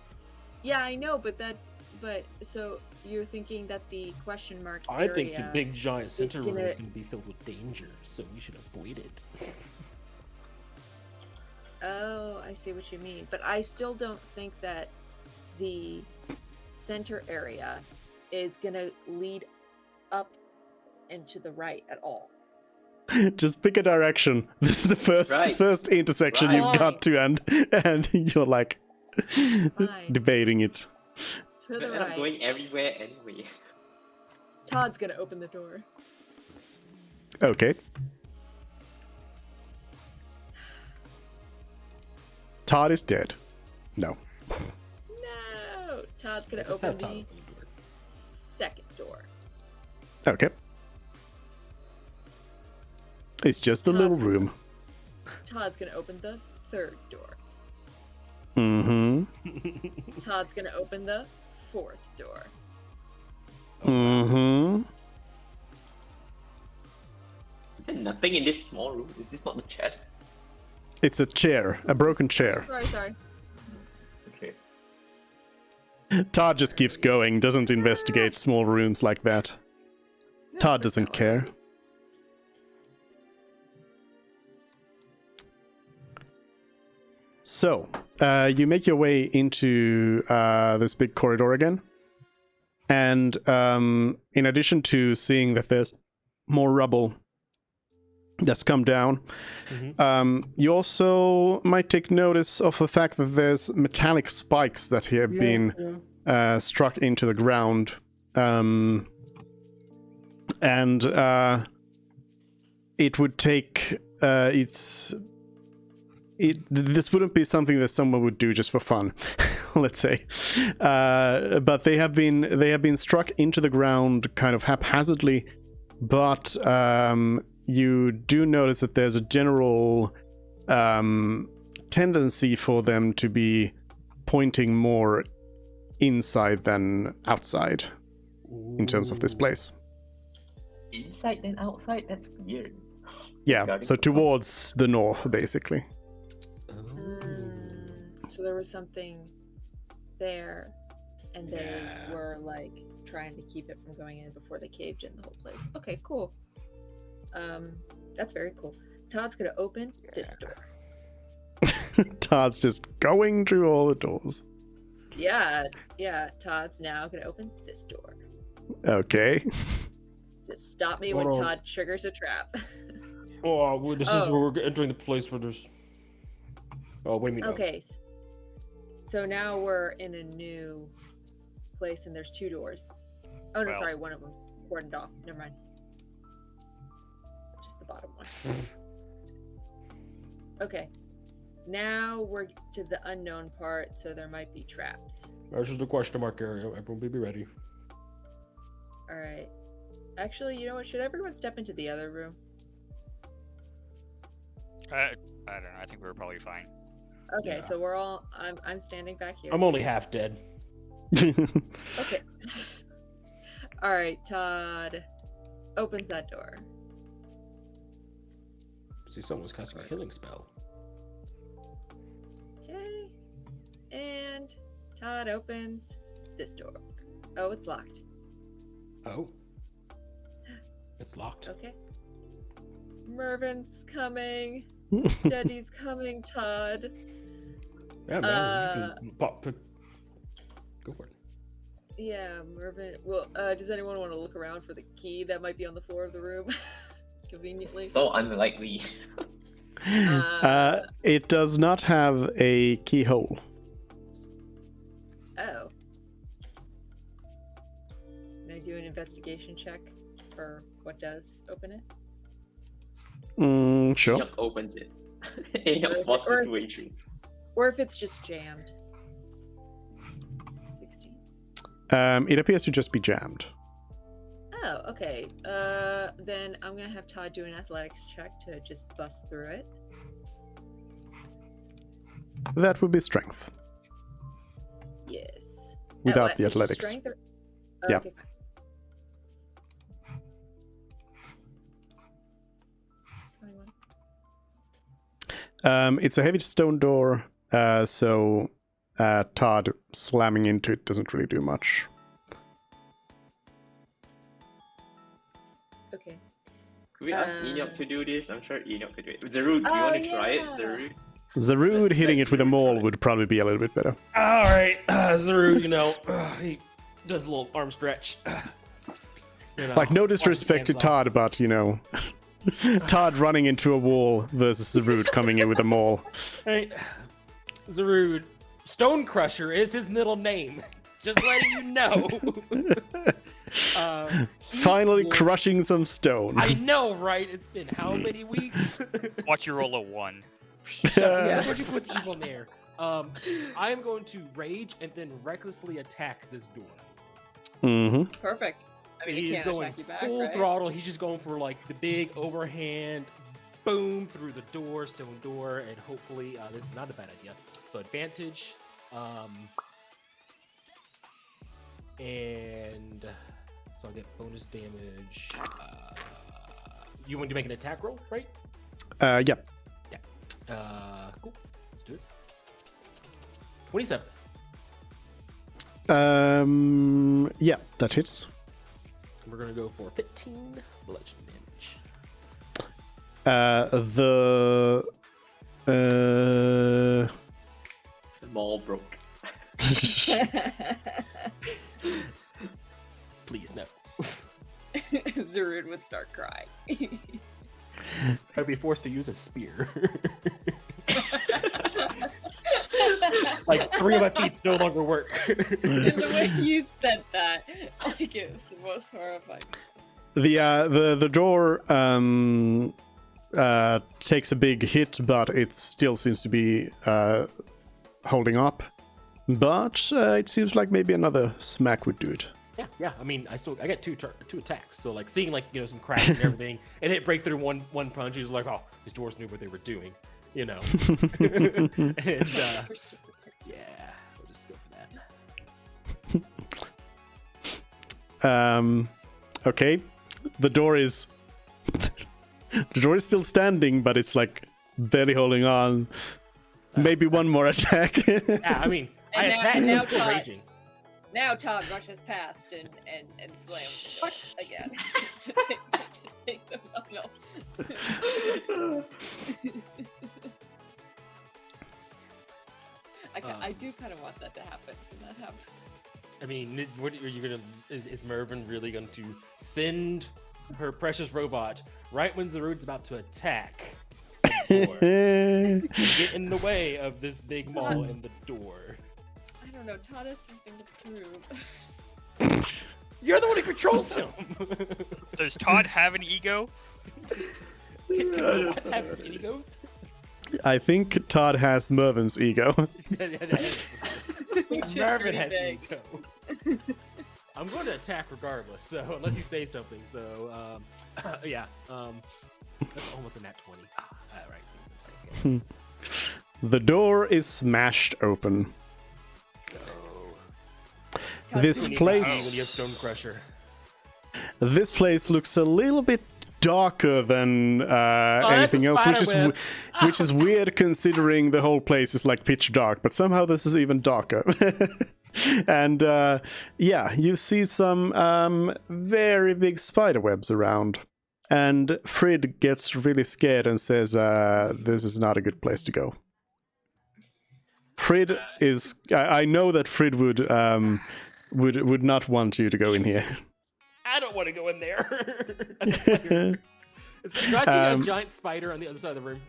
Yeah, I know, but so you're thinking that the question mark I area. think the big giant center room is gonna- going to be filled with danger, so we should avoid it. Oh, I see what you mean, but I still don't think that the center area is gonna lead up and to the right at all. Just pick a direction. This is the Right. first intersection Right. you've got to, and you're like Fine. debating it. To the We'll end up right. going everywhere anyway. Todd's gonna open the door. Okay. Todd is dead. No. No, Todd's gonna Let's open have Todd the open the door. second door. Okay. It's just a little room. Todd's gonna open the third door. Mm-hmm. Todd's gonna open the fourth door. Mm-hmm. Is there nothing in this small room? Is this not the chest? It's a chair, a broken chair. Sorry. Okay. Todd just keeps going, doesn't investigate small rooms like that. Todd doesn't care. So, you make your way into this big corridor again. And in addition to seeing that there's more rubble that's come down, you also might take notice of the fact that there's metallic spikes that have been struck into the ground. And it would take this wouldn't be something that someone would do just for fun, let's say. But they have been struck into the ground kind of haphazardly. But you do notice that there's a general tendency for them to be pointing more inside than outside in terms of this place. Inside then outside? That's weird. Yeah, Guarding so for some- towards the north, basically. So there was something there, and they Yeah. were like trying to keep it from going in before they caved in the whole place. Okay, cool. That's very cool. Todd's gonna open this door. Todd's just going through all the doors. Yeah. Todd's now gonna open this door. Okay. Just stop me when Hold on. Todd triggers a trap. Oh, well, this is Oh. where we're entering the place where there's. Oh, what do you mean? Okay. So now we're in a new place and there's 2 doors. Oh no, Well- sorry, one of them's cordoned off. Never mind. Just the bottom one. Okay. Now we're to the unknown part, so there might be traps. This is the question mark area. Everyone be ready. Alright. Actually, you know what? Should everyone step into the other room? I don't know. I think we're probably fine. Okay, Yeah. so we're all I'm standing back here. I'm only half dead. Okay. Alright, Todd opens that door. See, someone's casting a killing spell. Okay. And Todd opens this door. Oh, it's locked. Oh. It's locked. Okay. Mervin's coming. Daddy's coming, Todd. Yeah, man. Go for it. Yeah, Mervin. Well, does anyone want to look around for the key that might be on the floor of the room? Conveniently. So unlikely. It does not have a keyhole. Oh. Can I do an investigation check for what does open it? Sure. Yuck opens it. Yuck boss Or- situation. Or if it's just jammed. 16. It appears to just be jammed. Oh, okay. Then I'm gonna have Todd do an athletics check to just bust through it. That would be strength. Yes. Without what? the It's just athletics. strength or... Oh, Yeah. Okay, fine. 21. It's a heavy stone door, so Todd slamming into it doesn't really do much. Okay. Could we ask Enoch to do this? I'm sure Enoch could do it. Zarud, do you Oh, want to try it, yeah. Zarud? Zarud hitting it with a Zarud maul try. would probably be a little bit better. All right, Zaru, he does a little arm stretch. Like, no disrespect to Todd, but, Todd running into a wall versus Zarud coming in with a maul. Hey, Zaru, Stone Crusher is his middle name. Just letting you know. He Finally will- crushing some stone. I know, right? It's been how many weeks? Watch you roll a 1. Shut up. Yeah. That's what you put evil in there. I am going to rage and then recklessly attack this door. Mm-hmm. Perfect. I mean, he He's can't going attack you back, full right? throttle. He's just going for like the big overhand boom through the door, stone door, and hopefully this is not a bad idea. So advantage, and so I'll get bonus damage. You want to make an attack roll, right? Yep. Cool. Let's do it. 27. Yeah, that hits. We're gonna go for 15 bludgeon damage. The The mall broke. Please no. Zarud would start crying. I'd be forced to use a spear. Like 3 of my feet no longer work. And the way you said that, like, it was the most horrifying. the door takes a big hit, but it still seems to be holding up. But it seems like maybe another smack would do it. Yeah. I mean, I got two attacks. So like seeing like some cracks and everything, and it break through one punch. He's like, oh, these doors knew what they were doing, And yeah, we'll just go for that. Okay. The door is still standing, but it's like barely holding on. Maybe one more attack. Yeah, I mean, I And attacked. now I'm still Todd- raging. Now Todd rushes past and slams into it again to take the funnel. I do kind of want that to happen. Can that happen? I mean, what are you gonna? Is Mervyn really going to send her precious robot right when Zarude's about to attack the door, get in the way of this big maul in the door? I don't know. Todd has something to prove. You're the one who controls him. Does Todd have an ego? Can robots have egos? I think Todd has Mervin's ego. Which is Mervyn pretty has big. ego. I'm going to attack regardless, so unless you say something. So, yeah. That's almost a nat 20. Right. That's right. The door is smashed open. This When you place, have Stone Crusher. this place looks a little bit darker than that's anything a else, which is spider web. which is weird considering the whole place is like pitch dark. But somehow this is even darker. And yeah, you see some very big spider webs around. And Frid gets really scared and says, "This is not a good place to go." Frid is. I know that Frid would not want you to go in here. I don't want to go in there. As a player. Do I see a giant spider on the other side of the room?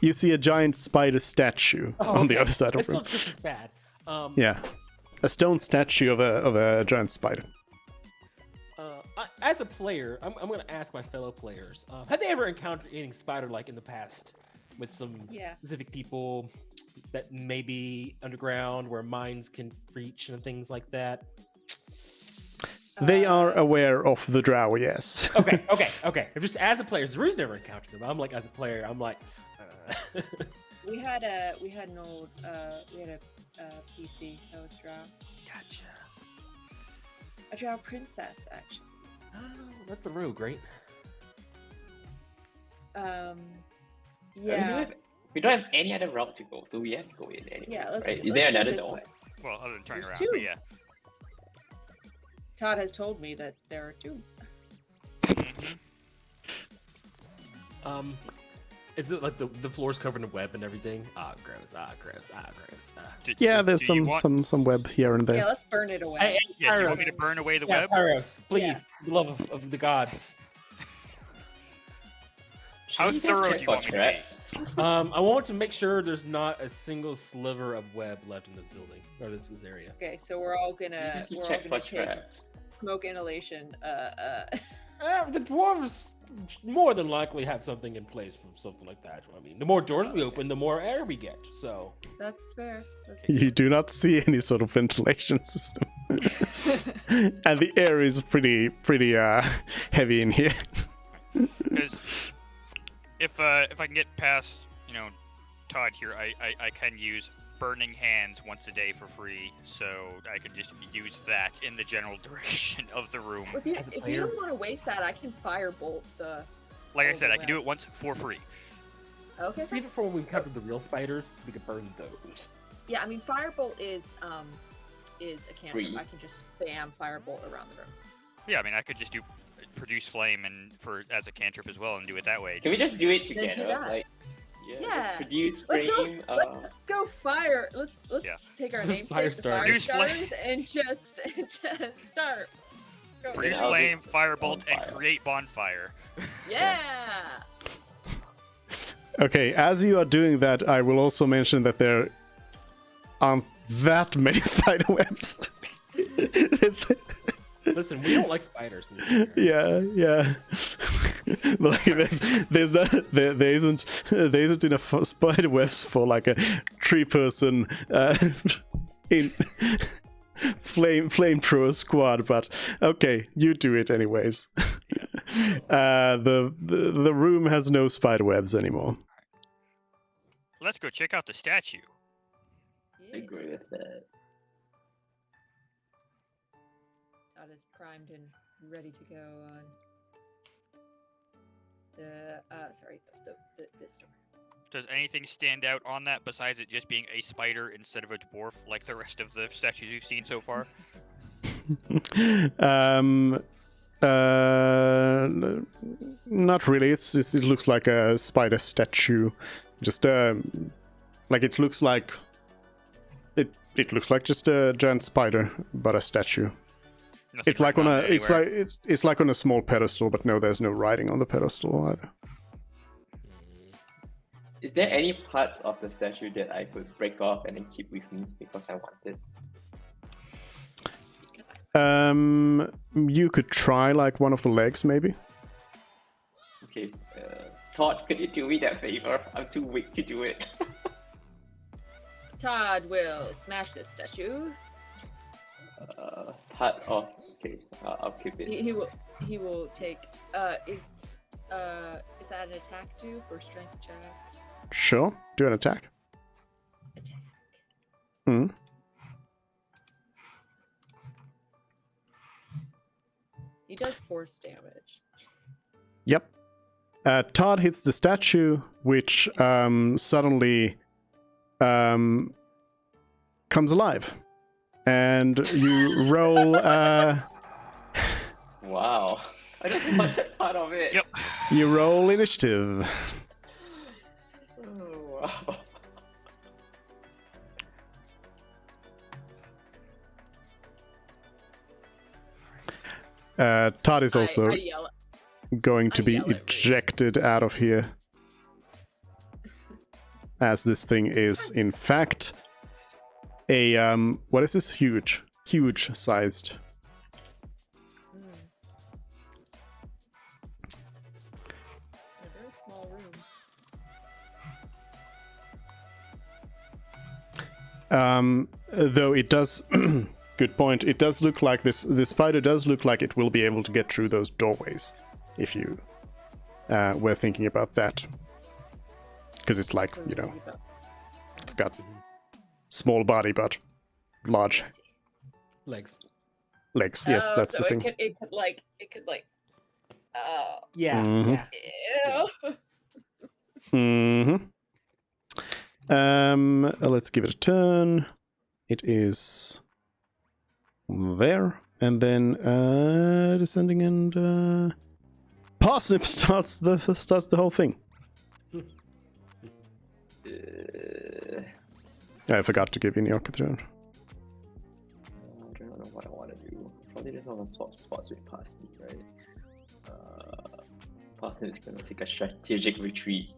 You see a giant spider statue on the okay. other side of It's the still room. just as bad. Yeah, a stone statue of a giant spider. As a player, I'm going to ask my fellow players: have they ever encountered anything spider-like in the past with some Yeah. specific people that may be underground where mines can reach and things like that? They are aware of the drow, yes. Okay. I'm just as a player. Zaru's never encountered them. I'm like, as a player, I'm like. We had an old PC that was drow. Gotcha. A drow princess, actually. Oh, that's a rogue, right? Yeah. We don't have any other route to go, so we have to go in anyway. Yeah, let's, right? Is let's there go another this door? way. Well, other than turning There's around, two. but yeah. Todd has told me that there are two. Is it like the floor's covered in web and everything? Gross. Gross. Yeah, there's Do you want- some web here and there. Yeah, let's burn it away. Hey, Yeah, do you want me to burn away the web? Pyros, please, Yeah. for the love of the gods. How Should we thorough check do you for want me to be? traps? I want to make sure there's not a single sliver of web left in this building or this area. Okay, so we're all gonna You we're all check gonna for take traps. smoke inhalation. The dwarves more than likely have something in place for something like that. I mean, the more doors we open, the more air we get. So That's fair. That's You do not see any sort of ventilation system. And the air is pretty heavy in here. Because if I can get past, Todd here, I can use Burning Hands once a day for free, so I can just use that in the general direction of the room. If you, As a if you player- don't want to waste that, I can firebolt the. Like I all said, the I can do it webs. once for free. Okay. save it for when we encounter the real spiders, so we can burn those. Yeah, I mean firebolt is a cantrip. Free. I can just spam firebolt around the room. Yeah, I mean, I could just do produce flame as a cantrip as well and do it that way. Can we just do it Then do together? that. Like, yeah, Yeah. just produce Let's go. flame. Let's go fire. Let's Yeah. take our names, Fire the starter. fire Produce flame. starters, and just start. Go. Produce Yeah, I'll do flame, firebolt, and bonfire. create bonfire. Yeah. Okay, as you are doing that, I will also mention that there aren't that many spider webs. Listen, we don't like spiders. In this area. Yeah. Like there isn't enough spider webs for like a 3-person in flamethrower squad, but okay, you do it anyways. The room has no spider webs anymore. Let's go check out the statue. I agree with that. Todd is primed and ready to go on this door. Does anything stand out on that besides it just being a spider instead of a dwarf like the rest of the statues we've seen so far? Not really. It looks like a spider statue. Just like it looks like It looks like just a giant spider, but a statue. Nothing It's like written on a it's anywhere. like it's like on a small pedestal, but no, there's no writing on the pedestal either. Is there any parts of the statue that I could break off and then keep with me because I want it? You could try like one of the legs, maybe. Okay, Todd, could you do me that favor? I'm too weak to do it. Todd will smash this statue. Part of. Okay, I'll keep it. He will take. Is that an attack too for strength check? Sure, do an attack. Attack. Hmm. He does force damage. Yep. Todd hits the statue, which suddenly comes alive, and you roll. Wow. I just want that part of it. Yep. You roll initiative. Oh, wow. Todd is also I yell. going to I be yell at Reed. ejected out of here, as this thing is in fact a what is this? Huge sized. A very small room. Though it does. Good point. It does look like this spider does look like it will be able to get through those doorways, if you were thinking about that. Because it's like, you know, it's got small body but large Legs. legs. Yes, Oh, that's so the thing. It could like. Oh. Yeah. Mhm. Yeah. Ew. Let's give it a turn. It is there, and then descending, and Parsnip starts the whole thing. I forgot to give Inyok a turn. I don't know what I want to do. Probably just want to swap spots with Parsnip, right? Parsnip is gonna take a strategic retreat.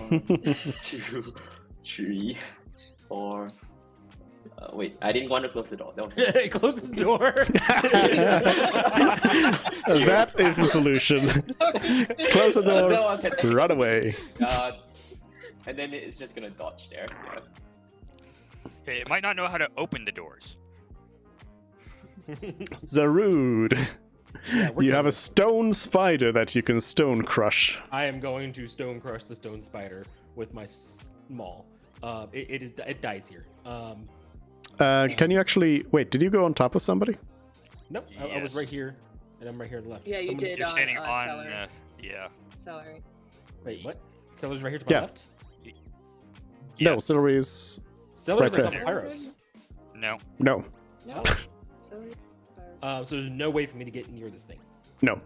1, 2, 3, 4. Wait, I didn't want to close the door. That was Close the door. That is the solution. Close the that door, was an run away. and then it's just gonna dodge there. Yeah. Okay, it might not know how to open the doors. Zarude. Yeah, we're You have a good. stone spider that you can stone crush. I am going to stone crush the stone spider with my maul. It dies here. Can you actually wait? Did you go on top of somebody? Nope. I was Yes. right here, and I'm right here on the left. Yeah, you Someone- did. You're on- standing on on. celery. Yeah. Celery. Wait, what? Cellar's right here to my Yeah. left. No, Yeah. celery is Cellar's Right on top of there. Pyros. No. no, No. Celery. So there's no way for me to get near this thing. no.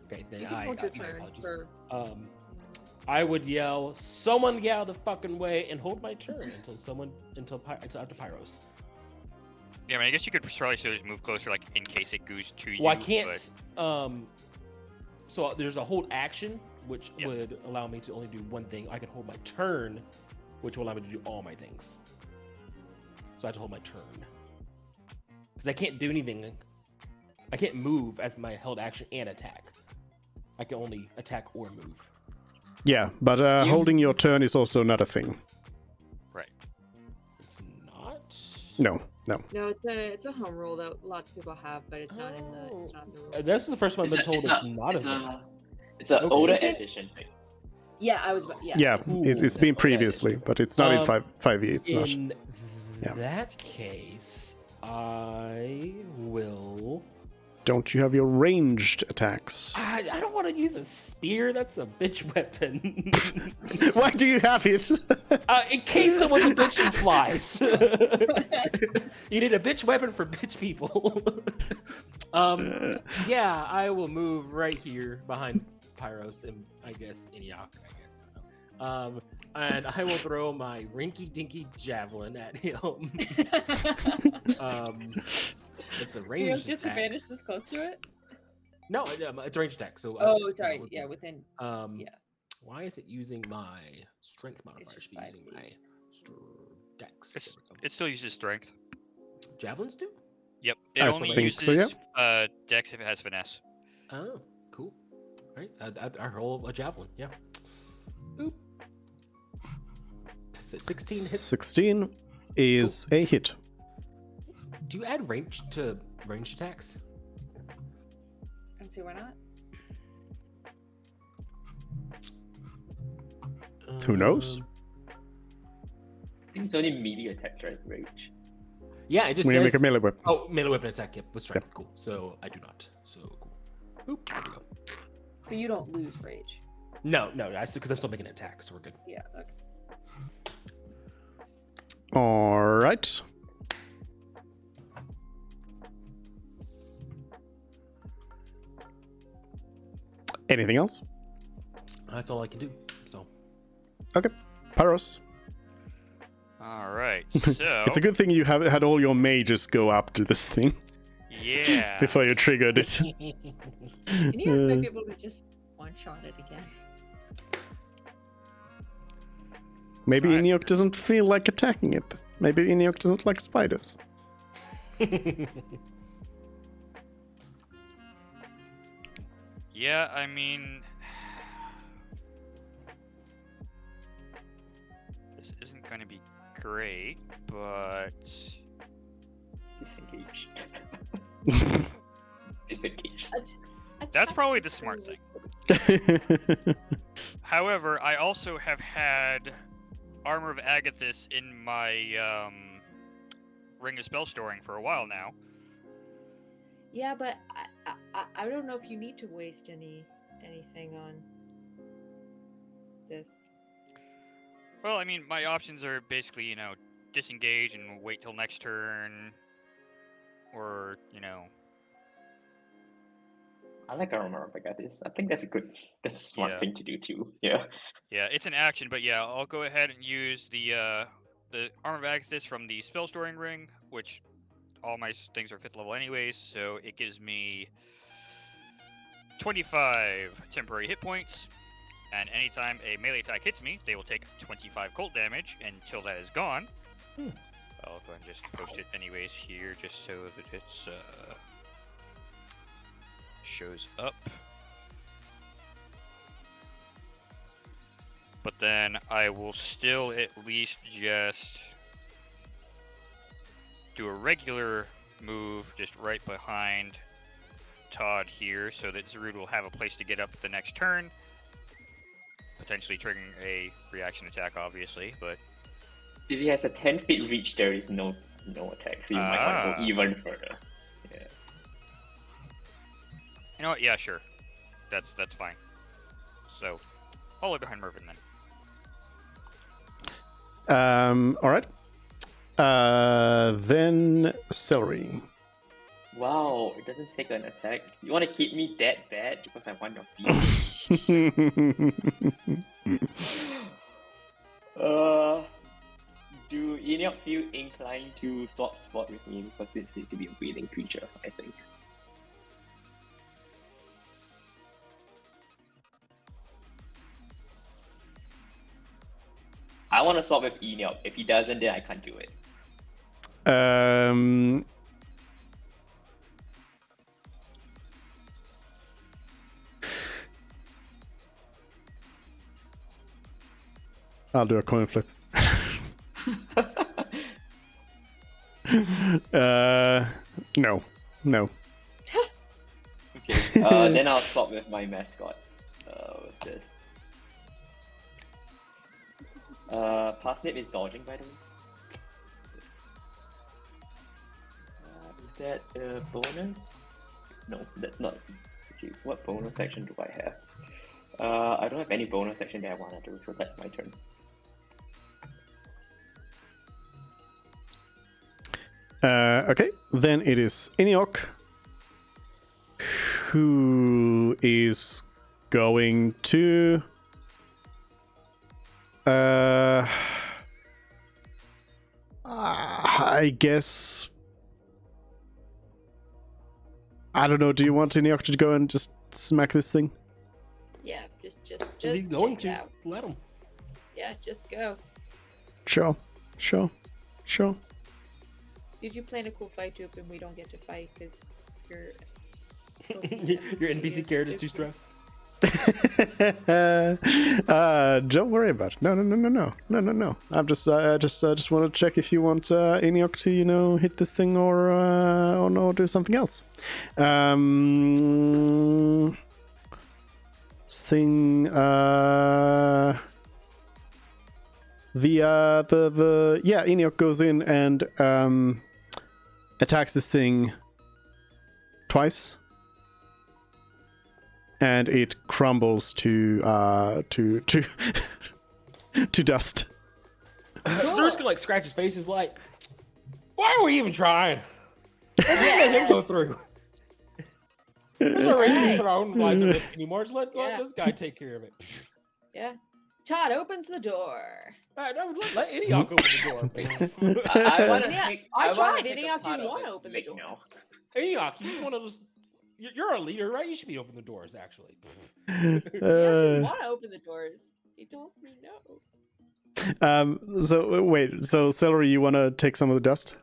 Okay, then You can I hold your my turn apologies. for. I would yell, "Someone get out of the fucking way!" and hold my turn until until after Pyros. Yeah, I mean, I guess you could probably still just move closer, like in case it goes to you. Well, I can't. but- So there's a hold action, which Yep. would allow me to only do one thing. I can hold my turn, which will allow me to do all my things. So I have to hold my turn because I can't do anything. I can't move as my held action and attack. I can only attack or move. Yeah, but holding your turn is also not a thing. Right. It's not. No, no. No, it's a home rule that lots of people have, but it's not in the it's not in the rule. This is the first one I've been told it's not a it's thing. it's an Okay. older It's in- edition thing. Yeah, I was. Yeah. Yeah, it's been Ooh. previously, but it's not in Um, 5e. It's not. In Yeah. that case, I will. Don't you have your ranged attacks? I don't want to use a spear. That's a bitch weapon. Why do you have it? In case someone's a bitch and flies. You need a bitch weapon for bitch people. Yeah, I will move right here behind Pyros and I guess Inyok. I And I will throw my rinky dinky javelin at him. It's a You have ranged attack. disadvantage this close to it? No, it's a ranged attack. So Oh, sorry. Yeah, within. Yeah. Why is it using my strength modifier? just It should be 5 using feet. my dex. There we go. It still uses strength. Javelins do? Yep. It I only think so, uses dex if it has finesse. Oh, cool. All right, I roll a javelin. Yeah. Oop. 16 hits. 16 is a hit. Do you add range to ranged attacks? And see why not? Who knows? I think it's only melee attacks, right? Rage. Yeah, it just When you says. make a melee weapon. Oh, melee weapon attack. Yep, with strength. Cool. So I do not. So cool. Oop. There we go. But you don't lose rage. No, because I'm still making an attack, so we're good. Yeah. Okay. All right. Anything else? That's all I can do. So. Okay. Pyros. All right. So It's a good thing you have had all your mages go up to this thing yeah. before you triggered it. And you might be able to just one-shot it again. Maybe Alright. Iniok doesn't feel like attacking it. Maybe Iniok doesn't like spiders. Yeah, I mean, this isn't going to be great, but Disengage. Disengage. that's probably the smart thing. However, I also have had Armor of Agathis in my Ring of Spell Storing for a while now. Yeah, but I don't know if you need to waste anything on this. Well, I mean, my options are basically, disengage and wait till next turn, or, I like Armor if I got this. I think that's a smart Yeah. thing to do too. Yeah. Yeah, it's an action, but yeah, I'll go ahead and use the Armor of Agathis from the Spell Storing Ring, which all my things are 5th level anyways, so it gives me 25 temporary hit points, and anytime a melee attack hits me, they will take 25 cold damage until that is gone. I'll go ahead and just post it anyways here, just so that it's shows up. But then I will still at least just do a regular move just right behind Todd here, so that Zerud will have a place to get up the next turn, potentially triggering a reaction attack, obviously. But If he has a 10-feet reach, there is no attack, so you might want to go even further. Yeah. you know what? Yeah, sure, that's fine. So I'll look behind Mervin then. All right. Then celery. Wow, it doesn't take an attack. You want to hit me that bad because I want your feet? Do Enoch feel inclined to swap spot with me because this seems to be a breathing creature, I think. I want to swap with Enoch. If he doesn't, then I can't do it. I'll do a coin flip. No. Okay. Then I'll swap with my mascot. With this. Parsnip is dodging, by the way. Is that a bonus? No, that's not. Okay, what bonus action do I have? I don't have any bonus action that I want to do, so that's my turn. Okay, then it is Iniok, who is going to I guess. I don't know. Do you want Iniok to go and just smack this thing? Yeah, just If he's going take it to, out. let him. Yeah, just go. Sure. Did you plan a cool fight, Joop, and we don't get to fight because you're... Your NPC character's too strong. Don't worry about it. No. I just want to check if you want Iniok to, hit this thing or no, do something else. This thing. Iniok goes in and attacks this thing twice. And it crumbles to dust. Zer's gonna like scratch his face. He's like, "Why are we even trying? Let's just let him go through. There's no reason to put our own lives at risk anymore. Just let this guy take care of it." Yeah. Todd opens the door. No, let Iniok open the door. I want to Yeah, take. I wanna tried. take a Iniok part didn't of wanna its open the door. signal. Iniok, you just want to just. You're a leader, right? You should be opening the doors, actually. He didn't want to open the doors. He told me no. So wait. So Celery, you want to take some of the dust?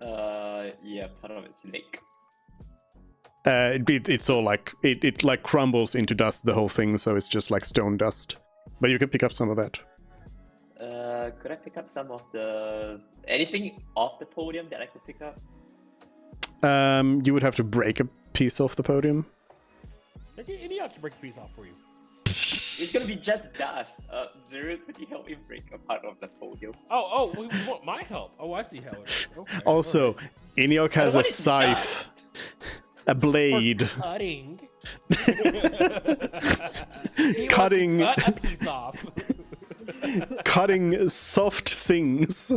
Yeah, part of its leg. It's all like it like crumbles into dust, the whole thing. So it's just like stone dust. But you can pick up some of that. Could I pick up some of anything off the podium that I could pick up? You would have to break a piece off the podium. Iniok can break a piece off for you. It's gonna be just dust. Zero, could you help me break a part of the podium? We want my help. Oh, I see how it is. Okay, Also, alright. Iniok has What a is scythe, a blade, For cutting. He Cutting- wants to cut a piece off. cutting soft things.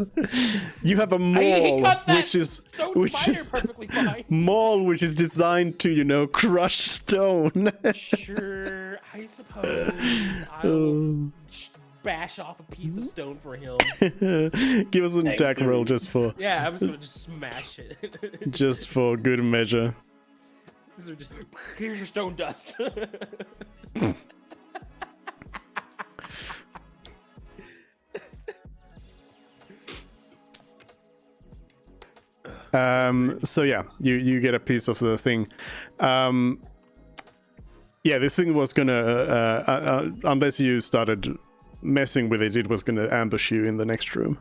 You have a He maul, cut that which is stone spider perfectly fine. maul, which is designed to crush stone. Sure, I suppose I will bash off a piece of stone for him. Give us an Thanks, attack roll just for Yeah, I was gonna just smash it. good measure. These are just here's your stone dust. So yeah, you get a piece of the thing. Yeah, this thing was gonna unless you started messing with it, it was gonna ambush you in the next room.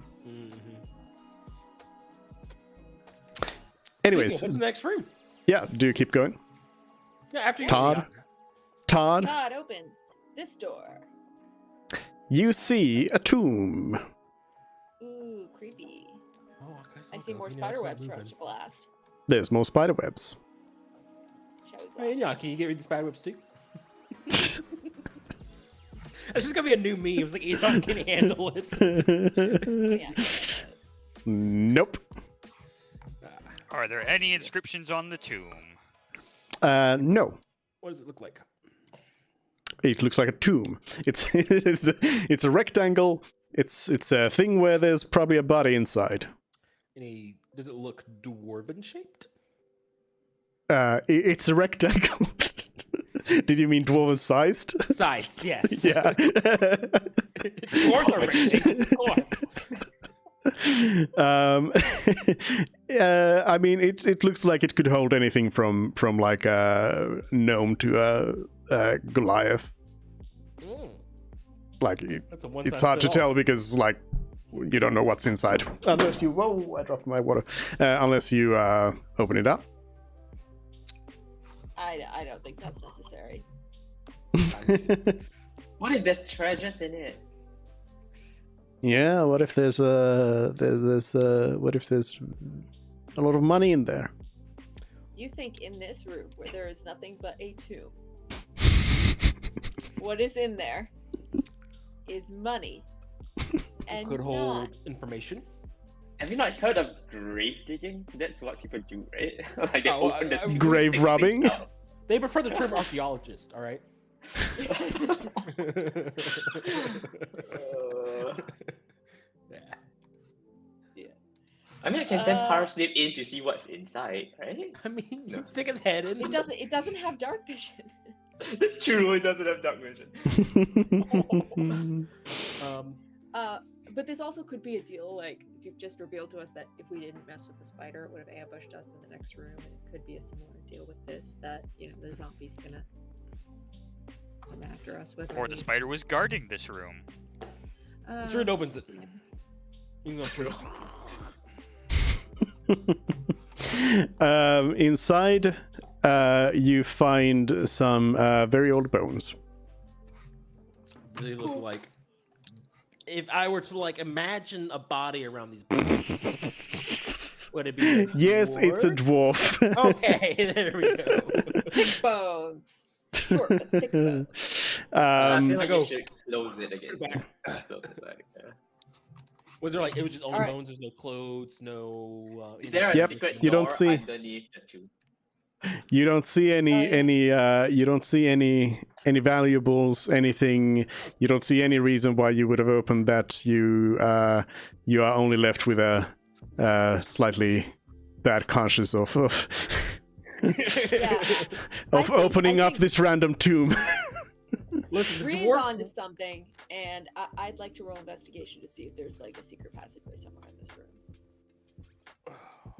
Anyways, What's the next room? yeah, do you keep going? Yeah, after you. Todd? Todd, Todd opens this door. you see a tomb. Ooh, creepy. Oh, I see more spider webs for us to blast. There's more spider webs. Shall we Hey, blast? yeah, can you get rid of the spider webs too? It's just gonna be a new meme. It's like Enoch can handle it. Yeah. Nope. Are there any inscriptions on the tomb? No. What does it look like? It looks like a tomb. It's a rectangle. It's a thing where there's probably a body inside. Does it look dwarven shaped? It's a rectangle. Did you mean dwarven sized? Size, yes. Yeah. Dwarves are rectangles, of course. I mean, it looks like it could hold anything from like a gnome to a Goliath. Like That's a one it's size hard to fit all. tell because like you don't know what's inside unless you. Whoa! I dropped my water. Unless you open it up. I don't think that's necessary. What if there's treasures in it? Yeah. What if there's what if there's a lot of money in there? You think in this room where there is nothing but a tomb, what is in there is money and Could not. hold information. Have you not heard of grave digging? That's what people do, right? Like they Oh, open the tomb and Grave dig robbing? things out. They prefer the term archaeologist, all right? Yeah. I mean, I can send Parsnip in to see what's inside, right? I mean, you can stick his head in. It doesn't have dark vision. It's true, it doesn't have dark vision. But this also could be a deal, like, you've just revealed to us that if we didn't mess with the spider, it would have ambushed us in the next room, and it could be a similar deal with this, that, you know, the zombie's gonna come after us with. Or the spider was guarding this room. Sure, it opens it. You can go through. Inside, you find some very old bones. They look like, if I were to like imagine a body around these bones, would it be? Yes, it's a dwarf. Okay, there we go. Thick bones. Short but thick bones. I feel I like go- you should close it again. Back. Close it back, yeah. Was there like, it was just only Alright. bones? There's no clothes, no. Is there a Yep, secret you don't door see- underneath the tube? You don't see any you don't see any valuables, anything. You don't see any reason why you would have opened that. You are only left with a slightly bad conscience of Yeah. of I opening up think- this random tomb. Listen, the Bree's dwarf. onto something, and I'd like to roll investigation to see if there's like a secret passageway somewhere in this room.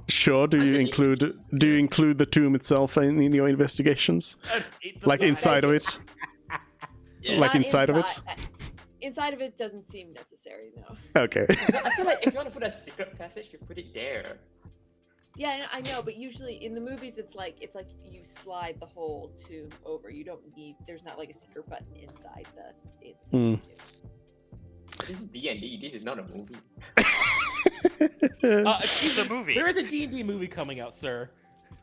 Sure. Do you include the tomb itself in your investigations? Like inside of it? Yeah. Like Not inside of it? Inside of it doesn't seem necessary, no. Okay. I feel like if you want to put a secret passage, you put it there. Yeah, I know, but usually in the movies, it's like you slide the whole tomb over. You don't need. There's not like a secret button inside the. Hmm. This is D&D. This is not a movie. Excuse It's a movie. There is a D&D movie coming out, sir.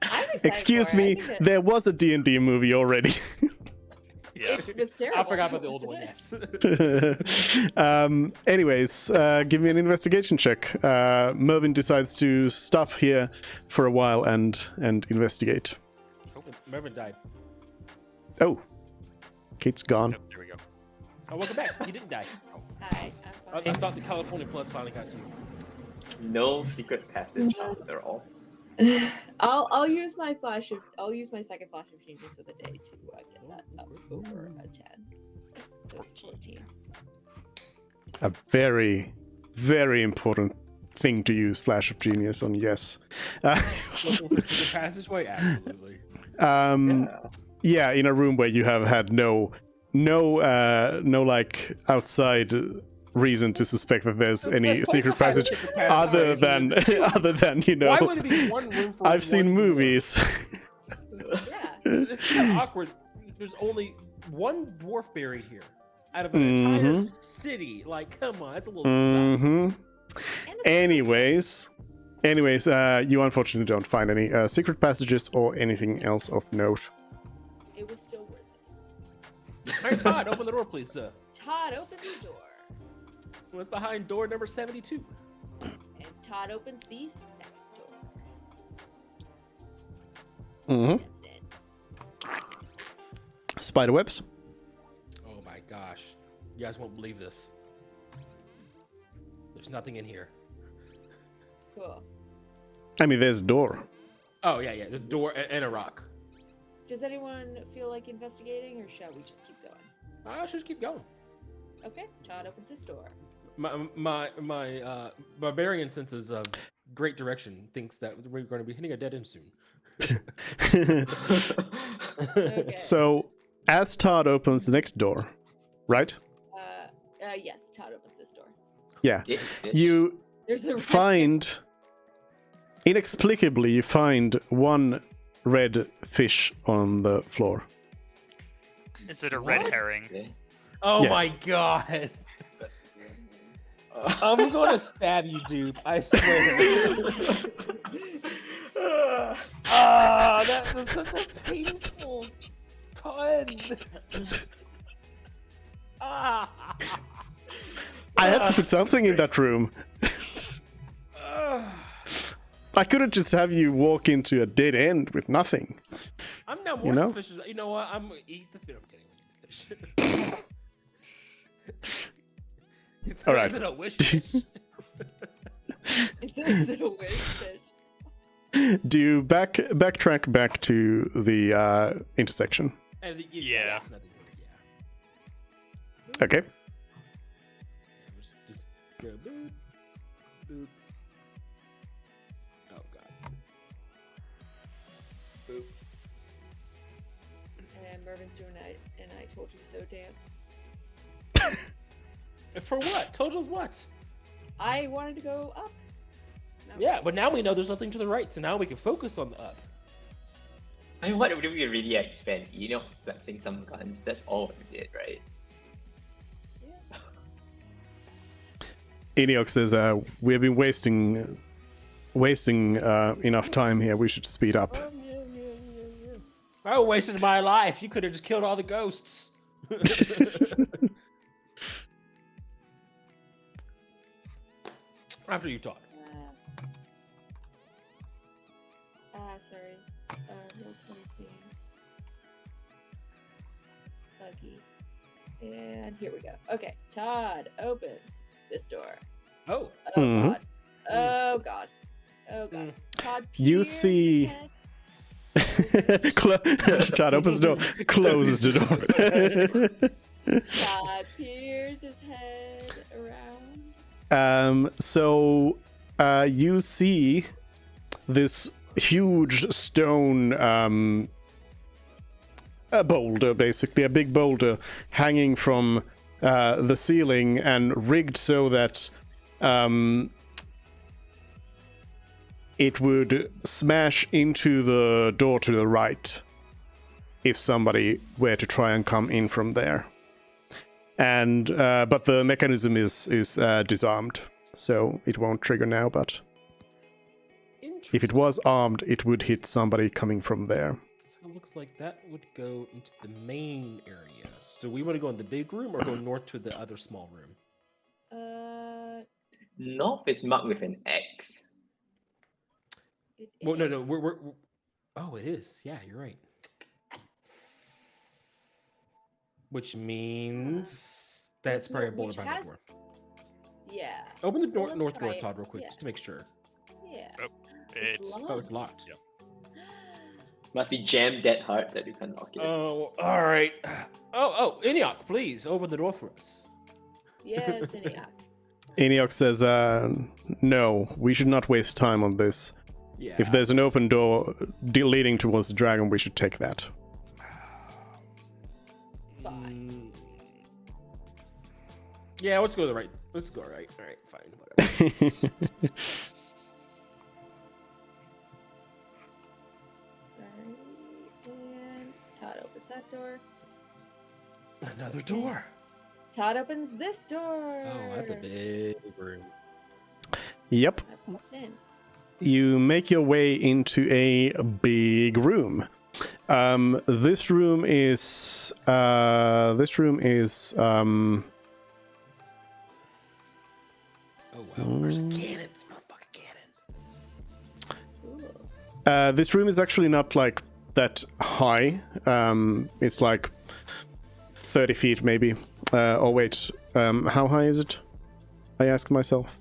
I'm excited Excuse for it. I me, think there was a D&D movie already. Yeah. it was terrible. I forgot about the old wasn't one. it? Yes. Anyways, give me an investigation check. Mervyn decides to stop here for a while and investigate. Mervyn died. Oh, Kate's gone. Yep, there we go. Oh, welcome back. You didn't die. Hi, I I'm fine. thought the California floods finally got to you. No secret passage after all. I'll use my second flash of genius of the day to get that up over a 10. So it's 14. A very, very important thing to use Flash of Genius on, yes. Looking for secret passageway? Absolutely. Yeah, in a room where you have had no like outside reason to suspect that there's any Let's secret find a passage secret passage. other than you know. Why would it be one room for I've seen one door? movies. Yeah. It's kind of awkward. There's only one dwarf buried here out of an entire city. Like, come on, that's a little sus. Mhm. Anyways, you unfortunately don't find any secret passages or anything else of note. It was still worth it. All right, Todd, open the door, please, sir. Todd opens the door. What's behind door number 72? And Todd opens the second door. Mm-hmm. Steps in. Spider webs. Oh my gosh. You guys won't believe this. There's nothing in here. Cool. I mean, there's a door. Oh, yeah. There's a door and a rock. Does anyone feel like investigating, or shall we just keep going? I should just keep going. Okay, Todd opens his door. My barbarian senses of great direction thinks that we're going to be hitting a dead end soon. Okay. So, as Todd opens the next door, right? Yes, Todd opens this door. Yeah. Bitch. You There's a inexplicably, you find one red fish on the floor. Is it a red herring? Oh Yes. my god. I'm going to stab you, dude. I swear. That was such a painful pun. I had to put something in that room. I couldn't just have you walk into a dead end with nothing. I'm now more You know? suspicious. You know what? I'm gonna eat the fish. I'm kidding. fish. It's All right. Is it a wish fish? Is it a wish fish? Do you backtrack back to the intersection? Yeah. Nothing really, yeah. Okay. Just go boop, boop. Oh god. Boop. And Mervin's doing and I told you so dance. For what? Told us what? I wanted to go up. No. Yeah, but now we know there's nothing to the right, so now we can focus on the up. I mean, what do we really expect? You know, flexing some guns. That's all we did, right? Eniok says, "We've been wasting enough time here. We should speed up." I wasted my life. You could have just killed all the ghosts. After you talk. Sorry. Roll 20. Buggy. And here we go. Okay, Todd opens this door. Oh. Oh Mhm. god. Oh god. Oh god. Todd You peers see- ahead. Todd opens the door, closes the door. Todd peers his head around. So you see this huge stone a boulder, basically a big boulder hanging from the ceiling and rigged so that it would smash into the door to the right if somebody were to try and come in from there. And but the mechanism is disarmed, so it won't trigger now. But if it was armed, it would hit somebody coming from there. So it looks like that would go into the main area. So we want to go in the big room or go north to the other small room? North is marked with an X. Well, no, we're oh, it is. Yeah, you're right. Which means that's probably a boulder which by the has- door. Yeah. Open the Well, let's north try door, it. Todd, real quick, Yeah. just to make sure. Yeah. It's Oh, it's locked. Yep. Must be jammed that hard that you can lock it. Oh, all right. Oh, Eniok, please open the door for us. Yes, Eniok. Eniok says, no, we should not waste time on this. Yeah. If there's an open door leading towards the dragon, we should take that. Fine. Yeah, let's go to the right. Let's go right. All right, fine, whatever. Sorry. And Todd opens that door. Another door. Todd opens this door. Oh, that's a big room. Yep. That's thin. You make your way into a big room. This room is Oh wow, there's a cannon. It's a motherfucking cannon. Cool. this room is actually not like that high. It's like 30 feet maybe. Oh wait, how high is it? I ask myself.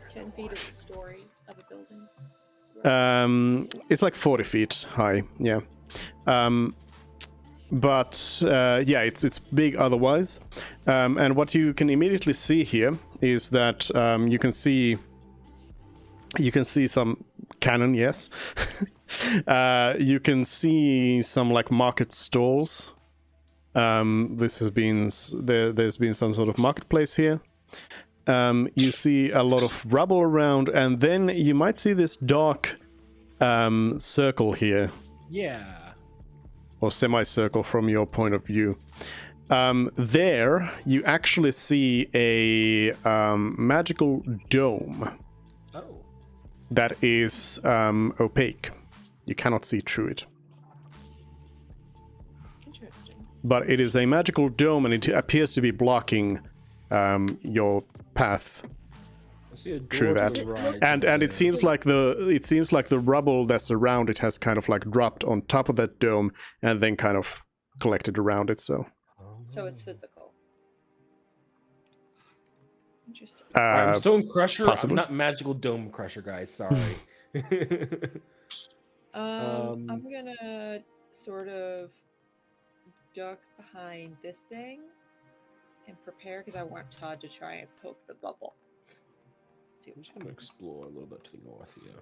10 feet is the story of a building. It's like 40 feet high, yeah. But yeah, it's big otherwise. And what you can immediately see here is that you can see some cannon, yes. You can see some like market stalls. There's been some sort of marketplace here. You see a lot of rubble around, and then you might see this dark circle here, Yeah. or semicircle from your point of view. There, you actually see a magical dome Oh. that is opaque. You cannot see through it. Interesting. But it is a magical dome, and it appears to be blocking your path. I see a door True to that. the right And over it there. seems like the rubble that's around it has kind of like dropped on top of that dome and then kind of collected around it. So So it's physical. Interesting. Alright, I'm Stone Crusher. possibly. I'm not Magical Dome Crusher, guys. Sorry. I'm gonna sort of duck behind this thing and prepare because I want Todd to try and poke the bubble. See I'm just gonna explore a little bit to the north here.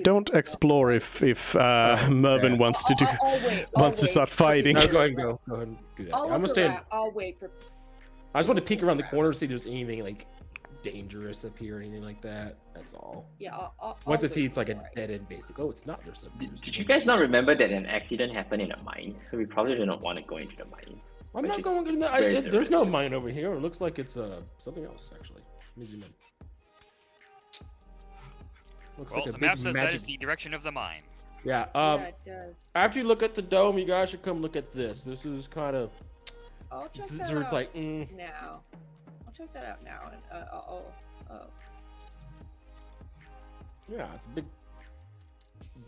Don't explore if Mervyn yeah. wants to do I'll wait. wants to start fighting. No, go ahead and do that. I'll I'm gonna look stand. around. I'll wait for. I just want to peek around the corner, see if there's anything like dangerous up here or anything like that. That's all. Yeah. Once I I'll see wait it's like a for it. dead end, basically. Oh, it's not. There's a. Did you guys not remember that an accident happened in a mine? So we probably do not want to go into the mine. I'm which not is going in there. very There's no surreal. mine over here. It looks like it's something else actually. Let me zoom in. Looks Well, like a the big map says that magic. is the direction of the mine. Yeah. Yeah, it does. After you look at the dome, you guys should come look at this. This is kind of. I'll check This is that where it's out like. now. I'll check that out now. And Yeah, it's a big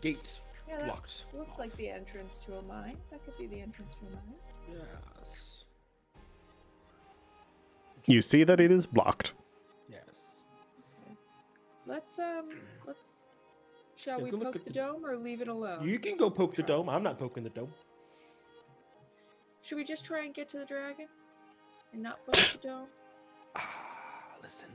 gate yeah, that blocked. looks like the entrance to a mine. That could be the entrance to a mine. Yes. You see that it is blocked. Yes. Let's shall Let's we go look poke at the the- dome or leave it alone? You can go poke the dome. I'm not poking the dome. Should we just try and get to the dragon and not poke the dome? Listen.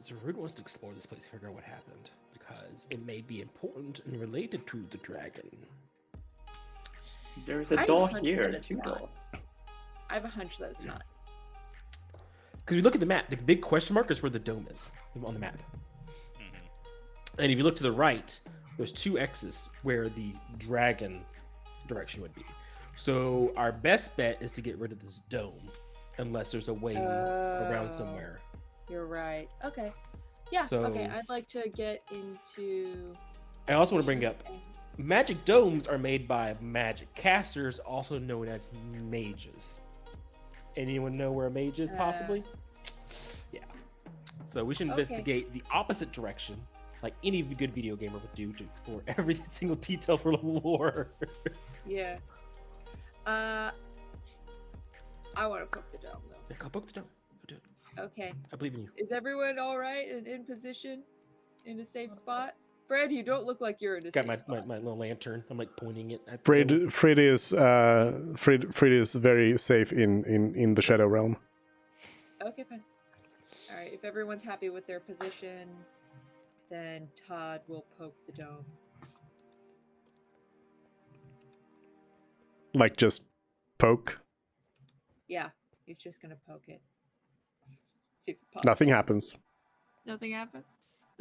Zerud wants to explore this place, figure out what happened, because it may be important and related to the dragon. There's a I have door a hunch here, that it's 2 not. doors. I have a hunch that it's not. Because you look at the map, the big question mark is where the dome is on the map. And if you look to the right, there's 2 X's where the dragon direction would be. So our best bet is to get rid of this dome, unless there's a way around somewhere. You're right. Okay. Yeah. So- okay. I'd like to get into. I also want to bring up magic domes are made by magic casters, also known as mages. Anyone know where a mage is, possibly? Yeah. So we should Okay. investigate the opposite direction, like any good video gamer would do, to explore every single detail for lore. Yeah. I want to poke the dome though. Yeah, go poke the dome. Go do it. Okay. I believe in you. Is everyone all right and in position, in a safe spot? Fred, you don't look like you're in a Got safe spot. my little lantern. I'm like pointing it at the Fred dome. Fred is very safe in the Shadow Realm. Okay, fine. All right. If everyone's happy with their position, then Todd will poke the dome. Like just poke. Yeah, he's just gonna poke it. See if it pops. Nothing happens. Nothing happens.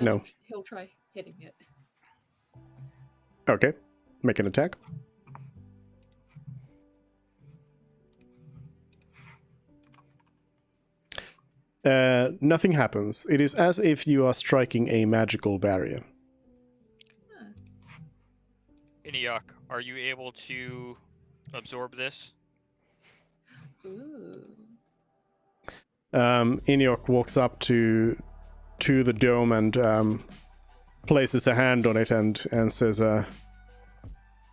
No. He'll try hitting it. Okay. Make an attack. Nothing happens. It is as if you are striking a magical barrier. Iniok, are you able to absorb this? Ooh. Iniok walks up to the dome and places a hand on it and says,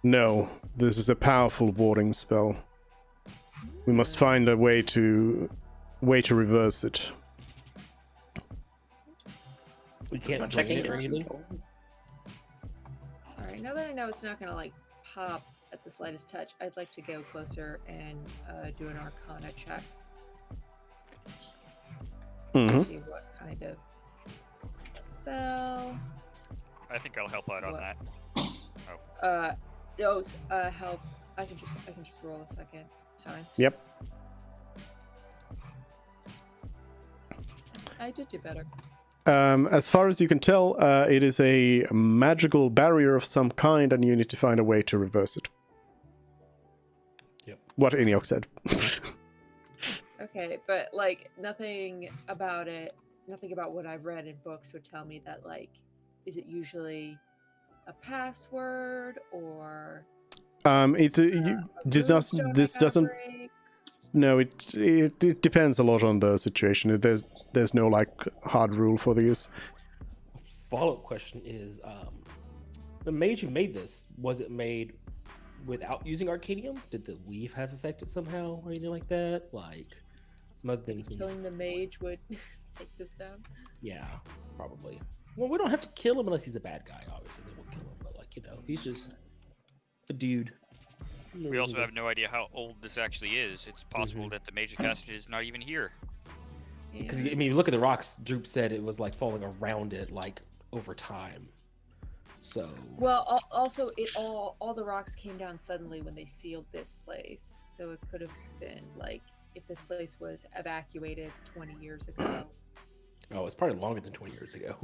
"No, this is a powerful warding spell. We must find a way to reverse it." We can't I'm drain checking it or it. anything. All right. Now that I know it's not gonna like pop at the slightest touch, I'd like to go closer and do an Arcana check. Mm-hmm. See what kind of spell. I think I'll help out on What? that. Help. I can just roll a second time. Yep. I did do better. As far as you can tell, it is a magical barrier of some kind, and you need to find a way to reverse it. Yep. What Iniok said. Okay, but like nothing about it, nothing about what I've read in books would tell me that like, is it usually a password or This doesn't. break? No, it depends a lot on the situation. There's no like hard rule for these. Follow-up question is, the mage who made this, was it made without using Arcanium? Did the weave have affected somehow or anything like that? Like some other things. Killing the mage would take this down. Yeah, probably. Well, we don't have to kill him unless he's a bad guy. Obviously, they won't kill him. But like, if he's just a dude. We also have no idea how old this actually is. It's possible that the Mage of Cassage is not even here. Because I mean, look at the rocks. Droop said it was like falling around it, like over time. So. Well, also all the rocks came down suddenly when they sealed this place, so it could have been like if this place was evacuated 20 years ago. Oh, it's probably longer than 20 years ago.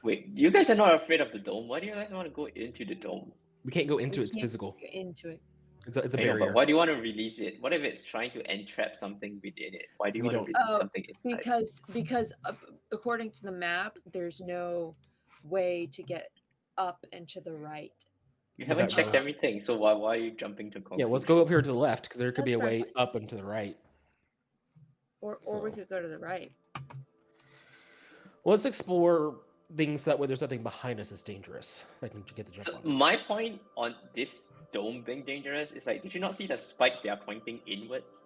Wait, you guys are not afraid of the dome? Why do you guys want to go into the dome? We can't go into We its can't physical. get into it. It's a I know, barrier. but why do you want to release it? What if it's trying to entrap something within it? Why do you We want to don't- release something inside? Because according to the map, there's no way to get up and to the right. You haven't that checked road. everything, so why are you jumping to conclusion? Yeah, let's go up here to the left because there could be a That's way right. up and to the right. Or we So- could go to the right. Well, let's explore things that way there's nothing behind us that's dangerous. That can get the jump So on us. my point on this dome being dangerous is like, did you not see the spikes they are pointing inwards?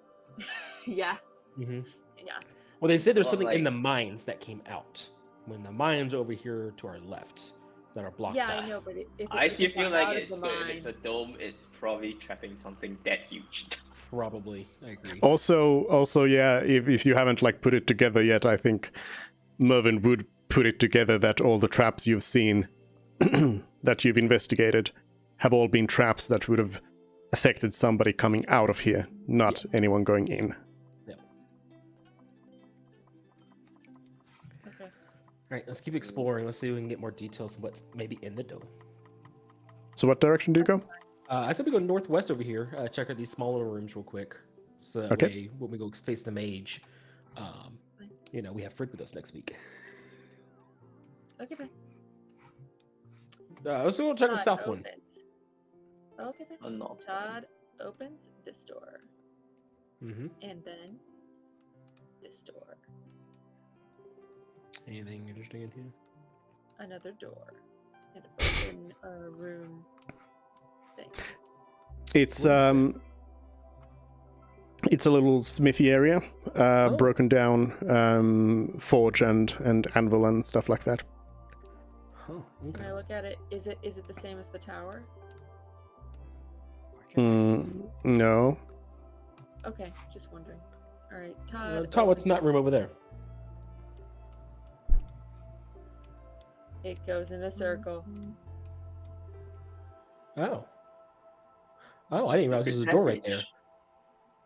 Yeah. hmm Yeah. Well, they said there's So, something in like- the mines that came out. When the mines over here to our left that are blocked Yeah, off. I know, but if I still feel like out of it's the good. If it's a mine, dome, it's probably trapping something that huge. Probably, I agree. Also, yeah, if you haven't like put it together yet, I think Mervyn would put it together that all the traps you've seen, that you've investigated, have all been traps that would have affected somebody coming out of here, not anyone going in. okay. All right, let's keep exploring. Let's see if we can get more details on what's maybe in the dome. So what direction do you go? I said we go northwest over here. Check out these smaller rooms real quick. So that Okay. way, when we go face the mage, we have Frid with us next week. Okay, fine. Let's go check the Todd south one. opens. Okay, fine. Oh no. Todd opens this door, Mm-hmm. and then this door, Anything interesting in here? another door, and open a room thing. It's a little smithy area, broken down forge and anvil and stuff like that. Oh, Can okay. I look at it? Is it the same as the tower? No. Okay, just wondering. All right, Todd. Todd, what's in opens that room over there? It goes in a circle. Oh. Oh, I didn't realize there's a door right there.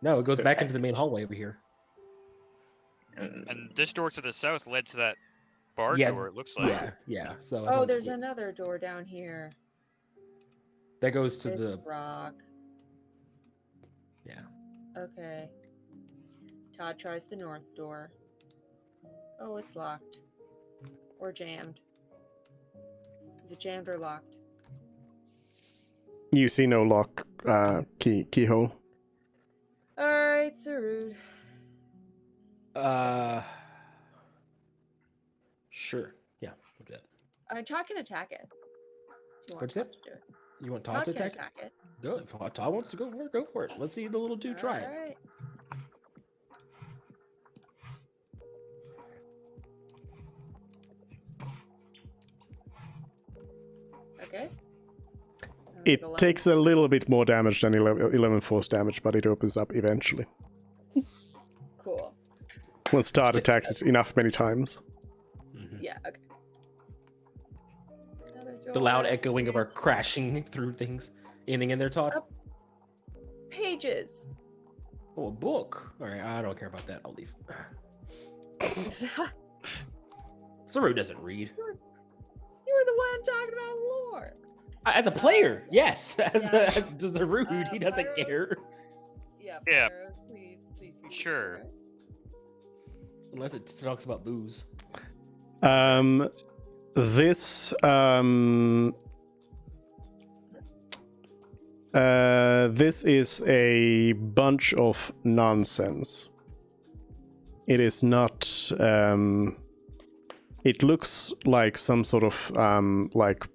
No, it goes Secret back into the passage. main hallway over here. And this door to the south led to that bar Yeah, door, it looks like. Yeah. So I Oh, think there's another door down here. that goes to This the rock. yeah. Okay. Todd tries the north door. Oh, it's locked. Or jammed. Is it jammed or locked? You see no lock keyhole. Alright, Sarud. Sure. Yeah, we'll do that. Todd can attack it. If you want What's Todd that? to do it. You want Todd to can attack? attack it. Go. If Todd wants to go for it. Let's see the little dude try it. Alright. Okay. It takes a little bit more damage than 11 force damage, but it opens up eventually. Cool. Once Todd attacks it enough many times. Mhm. Yeah, okay. Another The loud door, echoing of our page- crashing through things. Anything in there, Todd? Up. Pages. Oh, a book. All right, I don't care about that. I'll leave. Saru doesn't read. You were the one talking about lore. As a player, yes. Yeah. As does Saru, he doesn't Pyros? care. Yeah, Yeah. Pyros, please read it Sure. for us. Unless it talks about booze. This is a bunch of nonsense. It is not. It looks like some sort of like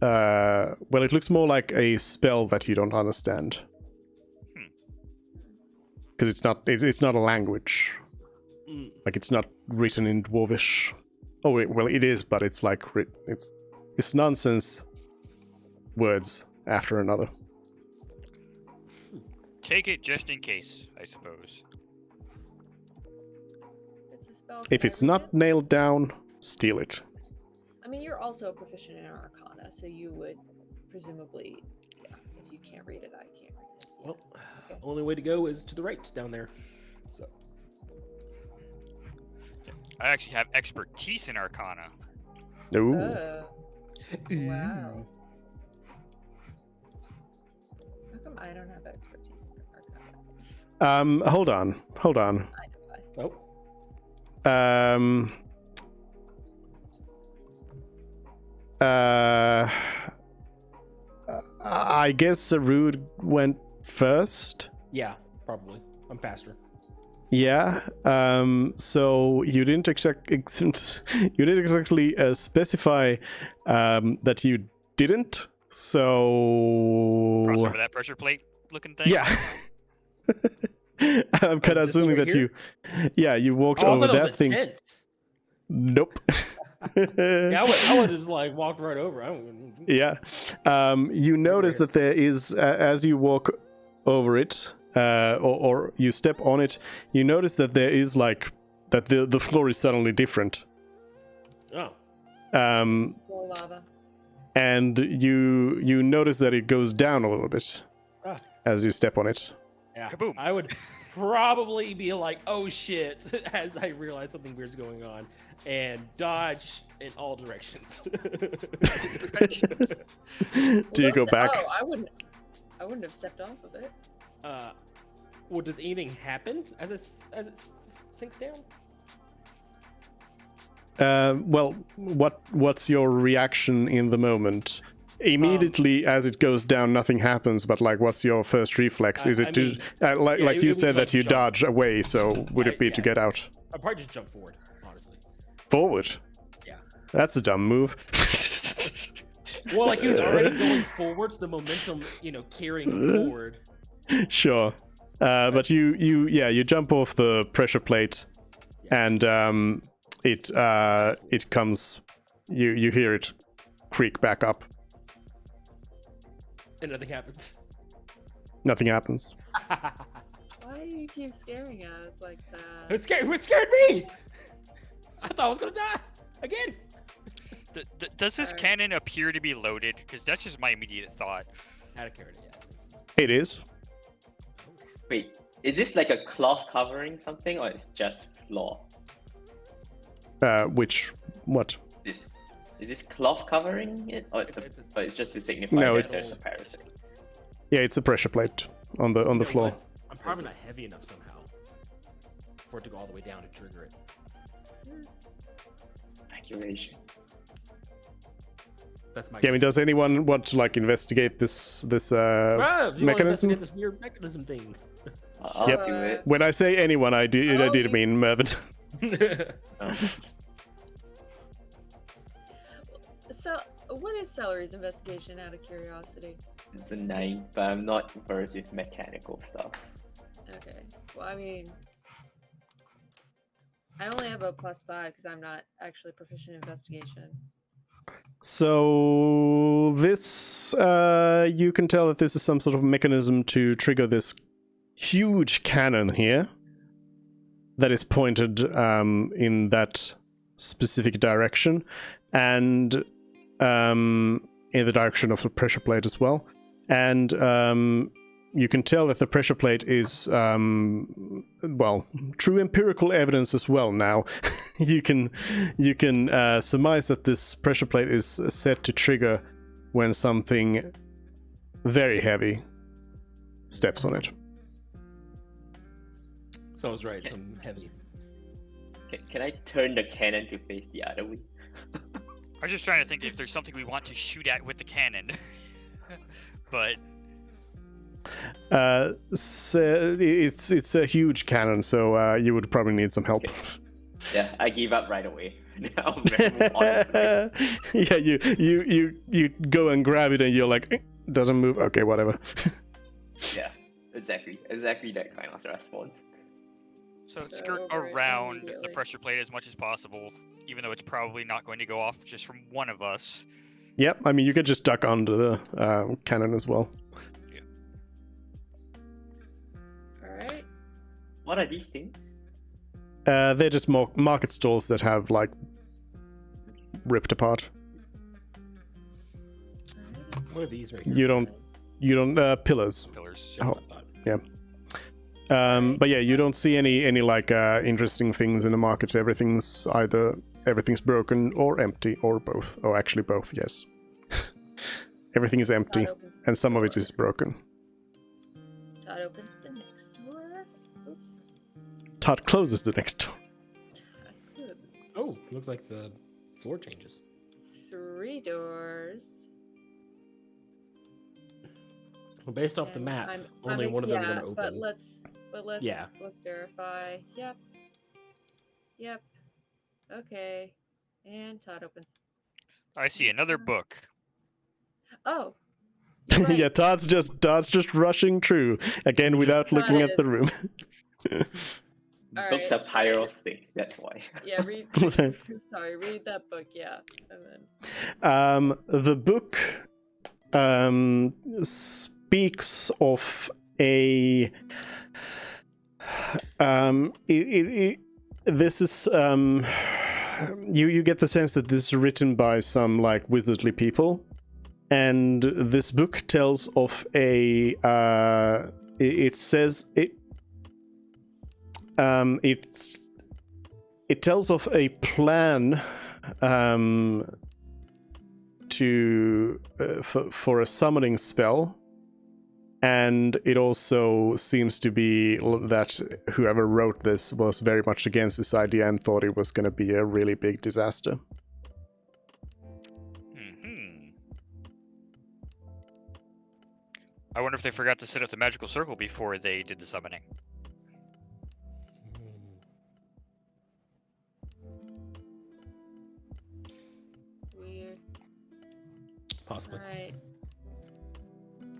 well, it looks more like a spell that you don't understand. Because it's not a language. Like, it's not written in Dwarvish. Oh, well, it is, but it's like, it's nonsense words after another. Take it just in case, I suppose. It's a spell. If Can I it's read not it? nailed down, steal it. I mean, you're also proficient in Arcana, so you would presumably, yeah. If you can't read it, I can't read it. Yeah. Well, Okay. only way to go is to the right down there. So I actually have expertise in Arcana. Ooh. Wow. How come I don't have expertise in Arcana? Hold on. I know why. oh, I guess Sarud went first. yeah, probably. I'm faster. Yeah. So you didn't exactly specify that you didn't. So Cross over that pressure plate looking thing. yeah. I'm kind of this assuming over that here? you walked Oh, I over thought it was that a thing. tent. Nope. Yeah, I would have just like walked right over. Yeah. You notice that there is, as you walk over it, or you step on it, you notice that there is like, that the floor is suddenly different. Oh, More lava. And you notice that it goes down a little bit Ah. as you step on it. yeah. Kaboom. I would probably be like, "Oh shit!" as I realize something weird's going on, and dodge in all directions. Do you go back? Oh, I wouldn't have stepped off of it. Well, does anything happen as it sinks down? Well, what's your reaction in the moment? Immediately as it goes down, nothing happens. But like, what's your first reflex? Is it I to mean, like yeah, it you was said like that you jump. dodge away? So would Yeah, it be to yeah. get out I'd probably just jump forward, honestly. forward? Yeah. That's a dumb move. Well, like he was already going forwards, the momentum, carrying him forward. Sure, but you jump off the pressure plate, and it comes. You hear it creak back up. And nothing happens. Nothing happens. Why do you keep scaring us like that? What scared me? I thought I was gonna die again. Does this Alright. cannon appear to be loaded? Because that's just my immediate thought. Out of character, yes. It is. Wait, is this like a cloth covering something, or it's just floor? What? This is this cloth covering it, or it's just to signify No, that it's- there's a parachute? Yeah, it's a pressure plate on the You know floor. what? I'm probably not heavy enough somehow for it to go all the way down to trigger it. Accurations. That's my. Yeah, I mean, guess. does anyone want to like investigate this Bro, if you wanna mechanism? investigate this weird mechanism thing. I'll Yep. do it. When I say anyone, I did Oh, mean Mervyn. Um, So, what is Celery's investigation out of curiosity? it's a 9, but I'm not versed with mechanical stuff. Okay. Well, I mean, I only have a +5 because I'm not actually proficient in investigation. So this, you can tell that this is some sort of mechanism to trigger this huge cannon here that is pointed in that specific direction, and in the direction of the pressure plate as well. And you can tell that the pressure plate is, well, true empirical evidence as well now. you can surmise that this pressure plate is set to trigger when something very heavy steps on it. So I was right. Some heavy. Can I turn the cannon to face the other way? I was just trying to think if there's something we want to shoot at with the cannon. But So it's a huge cannon, so you would probably need some help. Okay. Yeah, I give up right away. Now I'm gonna move on with life. Yeah, you go and grab it and you're like, doesn't move. Okay, whatever. Yeah, exactly that kind of response. So So skirt over it around the immediately. pressure plate as much as possible, even though it's probably not going to go off just from one of us. Yep, I mean, you could just duck under the cannon as well. All right. What are these things? They're just market stalls that have, like, ripped apart. What are these right here? You don't, pillars. Pillars. Yeah, Oh. I thought. Yeah. But yeah, you don't see any like interesting things in the market. Everything's broken or empty or both. Oh, actually both. Yes. Everything is empty, Todd opens the and some of it door. is broken. Todd opens the next door. Oops. Todd closes the next door. Good. Oh, looks like the floor changes. 3 doors. Well, based off the And map, I'm only one of them are yeah, going to but open. let's Yeah. let's verify. Yep. Okay. And Todd opens. I see another book. Oh. you're right. Yeah, Todd's just rushing through again without Todd looking at the is. room. All Books right, are pyros things, that's why. Yeah, read sorry, read that book, yeah. And then The book speaks of a this is you get the sense that this is written by some like wizardly people, and this book tells of a it says it tells of a plan to for a summoning spell, and it also seems to be that whoever wrote this was very much against this idea and thought it was going to be a really big disaster. I wonder if they forgot to set up the magical circle before they did the summoning. weird. Possibly. Alright.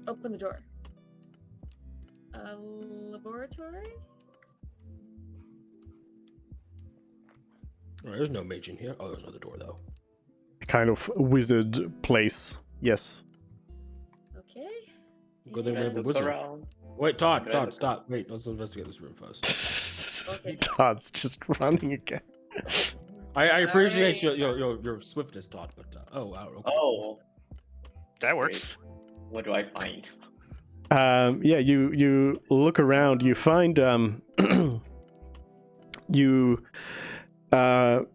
Open the door. A laboratory? Oh, there's no mage in here. Oh, there's another door though. Kind of wizard place. Yes. Okay. Go there, we have a Look wizard. around. Wait, Todd, Can I look stop. Wait, let's investigate this room first. Okay. Todd's just running again. I appreciate Alright. your swiftness, Todd, but oh, wow, okay. Oh, That works. great. What do I find? Yeah, you look around. You find you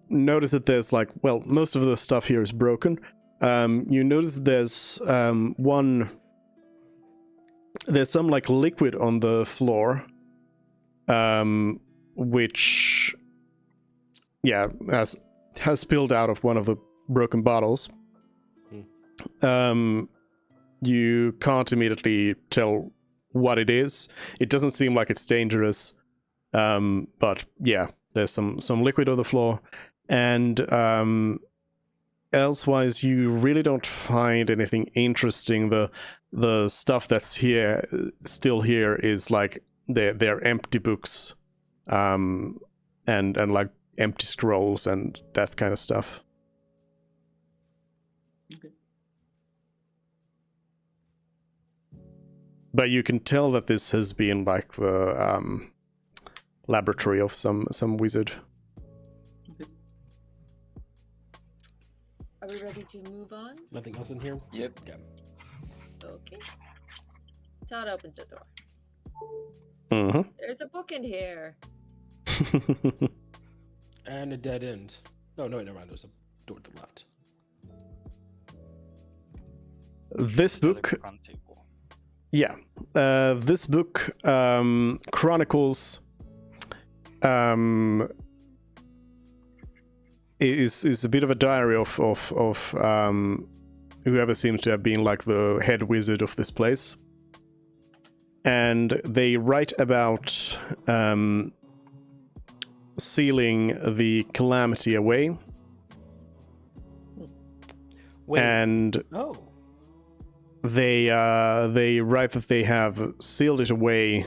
notice that there's like, well, most of the stuff here is broken. You notice there's there's some like liquid on the floor, which has spilled out of one of the broken bottles. You can't immediately tell what it is. It doesn't seem like it's dangerous, but yeah, there's some liquid on the floor, and elsewise you really don't find anything interesting. The stuff that's still here is like they're empty books, and like empty scrolls and that kind of stuff. Okay. But you can tell that this has been like the laboratory of some wizard. Are we ready to move on? Nothing else in here? Yep. Okay. Okay. Todd opens the door. Mm-hmm. There's a book in here. And a dead end. Oh, no, never mind. There's a door to the left. This Another book, round table. yeah, this book chronicles is a bit of a diary of whoever seems to have been like the head wizard of this place, and they write about sealing the calamity away, Wait. and Oh. they write that they have sealed it away,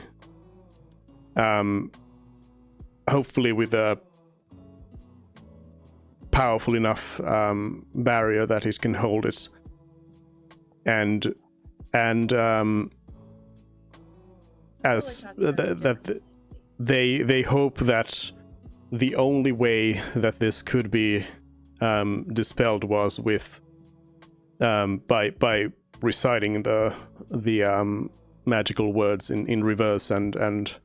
hopefully with a powerful enough barrier that it can hold it, and as that they hope that the only way that this could be dispelled was with by reciting the magical words in reverse, and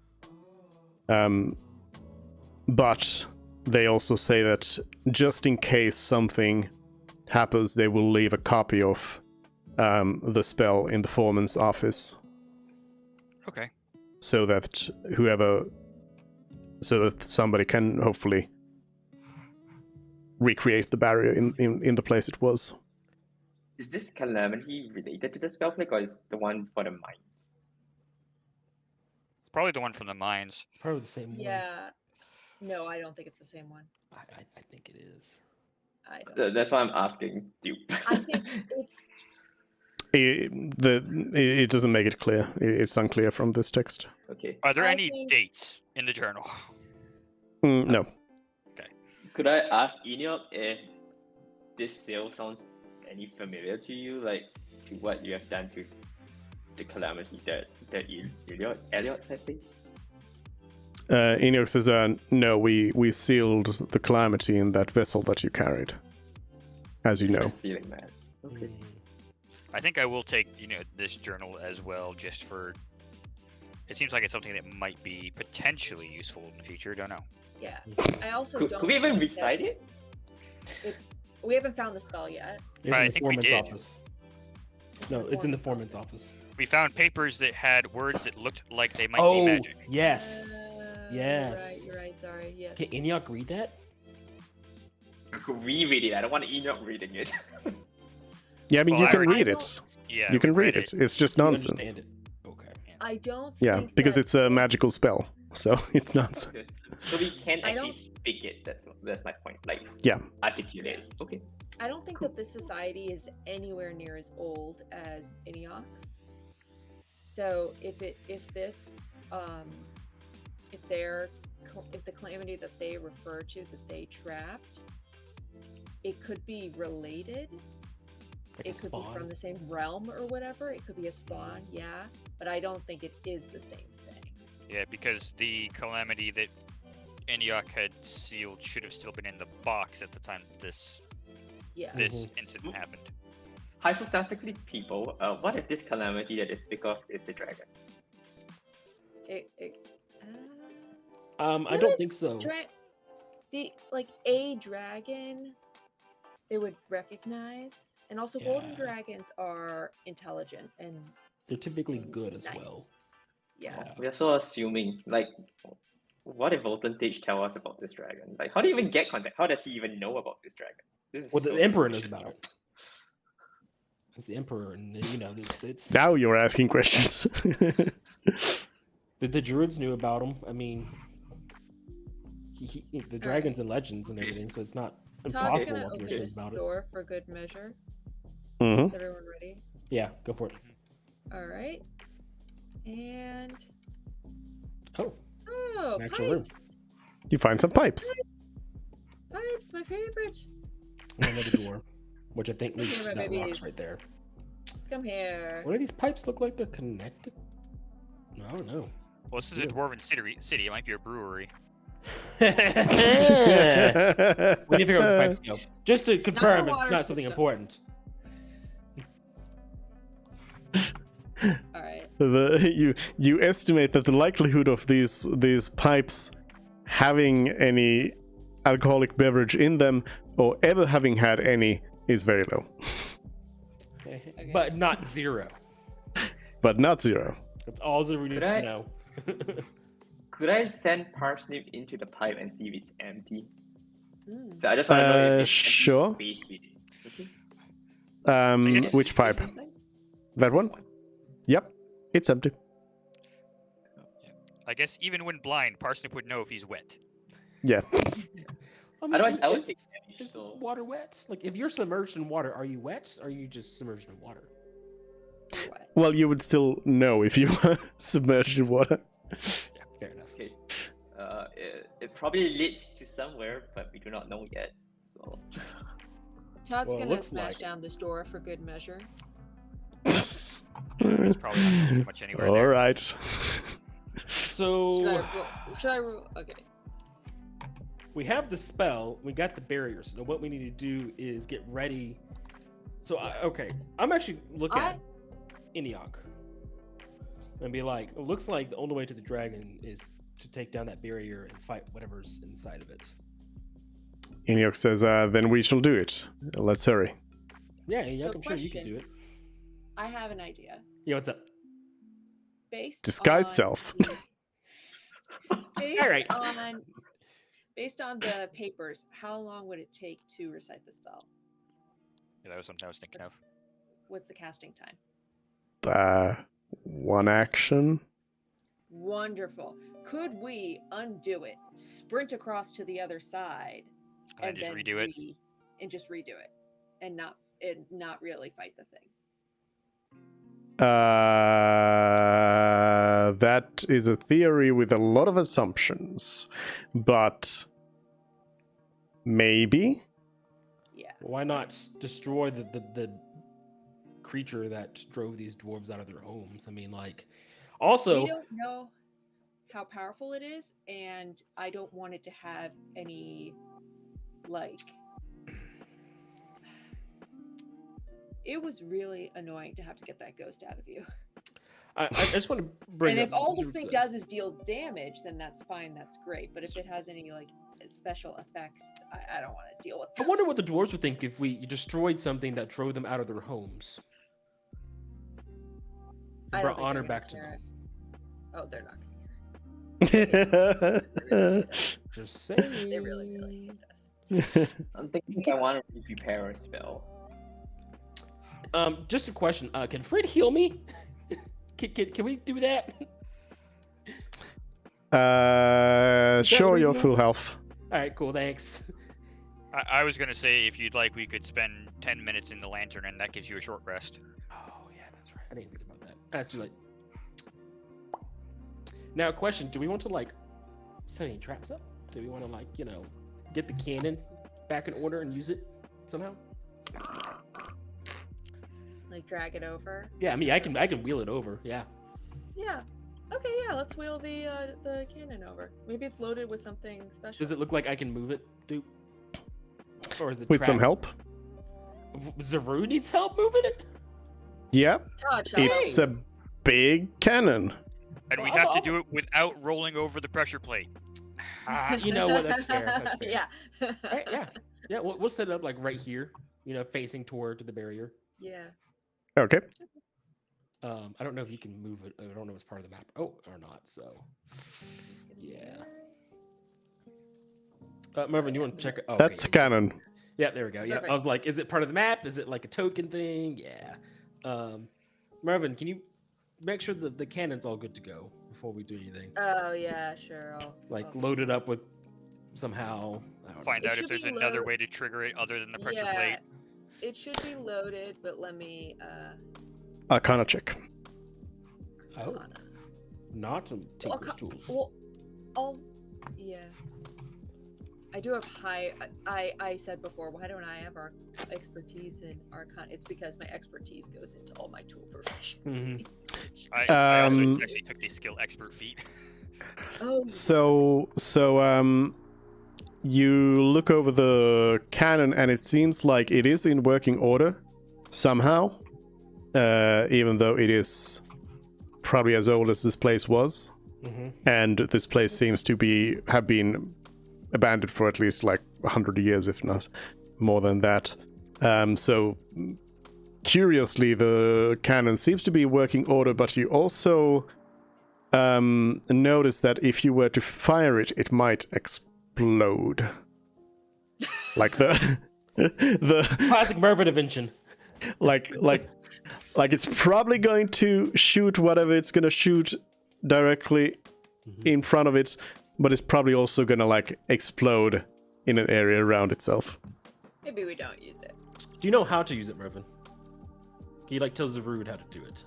but they also say that just in case something happens, they will leave a copy of the spell in the foreman's office, Okay. so that somebody can hopefully recreate the barrier in the place it was. Is this calamity related to the spell plague, or is the one for the mines? Probably the one from the mines. Probably the same one. Yeah. No, I don't think it's the same one. I think it is. I don't. That's why I'm asking. Dupe. I think it's. It doesn't make it clear. It's unclear from this text. Okay. Are there I any think- dates in the journal? No. Could I ask Enoch if this sale sounds any familiar to you, like to what you have done to the calamity that Elliot had faced? Enoch says, no, we sealed the calamity in that vessel that you carried, as you know. Sealing that. Okay. I think I will take, this journal as well, just for. It seems like it's something that might be potentially useful in the future. Don't know. Yeah. I also Could don't. we even think that recite it? We haven't found the spell yet. It's I in the think we foreman's did. office. No, it's in the foreman's office. We found papers that had words that looked like they might be Oh, magic. yes. You're Yes. right. Sorry. Yes. Can Enoch read that? Could we read it? I don't want Enoch reading it. Yeah, I mean, Well, you I can already- read I it. Yeah, You can we read it. It's just You nonsense. understand it. Okay. I don't. Yeah, think because that it's a this- magical spell, so it's nonsense. Okay, so we can I actually don't- speak it. That's my point. Like, Yeah. articulate it. Okay. I don't think that this society is anywhere near as old as Iniok's. So if the calamity that they refer to that they trapped, it could be related. Like a It could be spawn. from the same realm or whatever. It could be a spawn, yeah. But I don't think it is the same thing. Yeah, because the calamity that Eniok had sealed should have still been in the box at the time this Yeah. incident happened. Hypothetically, people, what if this calamity that they speak of is the dragon? I don't think so. A dragon they would recognize, and also golden Yeah. dragons are intelligent and They're typically good as nice. well. Yeah. We are so assuming, like, what if Voltage tell us about this dragon? Like, how do you even get contact? How does he even know about this dragon? This is Well, so the Emperor knows suspicious. about it. It's the Emperor, and it's Now you're asking questions. the Druids knew about him. I mean, the dragons and legends and everything, so it's not Todd's impossible gonna what open there's this about it. door for good measure. hmm Is everyone ready? Yeah, go for it. All right. And Oh, oh, an actual room. pipes! You find some pipes. Pipes, my favorite. and another door, which I think leads to my that rocks babies. right there. Come here. What do these pipes look like? They're connected? No, I don't know. Well, this is a Yeah. dwarven city. It might be a brewery. We need to figure out where the pipes go. Just to confirm, it's water not something system. important. All right. You estimate that the likelihood of these pipes having any alcoholic beverage in them or ever having had any is very low, But not zero. but not zero. That's all Zero needs Could I- to know. Could I send Parsnip into the pipe and see if it's empty? Mm. So I just want to know if it's Sure. empty space with it. Okay. Yes. Which pipe? Space inside? That one? This Yep, it's empty. I guess even when blind, Parsnip would know if he's wet. Yeah. I mean, Otherwise, I would is- say damage, is so- water wet? Like, if you're submerged in water, are you wet? Or are you just submerged in water? You're wet. Well, you would still know if you were submerged in water. Yeah, fair enough. Okay. It probably leads to somewhere, but we do not know yet. So Todd's Well, it gonna looks smash like it. down this door for good measure. There's probably not gonna be much anywhere All there. right. So Should I roll? Okay. we have the spell, we got the barriers. Now what we need to do is get ready. So okay, I'm actually looking at Eniok and be like, it looks like the only way to the dragon is to take down that barrier and fight whatever's inside of it. Eniok says, then we shall do it. Let's hurry. Yeah, Eniok, So I'm sure you can question. do it. I have an idea. Yeah, what's up? Based Disguise on self. based All right. based on the papers, how long would it take to recite the spell? Yeah, that was something I was thinking of. What's the casting time? One action. Wonderful. Could we undo it, sprint across to the other side, And just redo it. and just redo it, and not really fight the thing? That is a theory with a lot of assumptions, but maybe. Yeah. Why not destroy the creature that drove these dwarves out of their homes? I mean, like, also, We don't know how powerful it is, and I don't want it to have any, like... It was really annoying to have to get that ghost out of you. I just want to bring And up if all this Zeus thing says. does is deal damage, then that's fine, that's great. But if it has any, like, special effects, I don't want to deal with I them. wonder what the dwarves would think if we destroyed something that drove them out of their homes. I And don't brought think honor they're back gonna to care. them. Oh, they're not gonna care. Just saying. They really hate us. I'm thinking I want to prepare a spell. Just a question. Can Fred heal me? Can we do that? Sure, you're legal? full health. All right, cool. Thanks. I was gonna say if you'd like, we could spend 10 minutes in the lantern, and that gives you a short rest. Oh yeah, that's right. I didn't think about that. That's too late. Now, question: do we want to like set any traps up? Do we want to like get the cannon back in order and use it somehow? Like, drag it over. Yeah, I mean, I can wheel it over. Yeah. Yeah. Okay, yeah, let's wheel the cannon over. Maybe it's loaded with something special. Does it look like I can move it, dude? Or is it With some help? Zaru needs help moving it. Yeah, Todd, shall it's I? a big cannon. And we have to do it without rolling over the pressure plate. You know what? That's fair. That's fair. Yeah. Right, yeah. Yeah, we'll set it up like right here, facing toward the barrier. Yeah. Okay. I don't know if you can move it. I don't know if it's part of the map. Oh, or not. So, yeah. Mervin, you want to check it? Oh, That's a cannon. Yeah, there we go. Yeah, Perfect. I was like, is it part of the map? Is it like a token thing? Yeah. Mervin, can you make sure that the cannon's all good to go before we do anything? Oh yeah, sure. I'll Load it up with somehow. I don't know. Find It out should if there's be another low- way to trigger it other than the pressure yeah, plate. it should be loaded, but let me Arcana check. Oh, Arcana. not some tinker's tools. Well, yeah. I do have high. I said before, why don't I have our expertise in Arcana? It's because my expertise goes into all my tool proficiency. I also Um, actually took the skill expert feat. Oh, So you look over the cannon and it seems like it is in working order somehow, even though it is probably as old as this place was, and this place seems to have been abandoned for at least like 100 years, if not more than that. So curiously, the cannon seems to be in working order, but you also notice that if you were to fire it, it might explode. Like the Classic Mervin invention. like it's probably going to shoot whatever it's going to shoot directly in front of it, but it's probably also gonna like explode in an area around itself. Maybe we don't use it. Do you know how to use it, Mervin? Can you like tell Zarud how to do it?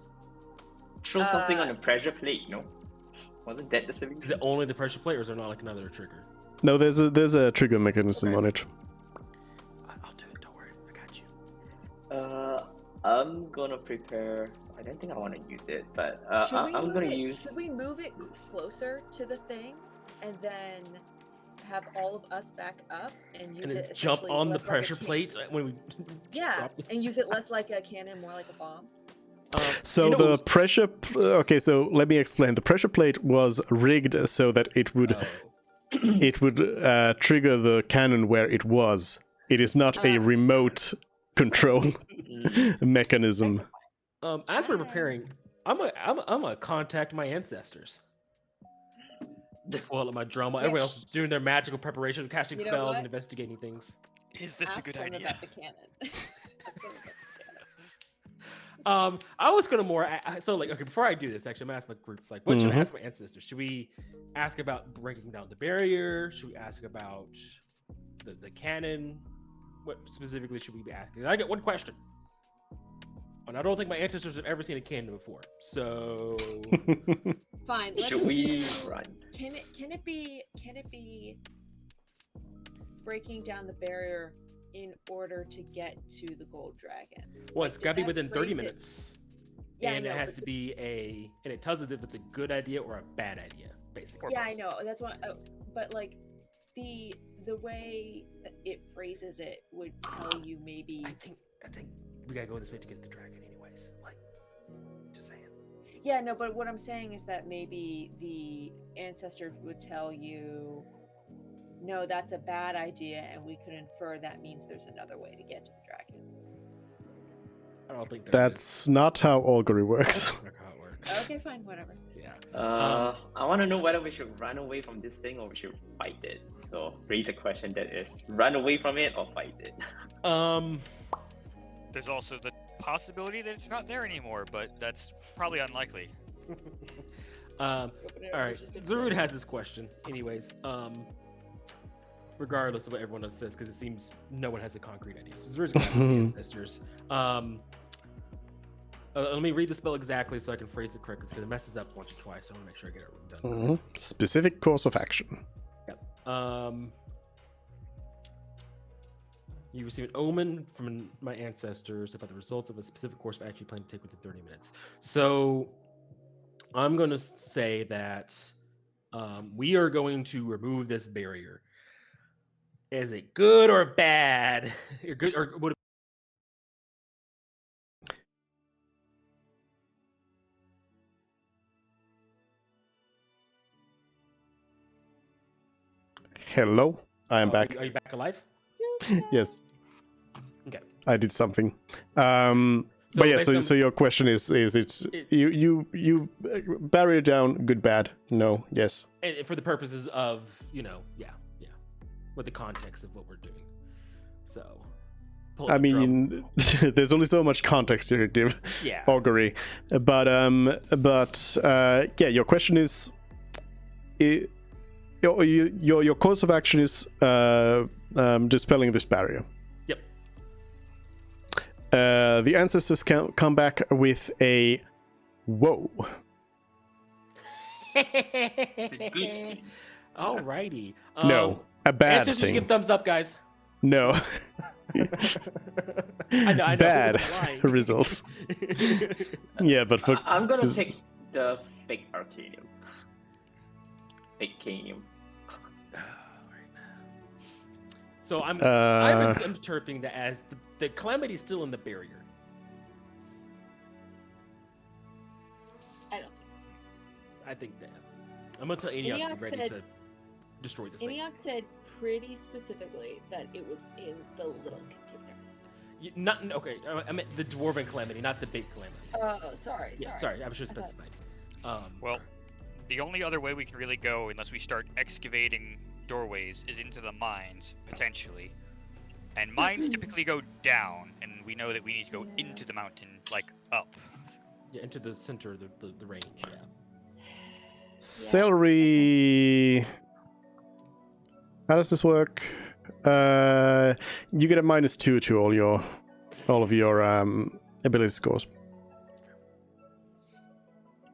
Throw something on a pressure plate, no? Wasn't that the solution? Is it only the pressure plate, or is there not like another trigger? No, there's a trigger mechanism on it. I'll do it. Don't worry, I got you. I'm gonna prepare. I don't think I want to use it, but I'm gonna use. Should we move it closer to the thing, and then have all of us back up and use And then it? jump essentially on the less like a pressure can- plates when we. Yeah, drop it. and use it less like a cannon, more like a bomb. So You know- the pressure. Okay, so let me explain. The pressure plate was rigged so that it would trigger the cannon where it was. It is not a remote control mechanism. As we're preparing, I'm gonna contact my ancestors. Pull out my drama. Everyone else is doing their magical preparation, casting You know spells what? and investigating things. Is this a Ask good them idea? about the cannon. Ask them about the cannon. I was gonna more so like okay before I do this actually I'm gonna ask my groups like what should I Mhm. ask my ancestors? Should we ask about breaking down the barrier? Should we ask about the cannon? What specifically should we be asking? I get one question, and I don't think my ancestors have ever seen a cannon before. So Fine. Let's Should we do- run? Can it be breaking down the barrier in order to get to the gold dragon? well, Like, it's does gotta be that within 30 phrase it- minutes, Yeah, I and it know, has but to be and it tells us if it's a good idea or a bad idea, basically. Yeah, I know. That's why. But like the way that it phrases it would tell you maybe. I think we gotta go this way to get the dragon, anyways. Like, just saying. Yeah, no. But what I'm saying is that maybe the ancestors would tell you, no, that's a bad idea, and we could infer that means there's another way to get to the dragon. I don't think That's not how augury works. That's not how it works. Okay, fine, whatever. Yeah. I want to know whether we should run away from this thing or we should fight it. So raise a question that is: run away from it or fight it? There's also the possibility that it's not there anymore, but that's probably unlikely. All right. Zarud has this question, anyways. Regardless of what everyone else says, because it seems no one has a concrete idea. So Zarud's gonna ask the ancestors. Let me read the spell exactly so I can phrase it correctly, because it messes up once or twice. So I want to make sure I get it done. Specific course of action. You receive an omen from my ancestors about the results of a specific course of action you plan to take within 30 minutes. So I'm going to say that we are going to remove this barrier. Is it good or bad? Or good, or would it... Hello, I am Oh, back. Are you back alive? Yes, Okay. I did something. So But yeah, based so on- so your question is you barrier down, good, bad, no, yes. And for the purposes of, yeah, with the context of what we're doing. So, pull I up the drum. mean, there's only so much context you could give Yeah. augury, but yeah, your question is, your course of action is dispelling this barrier. Yep. The ancestors can come back with a whoa. Alrighty. No, a bad Ancestors thing. give thumbs up, guys. No. I know. Bad I'm lying. results. Yeah, but for I'm gonna just- take the fake Arcanium. Fake Canium. So I'm interpreting that as the calamity is still in the barrier. I don't. I think that. I'm gonna tell Eniok to Eniok be ready said- to destroy this thing. Eniok said pretty specifically that it was in the little container. Not okay. I meant the dwarven calamity, not the big calamity. Oh, sorry. Yeah, sorry. I should have I thought- specified. Well, the only other way we can really go, unless we start excavating doorways, is into the mines, potentially. And mines typically go down, and we know that we need to go into the mountain, like up. yeah, into the center of the range. Yeah. Celery How does this work? You get a -2 to all of your ability scores.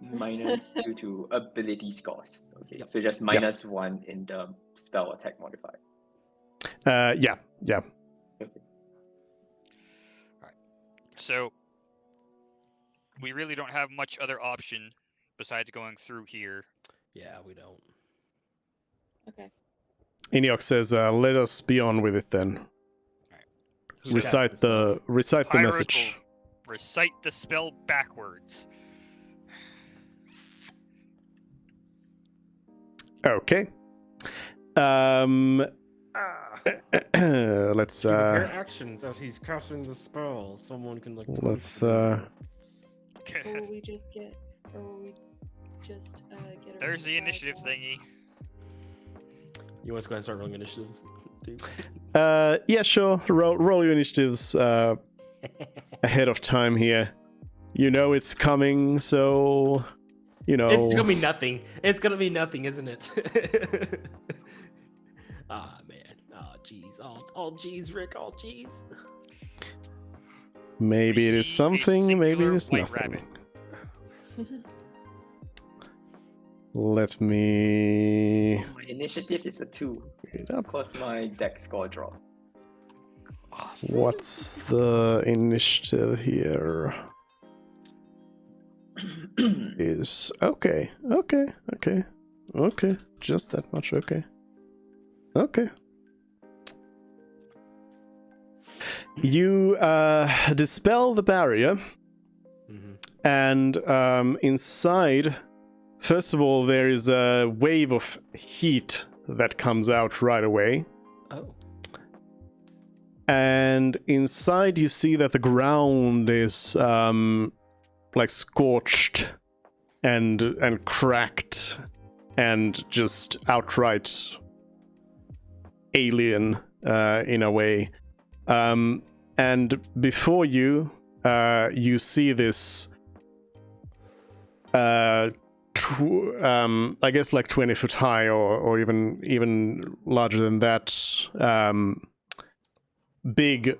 -2 to ability scores. Okay, Yep. so just -1 in the spell attack modifier. Yeah. So we really don't have much other option besides going through here. Yeah, we don't. Okay. Eniok says, "Let us be on with it then. Who's Recite casting the Pyros message." will recite the spell backwards. Okay. Let's spell? Compare actions as he's casting the spell. Someone can like. let's Or will we just get? Or will we just get? There's the initiative thingy. You want us to go ahead and start rolling initiatives, dude? yeah, sure. Roll your initiatives ahead of time here. You know it's coming, so you know. It's gonna be nothing. It's gonna be nothing, isn't it? Ah man. Oh jeez. Oh jeez, Rick. Oh jeez. Maybe it is Receive a something. Maybe it singular is white nothing. rabbit. Let me. My initiative is a 2. Pick it up. Of course, my deck score drop. What's the initiative here? Is okay. Just that much. Okay. You dispel the barrier, and inside, first of all, there is a wave of heat that comes out right away. Oh. And inside you see that the ground is like scorched and cracked and just outright alien in a way. And before you, you see this I guess like 20 foot high or even larger than that, big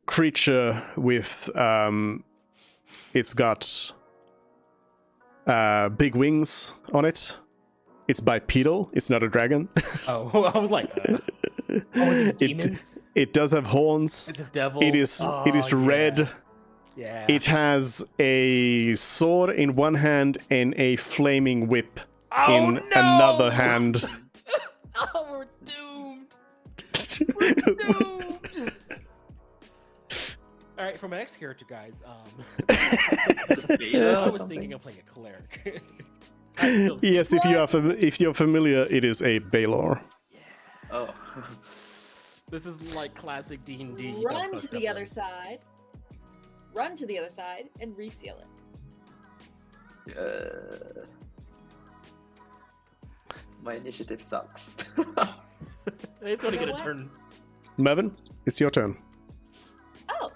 creature with it's got big wings on it. It's bipedal. It's not a dragon. Oh, I was like, oh, is it a demon? It does have horns. It's a devil. It is Oh, red. Yeah. It has a sword in one hand and a flaming whip in another hand. Oh, we're doomed. We're doomed. All right, for my next character, guys. I was thinking of playing a cleric. Yes, if you're familiar, it is a Baelor. Oh. This is like classic D&D. Run to the other side. Run to the other side and reseal it. My initiative sucks. It's only You know gonna what? turn. Mervin, it's your turn. Oh,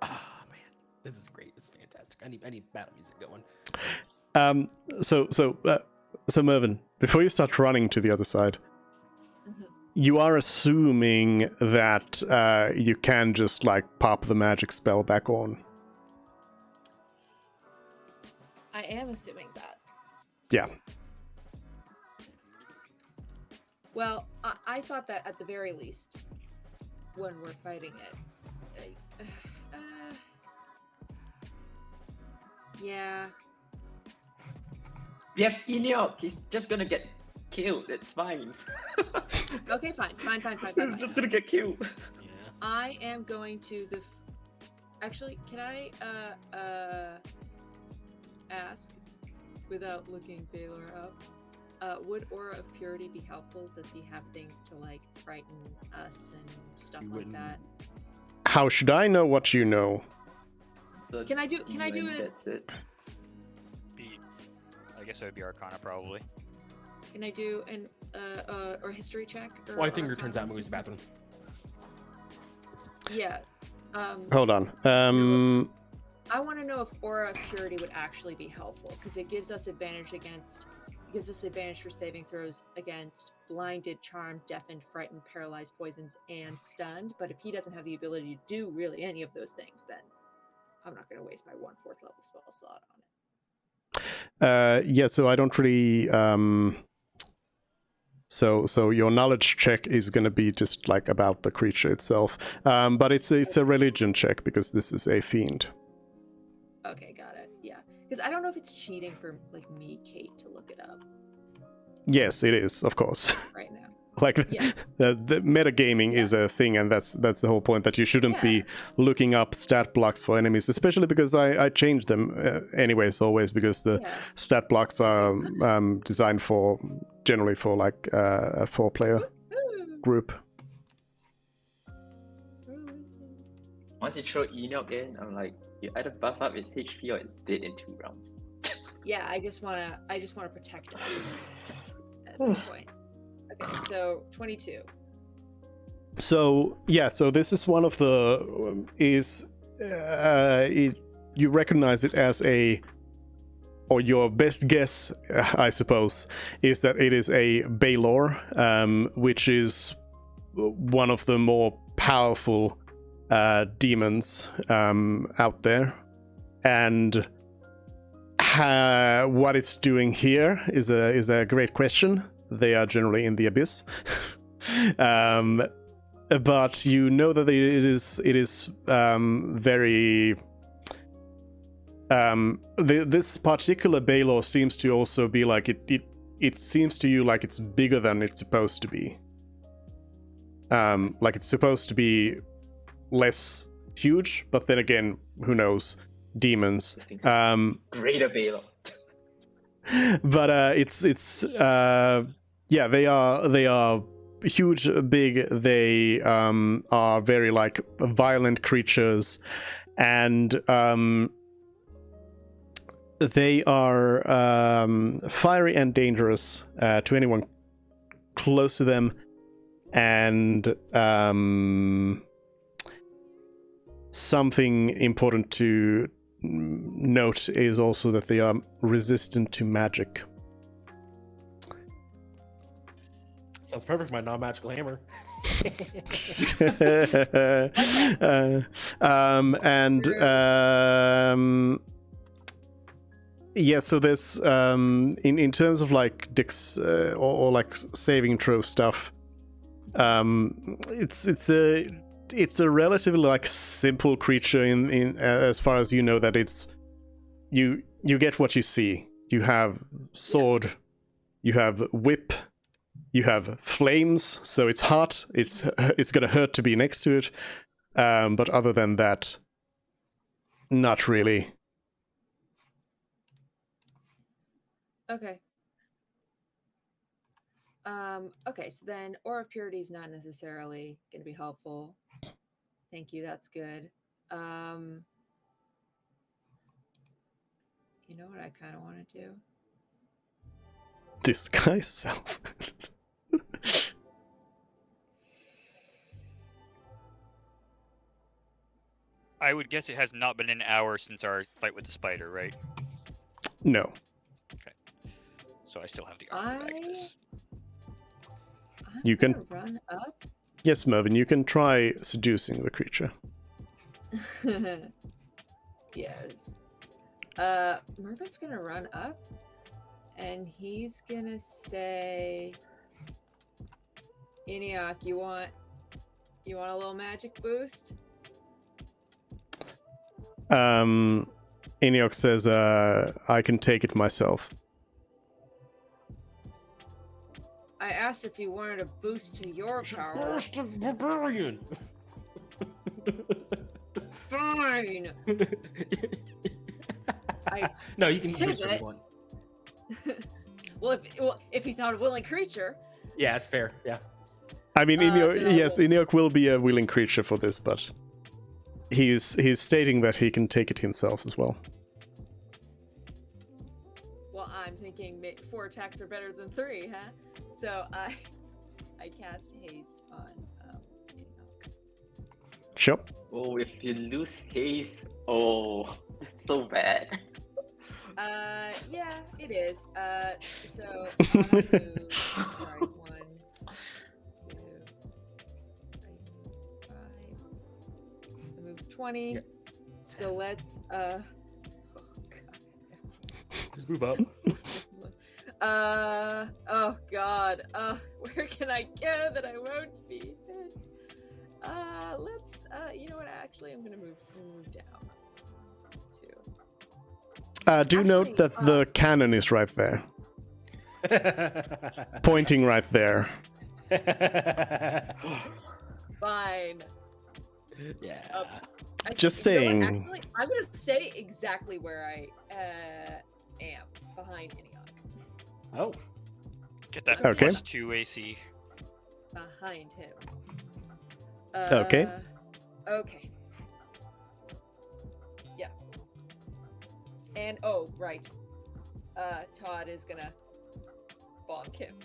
Ah, man, this is great. This is fantastic. I need battle music going. So Mervin, before you start running to the other side, you are assuming that you can just like pop the magic spell back on. I am assuming that. Yeah. Well, I thought that at the very least, when we're fighting it. Yeah. We have Eniok. He's just gonna get killed. It's fine. Okay, fine. He's just gonna get killed. Yeah. I am going to the. Actually, can I ask, without looking Baylor up, would Aura of Purity be helpful? Does he have things to like frighten us and stuff You like wouldn't. that? How should I know what you know? So Can I do it? That's it. I guess it would be Arcana probably. Can I do an or history check? Or Well, I think your turns out Arcana? moves bathroom. Yeah. Hold on. I want to know if Aura of Purity would actually be helpful because it gives us advantage against gives us advantage for saving throws against blinded, charmed, deafened, frightened, paralyzed, poisoned, and stunned. But if he doesn't have the ability to do really any of those things, then I'm not going to waste my 1/4 level spell slot on it. Yeah, so I don't really. So your knowledge check is going to be just like about the creature itself, but it's a religion check because this is a fiend. Okay, got it. Yeah, because I don't know if it's cheating for like me, Kate, to look it up Yes, it is, of course. right now. Like Yeah. the metagaming is a thing, and that's the whole point, that you shouldn't be looking up stat blocks for enemies, especially because I changed them anyways, always, because the stat blocks are designed for generally for like a 4-player group. Once you throw Enoch in, I'm like, you either buff up its HP or it's dead in 2 rounds. Yeah, I just wanna protect us at this point. Okay, so 22. So yeah, so this is one of the you recognize it as or your best guess, I suppose, is that it is a Baylor, which is one of the more powerful demons out there, and what it's doing here is a great question. They are generally in the abyss, but you know that it is very. This particular Baylor seems to also be like it seems to you like it's bigger than it's supposed to be. Like it's supposed to be less huge, but then again, who knows? Demons. Greater Baylor. But it's yeah, they are huge, big. They are very like violent creatures, and they are fiery and dangerous to anyone close to them, and something important to note is also that they are resistant to magic. Sounds perfect for my non-magical hammer. Yeah, so there's in terms of like dex or like saving throw stuff, it's a relatively like simple creature in as far as you know, that it's you get what you see. You have sword, you have whip, you have flames, so it's hot. It's gonna hurt to be next to it, but other than that, not really. Okay. Okay, so then Aura of Purity is not necessarily going to be helpful. Thank you, that's good. You know what I kind of want to do? Disguise self. I would guess it has not been an hour since our fight with the spider, right? No. So I still have the armor back to this. You can run up. Yes, Mervin, you can try seducing the creature. Yes. Mervin's gonna run up, and he's gonna say, "Enoch, you want a little magic boost?" Enoch says, "I can take it myself." I asked if you wanted a boost to your power. Burst of barbarian. Fine. No, you can boost what you want. Well, if he's not a willing creature. Yeah, it's fair. Yeah. I mean, Enoch will be a willing creature for this, but he's stating that he can take it himself as well. Well, I'm thinking 4 attacks are better than 3, huh? So I cast haste on Enoch. Sure. Oh, if you lose haste, oh, so bad. Yeah, it is. So I move. Sorry, 1, 2, 3, 5. I move 20. Yeah. So let's. Oh God. Just move up. Oh God. Where can I go that I won't be hit? Let's. You know what? Actually, I'm gonna move down. Do note Actually, that the cannon is right there, pointing right there. Fine. Yeah. Just You know what? saying. Actually, I'm gonna stay exactly where I am, behind Iniok. Oh. Get that Okay. plus 2 AC. Behind him. Okay. Okay. Yeah. And oh, right. Todd is gonna bonk him.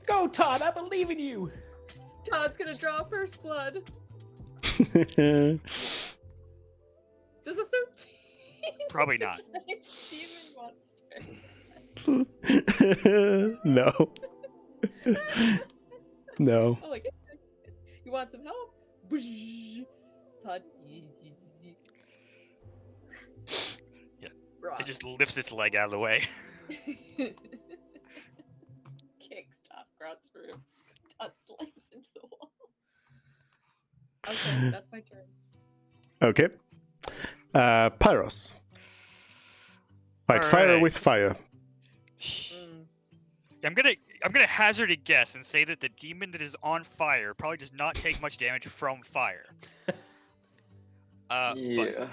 Go, Todd! I believe in you. Todd's gonna draw first blood. Does a 13? Probably not. Demon monster. No. No. Oh, like, you want some help? Todd. Yeah. Rock. It just lifts its leg out of the way. Kicks Todd across the room. Todd slams into the wall. Okay, that's my turn. Okay. Pyros. Fight fire Alright. with fire. I'm gonna hazard a guess and say that the demon that is on fire probably does not take much damage from fire. But Yeah.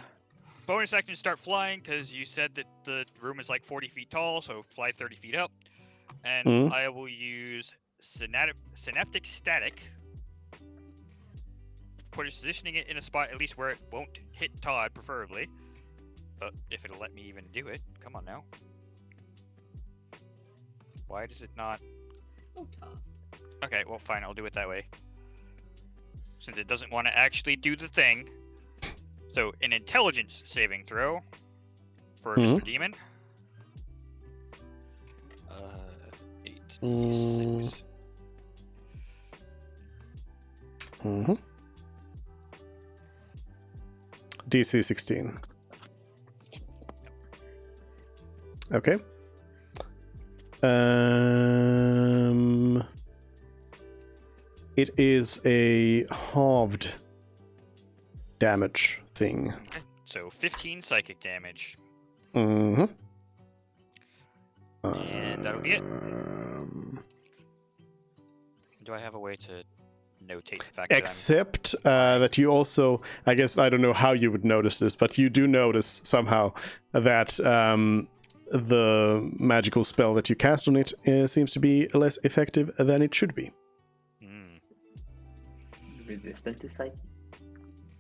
bonus action to start flying because you said that the room is like 40 feet tall, so fly 30 feet up. And Mhm. I will use synaptic static, positioning it in a spot at least where it won't hit Todd, preferably. But if it'll let me even do it, come on now. Why does it not? Oh, Todd. Okay, well, fine, I'll do it that way. Since it doesn't want to actually do the thing. So, an intelligence saving throw for Mr. Demon. 8d6. Mm-hmm. DC 16. Okay. It is a halved damage thing. Okay, so 15 psychic damage. Mm-hmm. And that'll be it. Do I have a way to notate the fact Except that you also, I guess, I don't know how you would notice this, but you do notice somehow that the magical spell that you cast on it seems to be less effective than it should be. Resistant to psychic.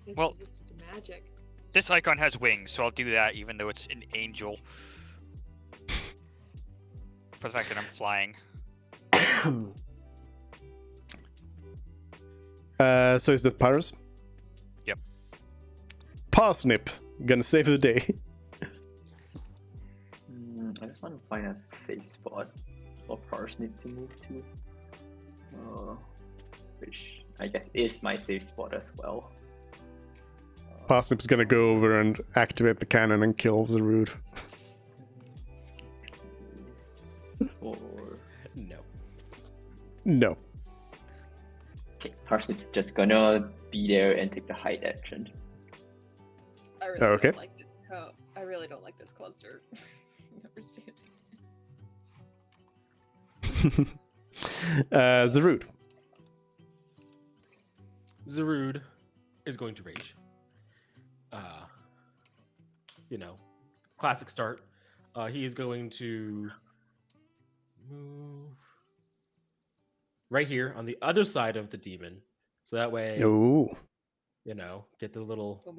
It's Well- resistant to magic. This icon has wings, so I'll do that even though it's an angel. For the fact that I'm flying. So is that Pyros? Yep. Parsnip, gonna save the day. I just want to find a safe spot for Parsnip to move to. Which I guess is my safe spot as well. Parsnip's gonna go over and activate the cannon and kill Zarud. Or... No. No. Okay, Parsnip's just gonna be there and take the hide action. I really Okay. don't like this. Oh, I really don't like this cluster. Never seen it. Zarud. Zarud is going to rage. Classic start. He is going to move right here on the other side of the demon, so that way, Oh. get the little. When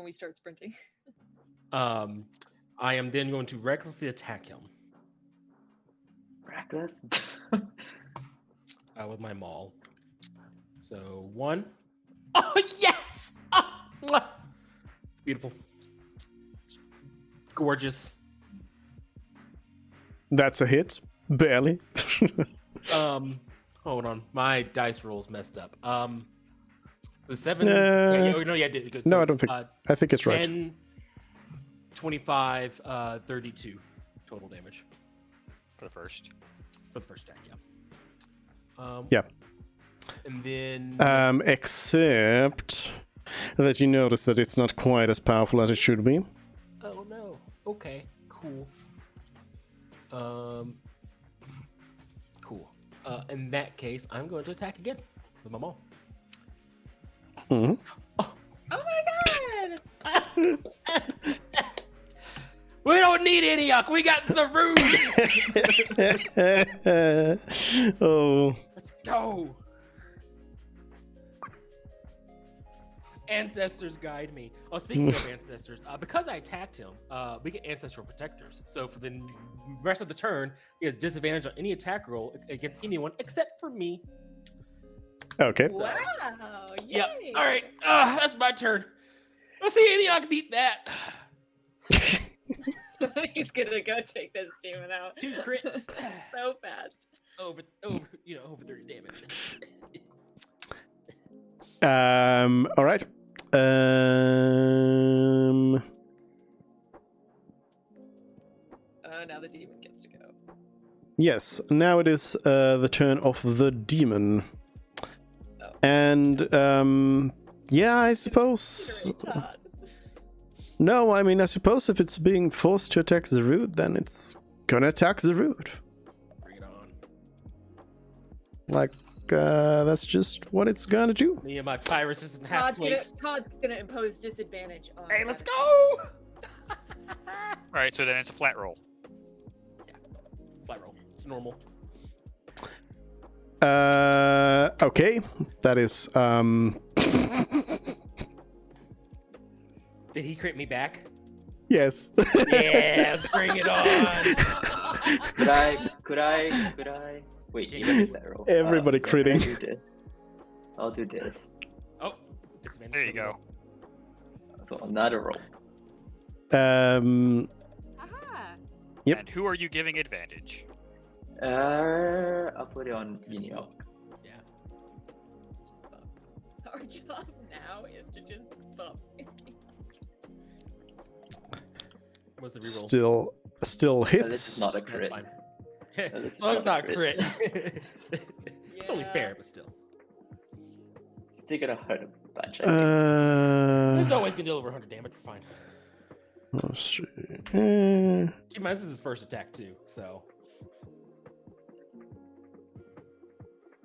we start sprinting. I am then going to recklessly attack him Reckless? with my maul. So 1. Oh yes! Oh, mwah! It's beautiful. It's Gorgeous. That's a hit. Barely. Hold on. My dice roll's messed up. The sevens. No, yeah, did good. So No, I it's, don't think. I think it's right. 10, 25, 32 total damage For the first. for the first attack. Yeah. Yeah. And then. Except that you notice that it's not quite as powerful as it should be. Oh no. Okay. Cool. Cool. In that case, I'm going to attack again with my maul. Mhm. Oh my god! We don't need Antioch. We got Zarude. Oh. Let's go. Ancestors guide me. Oh, speaking of ancestors, because I attacked him, we get ancestral protectors. So for the rest of the turn, he has disadvantage on any attack roll against anyone except for me. Okay. Wow! Yep. Yay. All right. That's my turn. Let's see Antioch beat that. He's gonna go take this demon out 2 crits. so fast. over 30 damage. All right. Now the demon gets to go. Yes. Now it is the turn of the demon. Oh. And yeah, I suppose. Todd. No, I mean, I suppose if it's being forced to attack Zarude, then it's gonna attack Zarude. Bring it on. Like, that's just what it's gonna do. Me and my pirates and half plates. Todd's gonna impose disadvantage on. Hey, let's go! Alright, so then it's a flat roll. Flat roll. It's normal. Okay. That is, Did he crit me back? yes. Yes, bring it on! Could I? Wait, even with that roll. Everybody yeah, critting. I'll do this. Oh, disadvantage. There you go. So another roll. Aha! Yep. And who are you giving advantage? I'll put it on Eniok. Yeah. Our job now is to just buff. What's the reroll? Still hits. This is not a That's crit. fine. this As long as it's is not not a crit. It's only Yeah. fair, but still. Still gonna hurt a bunch. I think. There's no way he's gonna deal over 100 damage. We're fine. Let's see. Keep in mind, this is his first attack, too, so.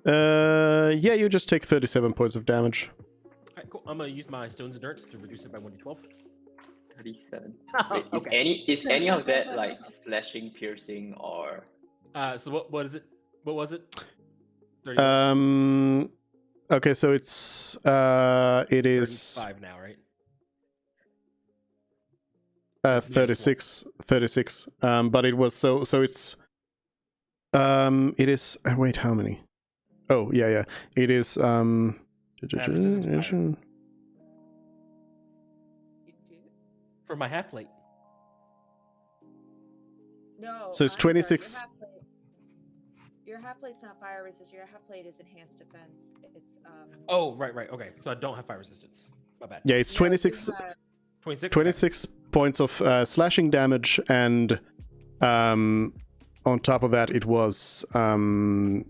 Yeah, you just take 37 points of damage. Alright, cool. I'm gonna use my Stone's Endurance to reduce it by 1d12. 37. Wait, Okay. is any of that like slashing, piercing, or So what is it? What was it? 30, Okay, so it is 35 now, right? 36, but it was so it's it is wait, how many? Oh, yeah. It is resistance For my half plate. No. So it's I'm sorry, 26. Your half plate's not fire resist. Your half plate is enhanced defense. It's Oh, right. Okay, so I don't have fire resistance. My bad. Yeah, it's no, you 26 have- 26. 26 points of slashing damage, and on top of that it was 10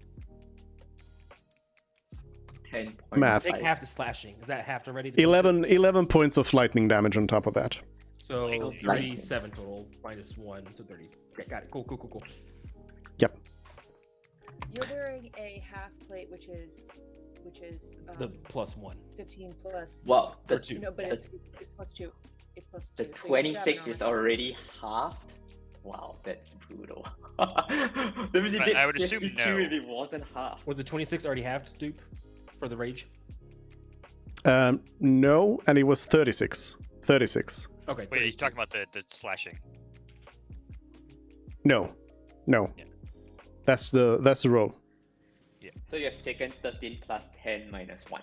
points? Math. Take half the slashing. Is that half already? 11 points of lightning damage on top of that. So Lightning. 37 total minus 1, so 30. Okay, got it. Cool. Yep. You're wearing a half plate, which is The plus 1. 15 plus. Well, Or the, 2. No, but the- it's plus 2. It's plus 2. the so you should have 26 an is armor already halved. Wow, that's brutal. That means it I- did I would assume 52 no. if it wasn't half. Was the 26 already halved, dupe? For the rage? No, and it was 36. 36. Okay. Wait, are you 36. talking about the slashing? No. Yeah. That's the roll. So you have taken 13 plus 10 minus 1.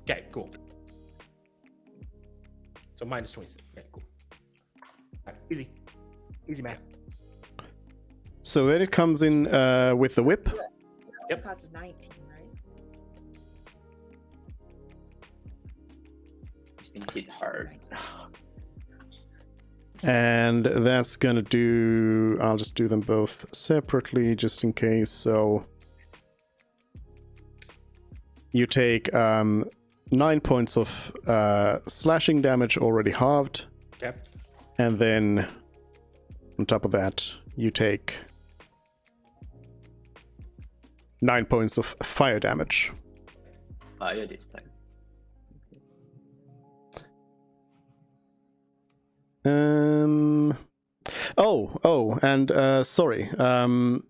Okay, cool. So minus 26. Okay, cool. Easy. Easy math. So then it comes in with the whip. Yep. It costs 19, right? These things hit hard. And that's gonna do... I'll just do them both separately, just in case. So you take 9 points of slashing damage already halved. Okay. And then on top of that, you take 9 points of fire damage. Fire this time. And sorry.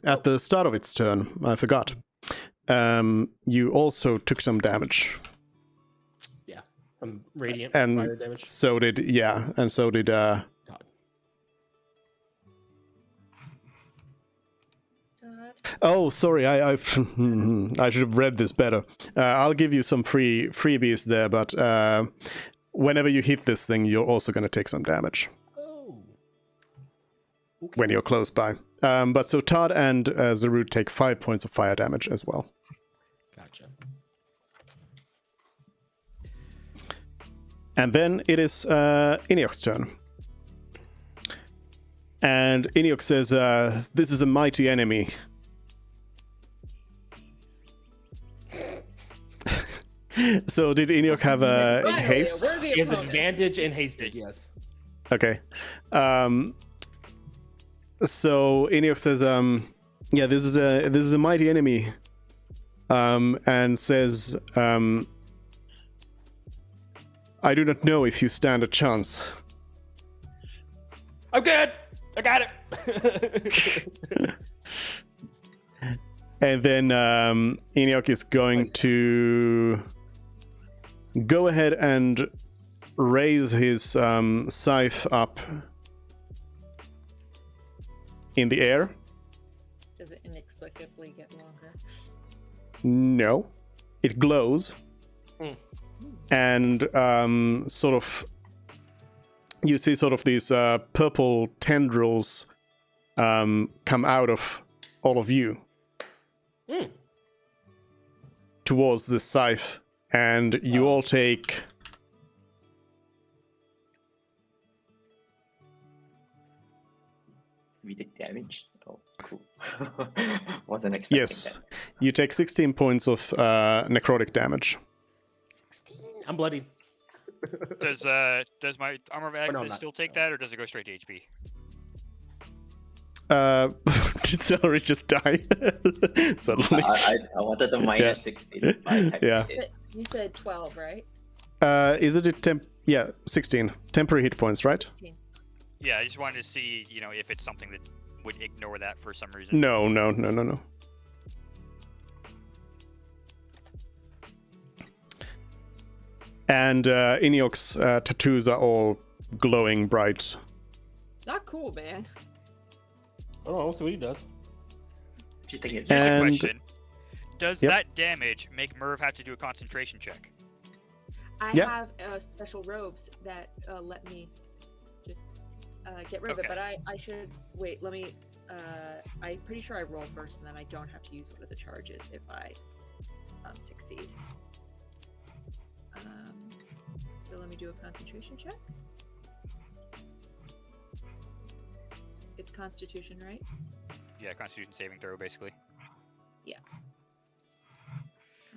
At the start of its turn, I forgot. You also took some damage, Yeah. Radiant and fire damage. so did God. God. Oh, sorry. I I should have read this better. I'll give you some freebies there, but whenever you hit this thing, you're also going to take some damage Oh. Okay. when you're close by. But so Todd and Zarud take 5 points of fire damage as well. Gotcha. And then it is Iniok's turn. And Iniok says, this is a mighty enemy. So did Iniok have a Finally, haste? a worthy He has opponent. advantage and hasted, yes. Okay. So Iniok says, yeah, this is a mighty enemy. And says, I do not know if you stand a chance. I'm good! I got it! And then Iniok is going to go ahead and raise his scythe up in the air. Does it inexplicably get longer? No, it glows, and sort of you see sort of these purple tendrils come out of all of you towards the scythe, and you all take We take damage. Oh, cool. Wasn't expecting yes, that. you take 16 points of necrotic damage. I'm bloodied. Does my armor of no, Axe I'm not. still take that, or does it go straight to HP? Did Celery just die suddenly? I wanted the minus 16. But I typed Yeah. it. But you said 12, right? Is it a temp? Yeah, 16 temporary hit points, right? 16. Yeah, I just wanted to see, if it's something that would ignore that for some reason. No. And Iniok's tattoos are all glowing bright. Not cool, man. Oh, we'll see what he does. Do you think it's Here's a And- question. Does Yep. that damage make Merv have to do a concentration check? I Yep. have special robes that let me just get rid of it, Okay. but I should wait. Let me. I'm pretty sure I roll first, and then I don't have to use one of the charges if I succeed. So let me do a concentration check. It's Constitution, right? Yeah, Constitution saving throw, basically.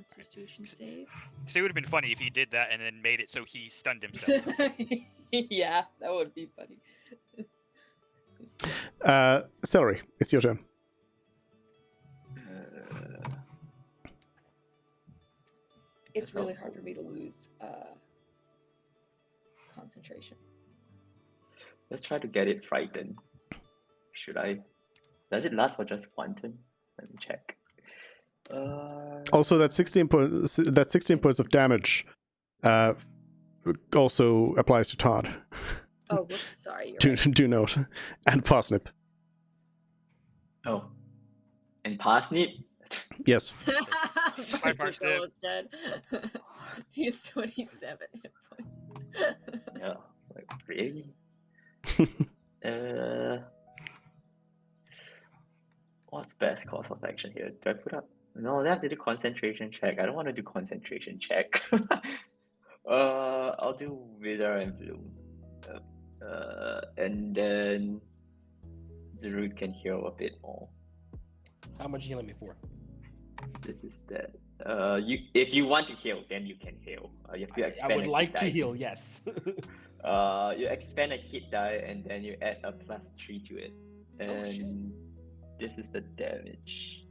Constitution save. So it would have been funny if he did that and then made it so he stunned himself. Yeah, that would be funny. Celery, it's your turn. It's really hard for me to lose concentration. Let's try to get it frightened. Should I? Does it last for just one turn? Let me check. Also, that 16 points of damage also applies to Todd. Oh, whoops, sorry. You're do, right. do note. And Parsnip. Oh. And Parsnip? Yes. My Parsnip. girl is dead. He has 27 hit points. Yeah. Like, really? What's best course of action here? Do I put up? No, they have to do concentration check. I don't want to do concentration check. I'll do Wither and Bloom. And then Zarud can heal a bit more. How much healing me for? This is that. If you want to heal, then you can heal. You have to expend I would a like hit to die. heal, yes. You expend a hit die and then you add a +3 to it. And this is the damage.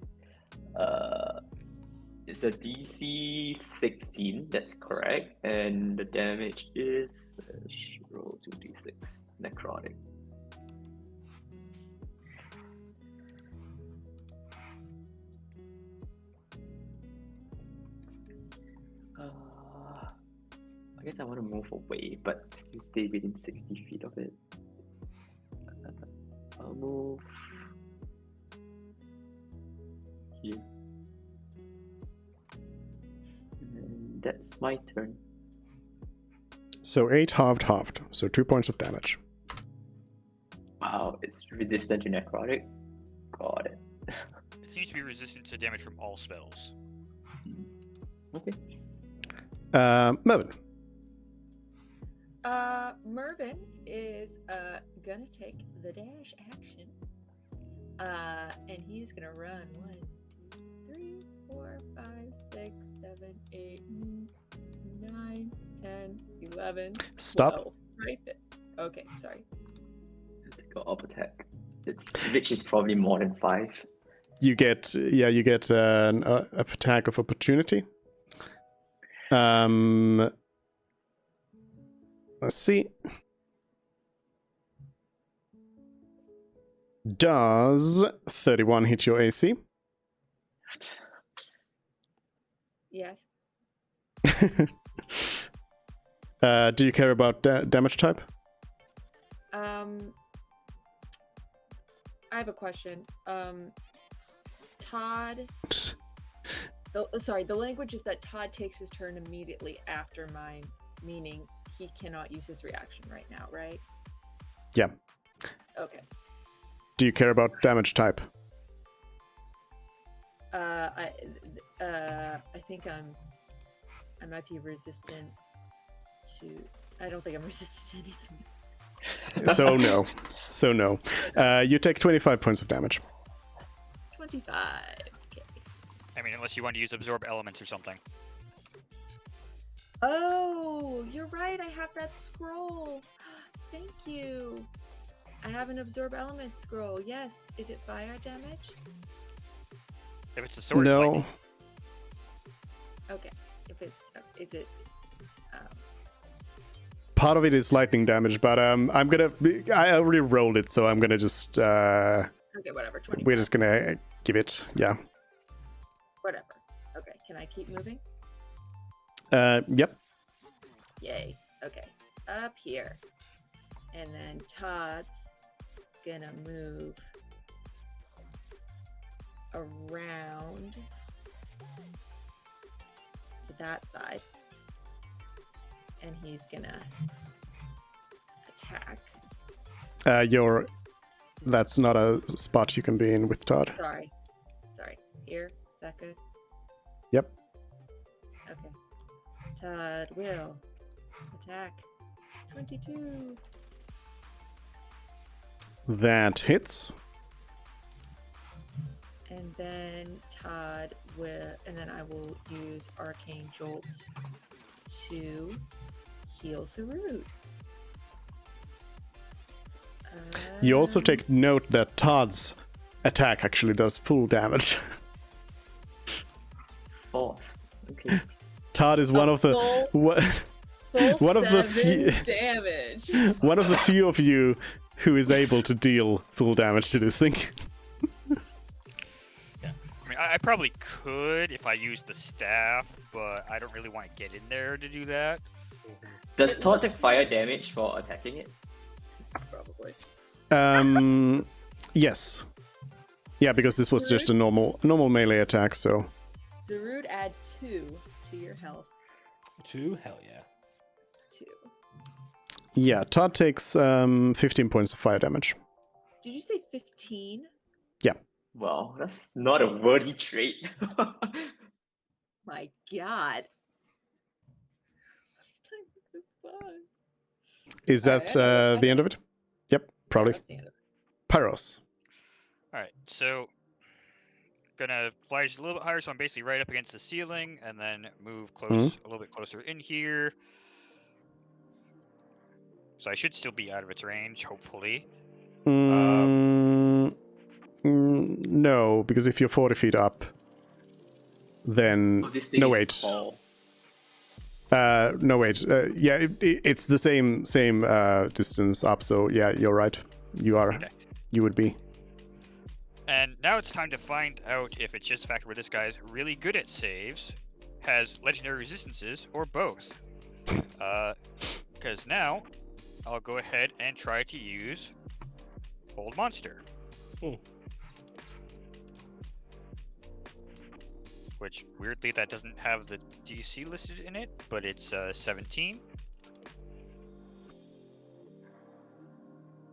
It's a DC 16, that's correct. And the damage is roll 2d6 necrotic. I guess I want to move away, but still stay within 60 feet of it. I'll move here. And that's my turn. So 8 halved, so 2 points of damage. Wow, it's resistant to necrotic. Got it. It seems to be resistant to damage from all spells. Okay. Mervin. Mervin is gonna take the dash action. And he's gonna run 1, 2, 3, 4, 5, 6, 7, 8, 9, 10, 11. Stop. 12. Right there. Okay, sorry. Got up attack. Which is probably more than 5. You get an attack of opportunity. Let's see. Does 31 hit your AC? Yes. Do you care about damage type? I have a question. Todd. The language is that Todd takes his turn immediately after mine, meaning he cannot use his reaction right now, right? Yeah. Okay. Do you care about damage type? I think I might be resistant to. I don't think I'm resistant to anything. So no. You take 25 points of damage. 25. Okay. I mean, unless you want to use absorb elements or something. Oh, you're right. I have that scroll. Thank you. I have an absorb element scroll. Yes. Is it fire damage? If it's a sword, it's No. lightning. Okay. If it is it. Part of it is lightning damage, but I already rolled it, so I'm gonna just Okay, whatever. 25. we're just gonna give it, yeah. Whatever. Okay. Can I keep moving? Yep. Yay. Okay. Up here. And then Todd's gonna move around to that side. And he's gonna attack. That's not a spot you can be in with Todd. Sorry. Here. Is that good? Yep. Okay. Todd will attack. 22. That hits. And then Todd will, and then I will use Arcane Jolt to heal Zarud. You also take note that Todd's attack actually does full damage. Force. Okay. Todd is one of the one of the few damage. one of the few of you who is able to deal full damage to this thing. I mean, I probably could if I used the staff, but I don't really want to get in there to do that. Does Todd take fire damage for attacking it? Probably. Yes. Yeah, because this was just a normal melee attack, so Zarud, add 2 to your health. 2? Hell yeah. 2. Yeah, Todd takes 15 points of fire damage. Did you say 15? Well, that's not a wordy trait. My God. Last time it was fun. Is Alright, that I know the end of it? Yep, probably. That's the end of it. Pyros. Alright, so gonna fly just a little bit higher, so I'm basically right up against the ceiling, and then move close a little bit closer in here. So I should still be out of its range, hopefully. No, because if you're 40 feet up, then Oh, this thing no is wait. tall. No wait. Yeah, it's the same distance up. So yeah, you're right. You are. Okay. You would be. And now it's time to find out if it's just the fact where this guy's really good at saves, has legendary resistances, or both. Because now I'll go ahead and try to use Hold Monster. Which, weirdly, that doesn't have the DC listed in it, but it's 17.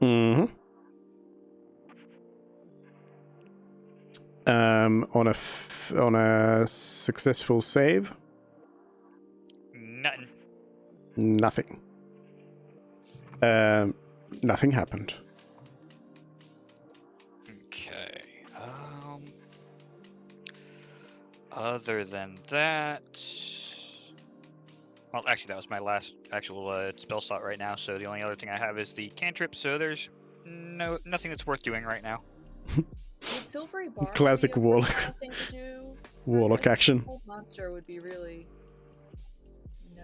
Mm-hmm. On a successful save, Nothing. nothing. Nothing happened. Okay. Other than that, well, actually, that was my last actual spell slot right now. So the only other thing I have is the cantrip. So there's nothing that's worth doing right now. Would silvery bars Classic be a warlock. worthwhile thing to do? Warlock Yes, action. Old monster would be really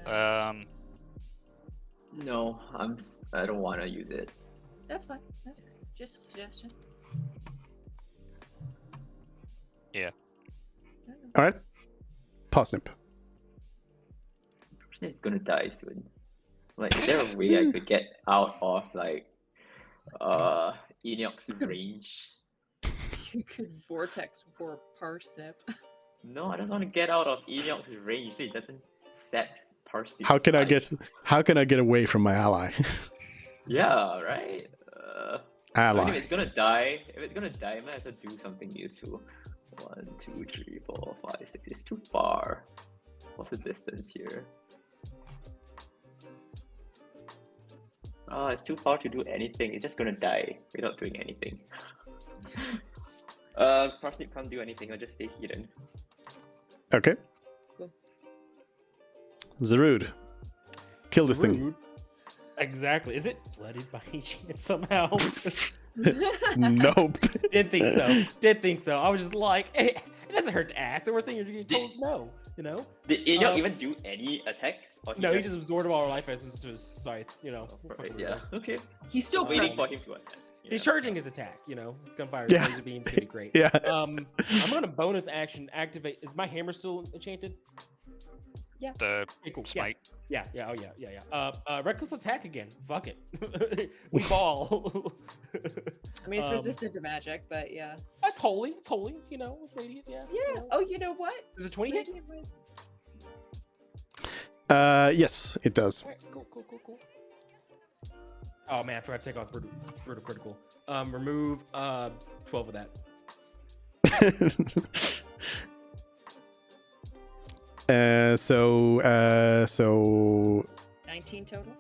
nice. No, I don't want to use it. That's fine. That's fine. Just a suggestion. Yeah. I don't know. All right. Parsnip. It's gonna die soon. Like, is there a way I could get out of like Enoch's range? You could vortex warp parsnip. No, I don't want to get out of Enoch's range. So it doesn't set parsnip. How can I get away from my ally? Yeah, right. Ally. If it's gonna die, I might as well do something useful. 1, 2, 3, 4, 5, 6. It's too far. What's the distance here? Oh, it's too far to do anything. It's just gonna die without doing anything. Parsnip can't do anything. I'll just stay hidden. Okay. Cool. Zarud. Kill this thing. Rude. Exactly. Is it blooded by any chance somehow? Nope. Did think so. I was just like, it doesn't hurt to ask. The worst thing you're getting told is no. You know? Did Enoch even do any attacks? Or No, he just absorbed all our life essence to his scythe. You know. Right, yeah. Okay. He's still Waiting pregnant. for him to attack. He's Yeah. charging his attack. You know, his gunfire Yeah. laser beam is gonna be great. Yeah. I'm gonna bonus action activate. Is my hammer still enchanted? The Okay, cool. smite. Yeah. Oh yeah. Reckless attack again. Fuck it. We ball. I mean, it's Um, resistant to magic, but yeah. That's holy. It's holy. You know, it's radiant. Yeah. Yeah. You know. Oh, you know what? Is it 20 hit? Radiant Wind. Yes, it does. Alright, cool. Oh man, I forgot to take off brutal critical. Remove 12 of that. So 19 total.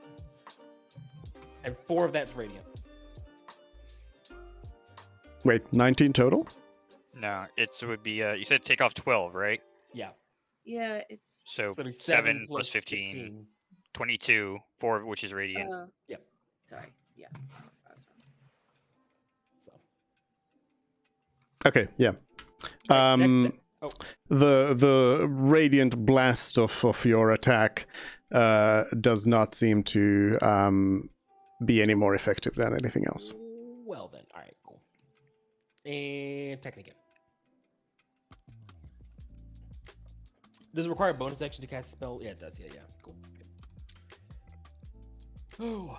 And 4 of that's radiant. wait, 19 total? No, it would be. You said take off 12, right? Yeah. Yeah, it's. So So it'd be 7 plus 15, 22, 4 of which is radiant. Yep. Sorry. Yeah. So. Okay, yeah. Right, next step. Oh, The radiant blast of your attack does not seem to be any more effective than anything else. well then. All right, cool. And attack again. Does it require a bonus action to cast a spell? Yeah, it does. Yeah, cool. Oh.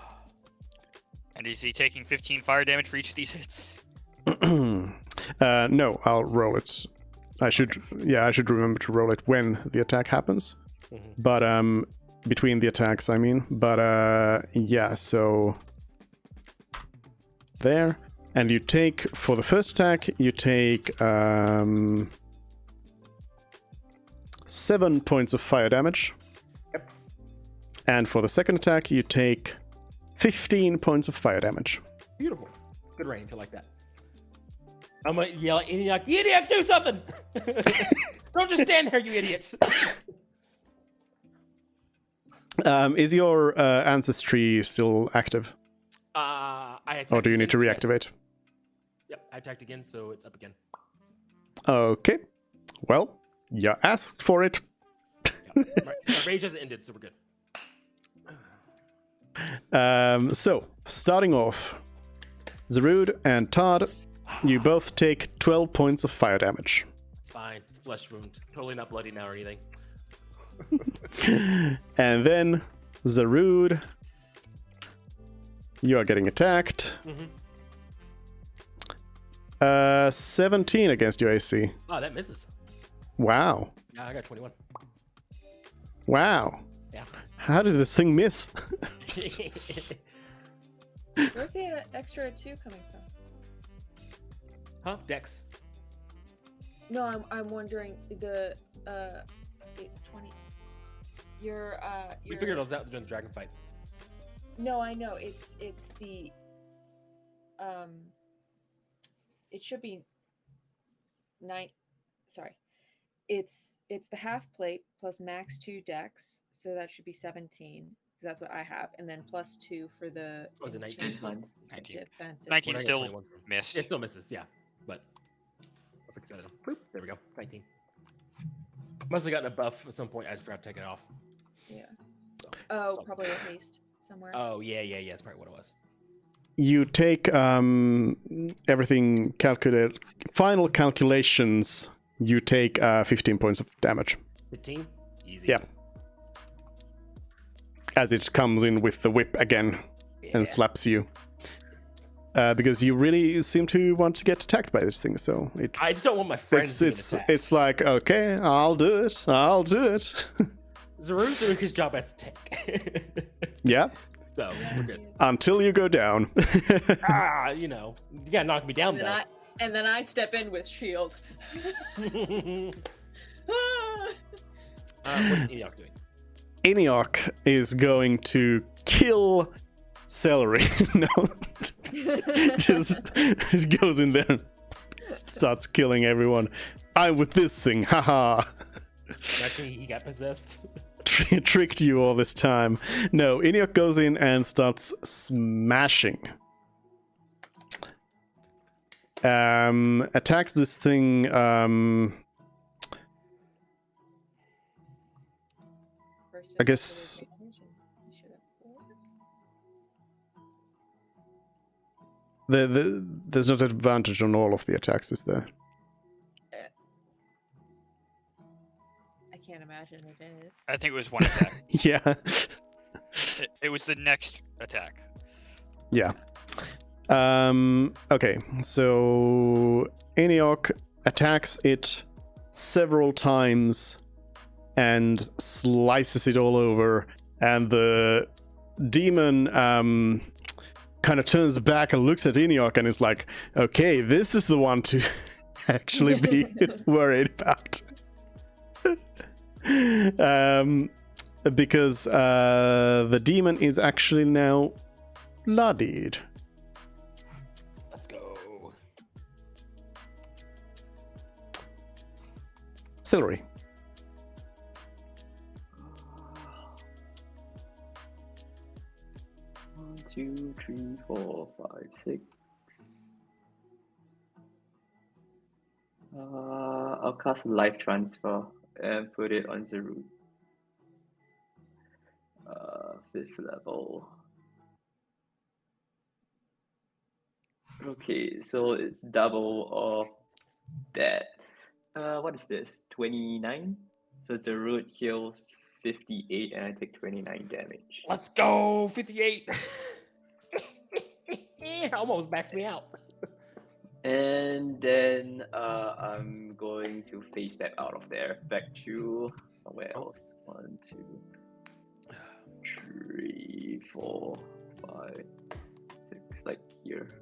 And is he taking 15 fire damage for each of these hits? No, I'll roll it. I should remember to roll it when the attack happens. Mhm. But between the attacks, I mean. But yeah, so there. And you take, for the first attack, you take 7 points of fire damage. Yep. And for the second attack, you take 15 points of fire damage. Beautiful. Good range. I like that. I'm gonna yell at Eniac. Eniac, do something! Don't just stand there, you idiots! Is your ancestry still active? I attacked Or do you need to again, yes. reactivate? Yep, I attacked again, so it's up again. Okay. Well, you asked for it. Yep. My rage hasn't ended, so we're good. So, starting off, Zarud and Todd, you both take 12 points of fire damage. It's fine. It's a flesh wound. Totally not bloody now or anything. And then, Zarud, you are getting attacked. Mm-hmm. 17 against your AC. Oh, that misses. Wow. Yeah, I got 21. Wow. Yeah. How did this thing miss? Where's the extra 2 coming from? Huh? Dex. No, I'm wondering the 20. Your We figured those out during the dragon fight. No, I know it's the it should be 9. Sorry, it's the half plate plus max 2 dex, so that should be 17. 'Cause that's what I have, and then plus 2 for the. Was it 19? enchanted 19. defensive. 19 Where'd I get still 21 from? missed. It still misses, yeah. But I'll fix that. Boop, there we go. 19. Must have gotten a buff at some point. I just forgot to take it off. Yeah. Oh, probably a haste somewhere. Oh, yeah. That's probably what it was. You take everything calculated. Final calculations, you take 15 points of damage. 15? Easy. Yeah. As it comes in with the whip again and slaps you. Because you really seem to want to get attacked by this thing, so it. I just don't want my friends to get attacked. It's like, okay, I'll do it. Zaru's doing his job as a tank. Yeah, So, we're good. until you go down. You gotta knock me down, though. And then I step in with shield. What's Enoch doing? Enoch is going to kill Celery. No. just goes in there, starts killing everyone. I'm with this thing, haha. Actually, he got possessed. Tricked you all this time. No, Enoch goes in and starts smashing. Attacks this thing. I guess. There's not advantage on all of the attacks, is there? I can't imagine it is. I think it was one attack. Yeah. It was the next attack. Yeah. Okay, so Enoch attacks it several times and slices it all over, and the demon kind of turns back and looks at Enoch and is like, okay, this is the one to actually be worried about. Because the demon is actually now bloodied. Let's go. Celery. One, 2, 3, 4, 5, 6. I'll cast Life Transfer and put it on Zarud. 5th level. Okay, so it's double of that. What is this? 29? So Zarud heals 58 and I take 29 damage. Let's go. 58. Almost backs me out. And then I'm going to phase step out of there. Back to somewhere else. 1, 2. 3, 4, 5, 6, like here.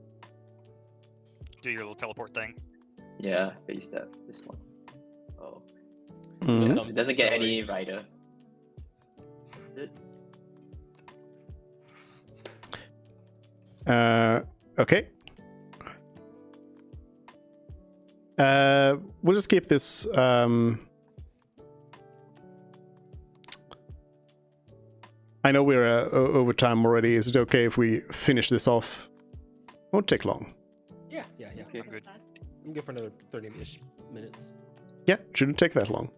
Do your little teleport thing. Yeah, base step. This one. Oh, Mhm. it doesn't get any wider. That's it. Okay. We'll just keep this. I know we're over time already. Is it okay if we finish this off? Won't take long. Yeah. Okay. I'm good. I'm good for another 30-ish minutes. Yeah, shouldn't take that long.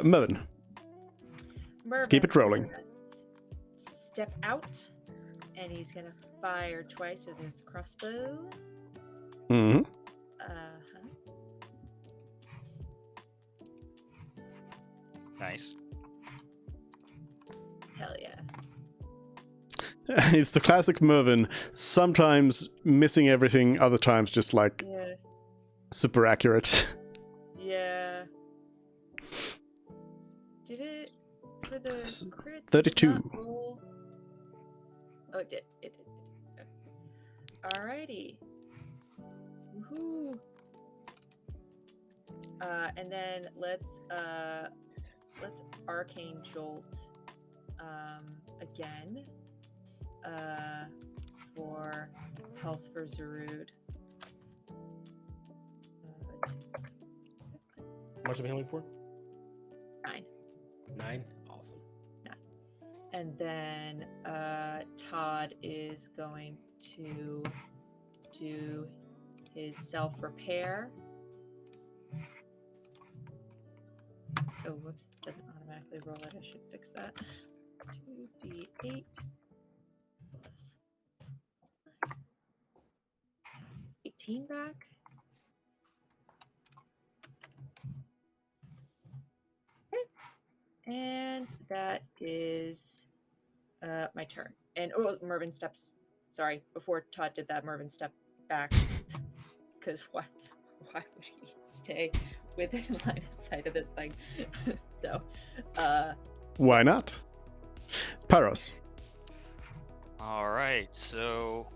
Mervin, let's keep it rolling. Step out, and he's gonna fire twice with his crossbow. Mm-hmm. Nice. Hell yeah. It's the classic Mervin. Sometimes missing everything, other times just like Yeah. super accurate. Yeah. Did it for the S- crit? 32. not roll- Oh, it did. It did. Okay. Alrighty. Woohoo. And then let's arcane jolt again. For health for Zarud. How much am I healing for? 9. 9? Awesome. And then Todd is going to do his self-repair. Oh, whoops. Doesn't automatically roll it. I should fix that. 2d8 plus 18 back. Okay. And that is my turn. And Mervin steps. Sorry, before Todd did that, Mervin stepped back because why would he stay within line of sight of this thing? So, Why not? Pyros. All right, so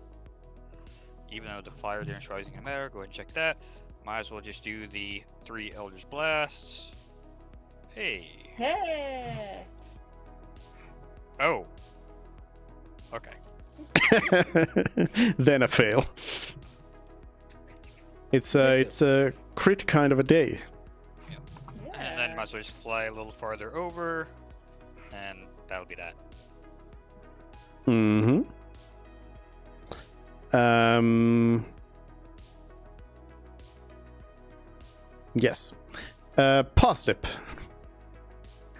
even though the fire damage rising in matter, go ahead and check that. Might as well just do the 3 Eldritch Blasts. Hey. hey, Oh. Okay. Then a fail. It's a crit kind of a day. And then might as well just fly a little farther over, and that'll be that. Mm-hmm. Yes. Parsnip.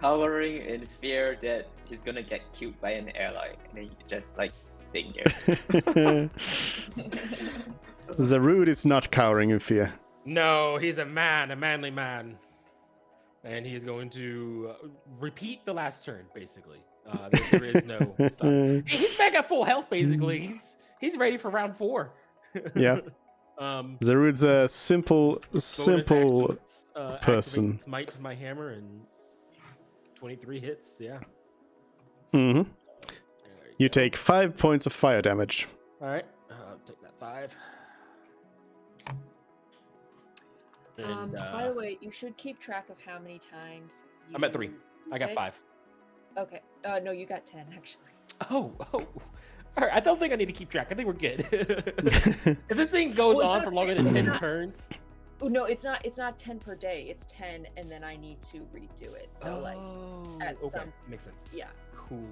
Cowering in fear that he's gonna get killed by an ally, and then he's just like staying there. Zarud is not cowering in fear. No, he's a manly man. And he is going to repeat the last turn, basically. There is no stop. He's back at full health, basically. He's ready for round 4. Yeah. Zarud's a simple person. Smite to my hammer and 23 hits, yeah. Mm-hmm. You take 5 points of fire damage. All right, I'll take that 5. And, by the way, you should keep track of how many times I'm at 3. you I got say- 5. Okay. No, you got 10 actually. Oh. All right, I don't think I need to keep track. I think we're good. If this thing goes Well, it's on not- for longer than it's 10 not- turns. Oh no, it's not 10 per day. It's 10 and then I need to redo it. So like at okay, some- makes sense. yeah. Cool.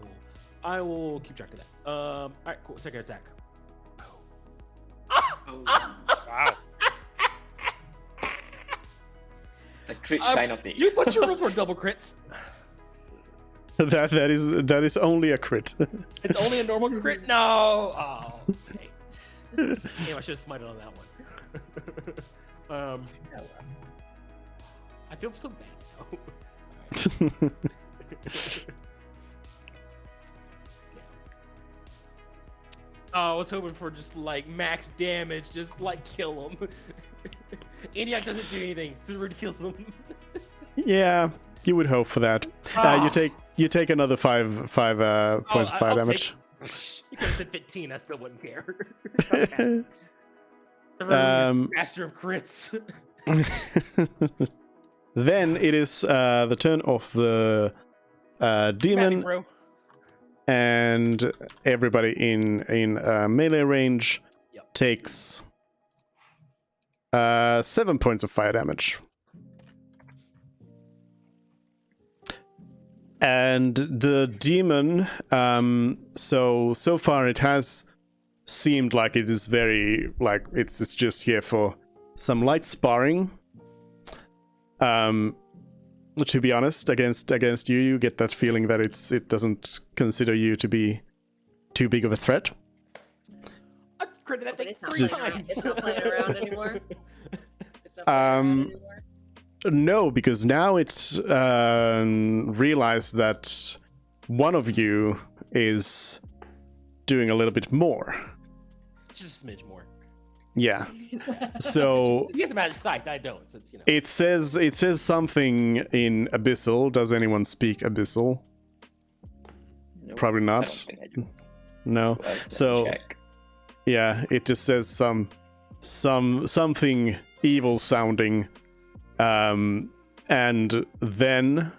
I will keep track of that. All right, cool. Second attack. Wow. It's a crit kind of thing. Dude, what's your rule for double crits? That is only a crit. It's only a normal crit? No! Oh, okay. Damn, I should have smited on that one. Oh, well. I feel so bad now. Damn. Oh, I was hoping for just like max damage, just like kill him. Eniac doesn't do anything, so Rudy kills him. Yeah, You would hope for that. You take another five points of fire damage. You could have said 15. I still wouldn't care. Okay. Master of crits. Then it is the turn of the demon, Bro. and everybody in melee range takes 7 points of fire damage. And the demon, so far it has seemed like it is very, like, it's just here for some light sparring. To be honest, against you, you get that feeling that it doesn't consider you to be too big of a threat. I critted that thing It's not, 3 playing, times. it's not playing around anymore. It's not playing around anymore. No, because now it's realized that one of you is doing a little bit more. Just a smidge more. Yeah. So He has a magic sight. I don't. So it's, you know. it says something in Abyssal. Does anyone speak Abyssal? Nope, Probably I not. don't think I do. No. Well, let me So check. yeah, it just says something evil sounding, and then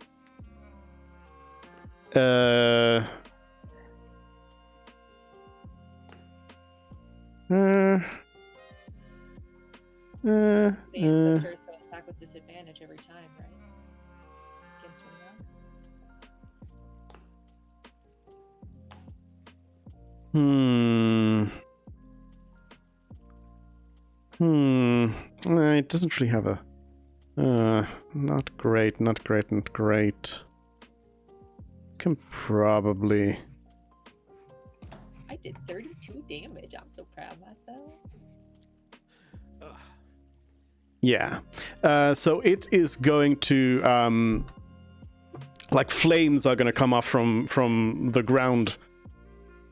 The ancestors go attack with disadvantage every time, right? Against It doesn't really have a. Not great. Can probably. I did 32 damage. I'm so proud of myself. Ugh. Yeah. So it is going to like flames are going to come up from the ground,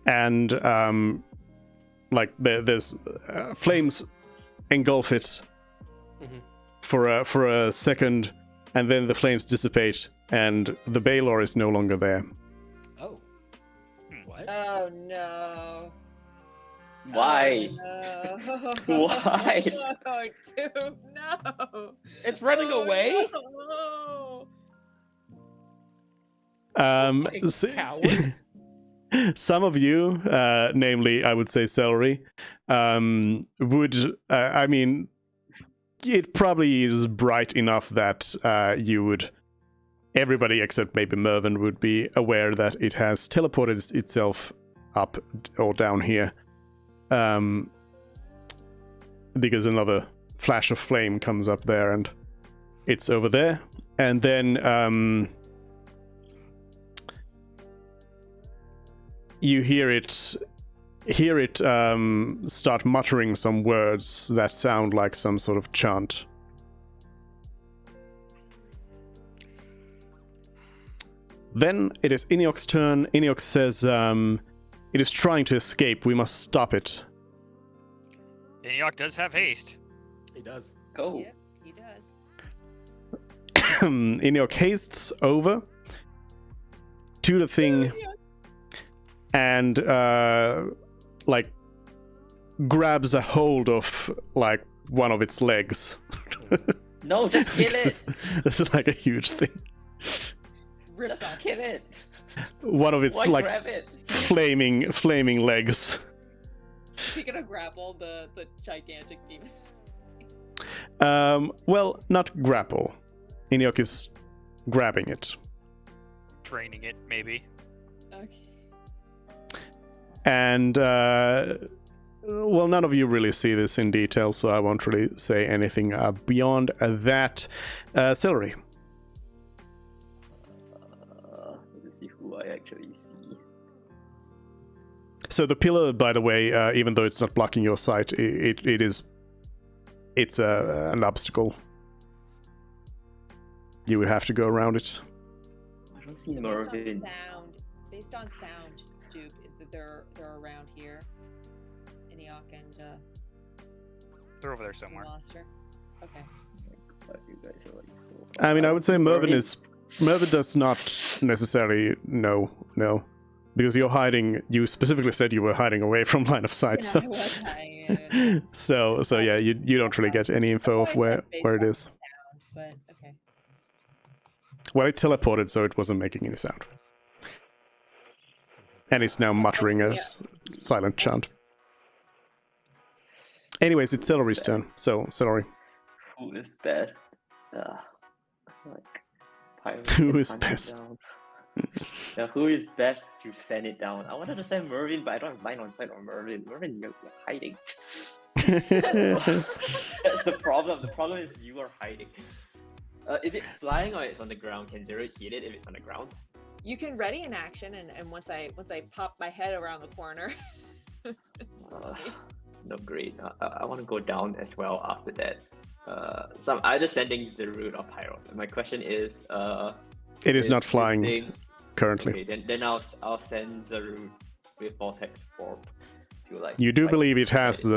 and like there's flames engulf it Mhm. for a second, and then the flames dissipate, and the Baylor is no longer there. Oh. What? Oh no. Why? Oh, no. Why? Oh, dude, no. It's running Oh, away? No. Fucking s- coward. some of you, namely, I would say Celery, would, I mean, it probably is bright enough that you would, everybody except maybe Mervyn would be aware that it has teleported itself up or down here. Because another flash of flame comes up there and it's over there. And then you hear it start muttering some words that sound like some sort of chant. Then it is Iniok's turn. Iniok says, it is trying to escape. We must stop it. Iniok does have haste. He does. Oh, Yep, he does. Iniok hastes over to the thing and like grabs a hold of like one of its legs. no, just kill Because it. this is like a huge thing. Rips Just off. kill it. One of its Why like grab it? flaming legs. He gonna grapple the gigantic demon. Well, not grapple. Iniok is grabbing it. Training it, maybe. Okay. And well, none of you really see this in detail, so I won't really say anything beyond that. Celery. Let's see who I actually see. So the pillar, by the way, even though it's not blocking your sight, it's an obstacle. You would have to go around it. I don't see Based Mervyn. on sound, Duke, they're around here. Iniok and They're over there the somewhere. monster. Okay. God, you guys are like so. I mean, I would say Mervyn Mervyn is Mervyn does not necessarily know, no. Because you're hiding, you specifically said you were hiding away from line of sight, Yeah, so... I was hiding. so yeah, you don't really get any info of where it is. Sound, but okay. Well, it teleported, so it wasn't making any sound. And it's now muttering a silent chant. Anyways, it's Celery's turn, so Celery. Who is best? Like, pirate Who can is hunt it best? down. Yeah, who is best to send it down? I wanted to send Mervyn, but I don't have line on sight on Mervyn. Mervyn, you're hiding. That's the problem. The problem is you are hiding. Is it flying or it's on the ground? Can Zero hit it if it's on the ground? You can ready an action, and once I pop my head around the corner. No, great. I want to go down as well after that. So I'm either sending Zerud or Pyros. And my question is, It is not this flying thing- currently. Okay, then I'll send Zerud with Vortex Orb to like. You do like, believe it has send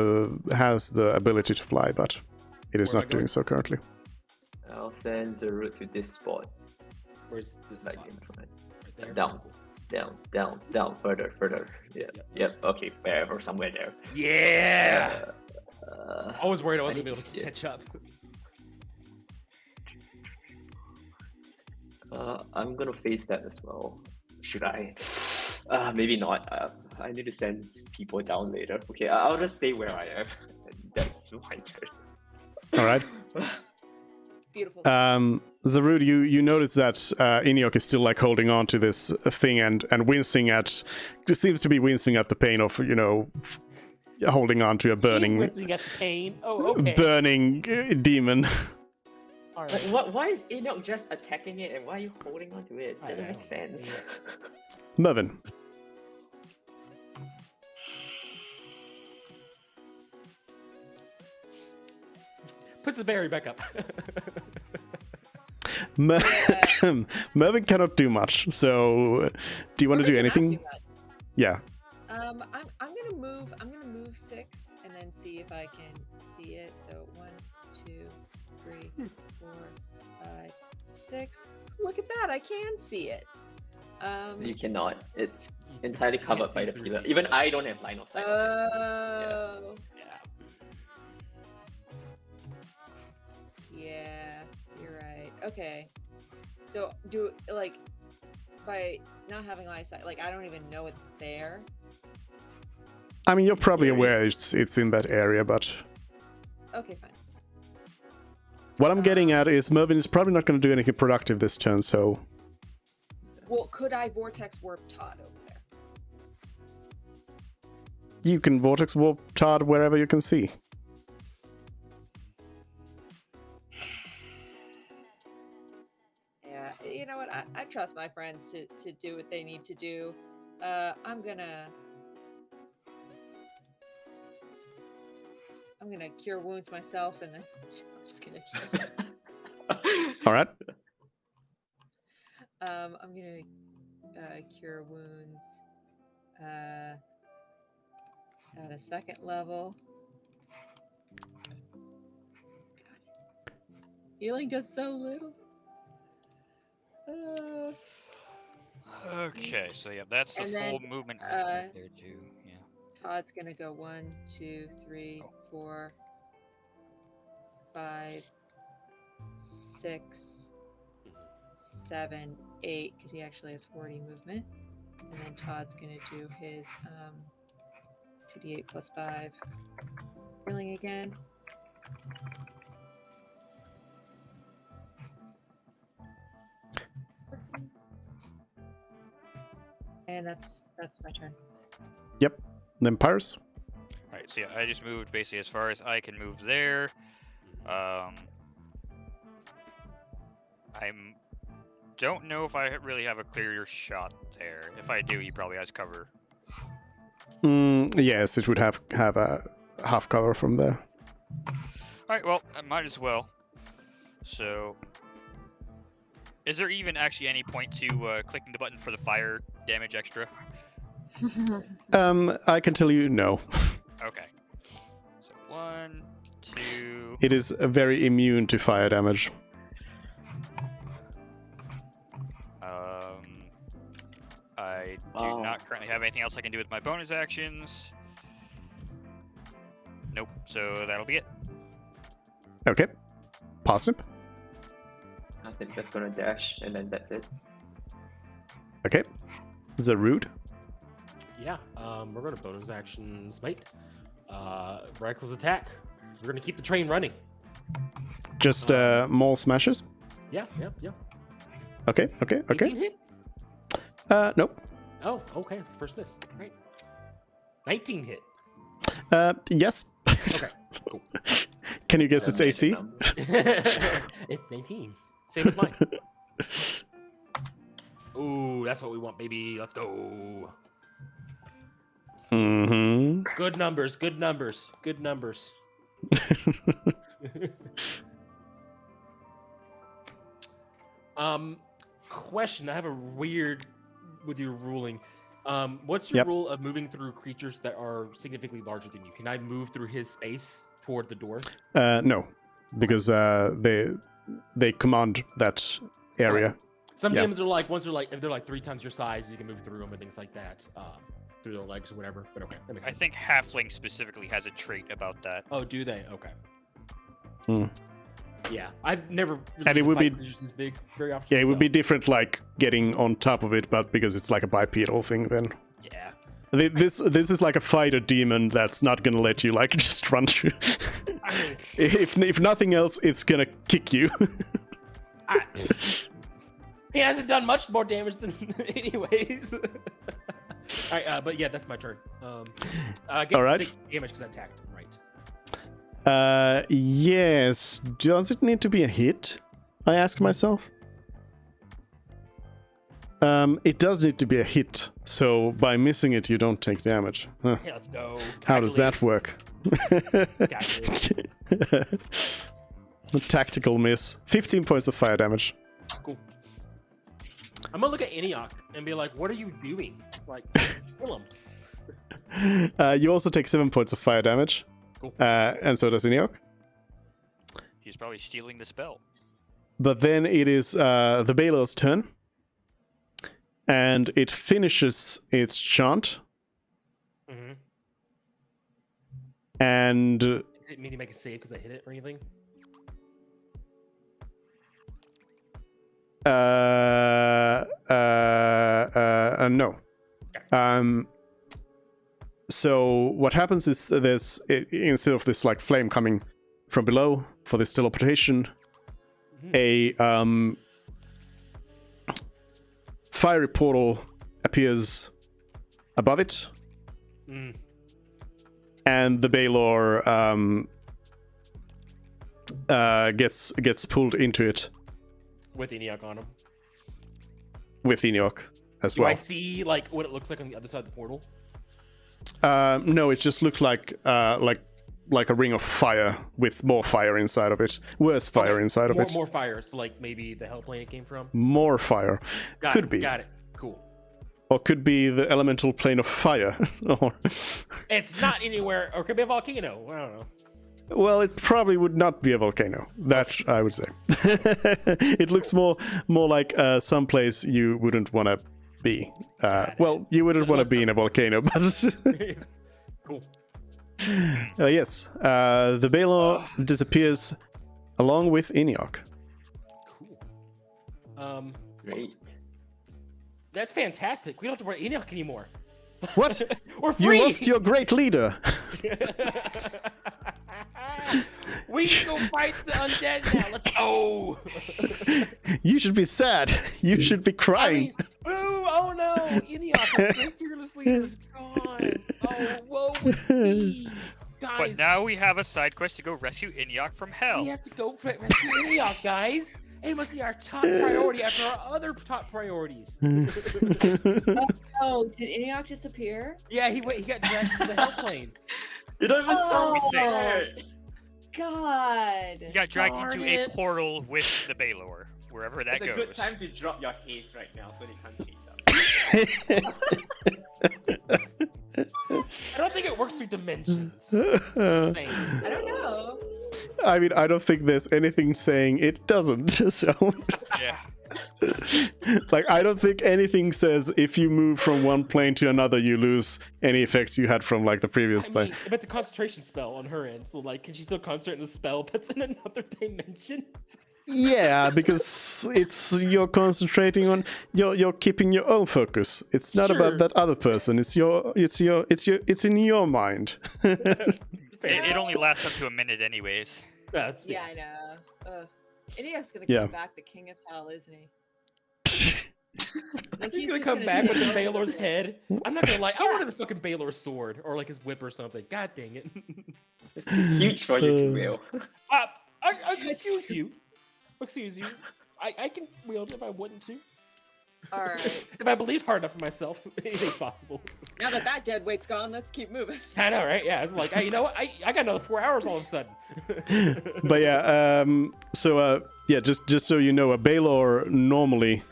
the ability to fly, but it is Where am I not doing going? so currently. I'll send Zerud to this spot, Where's this like spot? in front. Right there? Down. Down, further. Yep. Okay, wherever, somewhere there. Yeah! Uh, I was worried I wasn't need gonna be able to to see it. catch up. I'm gonna face that as well. Should I? Maybe not. I need to send people down later. Okay, I'll just stay where I am. That's my turn. All right. Beautiful. Zarud, you notice that Iniok is still like holding on to this thing and wincing at, just seems to be wincing at the pain of, holding on to a burning, He's wincing at the pain. Oh, okay. burning demon. All Like, right. why is Enoch just attacking it and why are you holding on to it? I Doesn't know. make sense. Mervyn. Puts the berry back up. Mervyn cannot do much, so do you want to do anything? Yeah. I'm gonna move. I'm gonna move 6 and then see if I can see it. So 1, 2, 3, 4, 5, 6. Look at that! I can see it. You cannot. It's entirely can't covered see by the through pillar. the- Even I don't have line of sight. Oh. Yeah. Yeah, you're right. Okay. So by not having line of sight, like I don't even know it's there. I mean, you're probably Yeah, aware it's in that area, but Okay, fine. what I'm getting at is Mervyn is probably not going to do anything productive this turn, so Well, could I vortex warp Todd over there? you can vortex warp Todd wherever you can see. Yeah, you know what? I trust my friends to do what they need to do. I'm gonna cure wounds myself, and then it's gonna cure. All right. I'm gonna cure wounds at a second level. God. Healing does so little. Okay, so yeah, that's the And full then, movement right uh, there too. Yeah. Todd's gonna go 1, 2, 3, 4, 5, 6, 7, 8, because he actually has 40 movement. And then Todd's gonna do his 2d8 plus 5 healing again. And that's my turn. Yep. Then Pyrus. Alright, so yeah, I just moved basically as far as I can move there. I don't know if I really have a clear shot there. If I do, he probably has cover. Yes, it would have a half cover from there. Alright, well, I might as well. So, is there even actually any point to clicking the button for the fire damage extra? I can tell you no. Okay. So 1, 2. It is very immune to fire damage. currently have anything else I can do with my bonus actions. Nope. So that'll be it. Okay. Parsnip. I think that's gonna dash, and then that's it. Okay. Zarude. Yeah, we're going to bonus action smite. Reckless attack. We're going to keep the train running. Just more smashes. Yeah. Okay. 18 hit? Nope. Oh, okay. First miss. Right. 19 hit. Yes. Okay, cool. Can you guess its AC? It's 19. Same as mine. Ooh, that's what we want, baby. Let's go. Mm-hmm. Good numbers. Question. I have a weird with your ruling. What's your Yep. rule of moving through creatures that are significantly larger than you? Can I move through his space toward the door? No, because they command that area. Some Yeah. games are like, if they're like 3 times your size, you can move through them and things like that, through their legs or whatever. But okay, that makes I sense. think Halfling specifically has a trait about that. Oh, do they? Okay. Hmm. Yeah, I've never. Really And it would be- creatures this big very often. Yeah, it would so- be different, like getting on top of it, but because it's like a bipedal thing, then Yeah. this is like a fighter demon that's not gonna let you like just run through. I mean, if nothing else, it's gonna kick you. he hasn't done much more damage than anyways. All right, but yeah, that's my turn. Get All right. 6 damage because I attacked. Right. Yes. Does it need to be a hit? I ask myself. It does need to be a hit. So by missing it, you don't take damage. Huh. Yeah, let's go. How does that work? Calculate. A tactical miss. 15 points of fire damage. Cool. I'm gonna look at Eniok and be like, "What are you doing? Like, kill him." You also take 7 points of fire damage. Cool. And so does Eniok. He's probably stealing the spell. But then it is the Baelor's turn. And it finishes its chant. Mm-hmm. And Does it mean to make a save because I hit it or anything? no. So what happens is instead of this like flame coming from below for this teleportation, a fiery portal appears above it, and the Baelor gets pulled into it With Eniok on him. with Eniok as Do well. I see like what it looks like on the other side of the portal? No, it just looked like a ring of fire with more fire inside of it. Worse fire Okay, inside of it. More fire. So like maybe the hell plane it came from. More fire. Got Could it, be. Got it. Cool. Or could be the elemental plane of fire. Or, It's not anywhere, or it could be a volcano. I don't know. well, it probably would not be a volcano. That I would say. It looks more like someplace you wouldn't want to be. Well, you wouldn't want to be in a volcano, but Cool. yes, the Baelor disappears along with Eniok. Cool. Great. That's fantastic. We don't have to worry Eniok anymore. What? We're free. You lost your great leader. We can go fight the undead now. Let's go. You should be sad. You should be I crying. mean, boo! Oh no! Eniok, our great fearless leader is gone. Oh, woe with me, guys. But now we have a side quest to go rescue Eniok from hell. we have to go rescue Eniok, guys. It must be our top priority after our other top priorities. Oh, did Eniok disappear? Yeah, he got dragged to the hell planes. You don't even start with Oh. that. God. He got dragged Darn into it. a portal with the Baelor, wherever that It's a goes. good time to drop your haste right now so they can't chase up. I don't think it works through dimensions. Same. I don't know. I mean, I don't think there's anything saying it doesn't. So Yeah. Like, I don't think anything says if you move from one plane to another, you lose any effects you had from like the previous I plane. mean, if it's a concentration spell on her end, so like, can she still concentrate on the spell that's in another dimension? Yeah, because you're concentrating on you're keeping your own focus. It's not about Sure. that other person. It's in your mind. It only lasts up to a minute, anyways. That's Yeah, I know. Idiot's gonna Yeah. come back the king of hell, isn't he? Like, He's gonna just come back take with the over Baylor's the- head. I'm not gonna lie, I Yeah. wanted the fucking Baylor's sword or like his whip or something. God dang it. It's too huge for you to wield. Excuse you. Excuse you. I can wield if I wanted to. All right. If I believed hard enough in myself, anything's possible. Now that that dead weight's gone, let's keep moving. I know, right? Yeah, it's like, hey, you know what? I got another 4 hours all of a sudden. But yeah, just so you know, a Baylor normally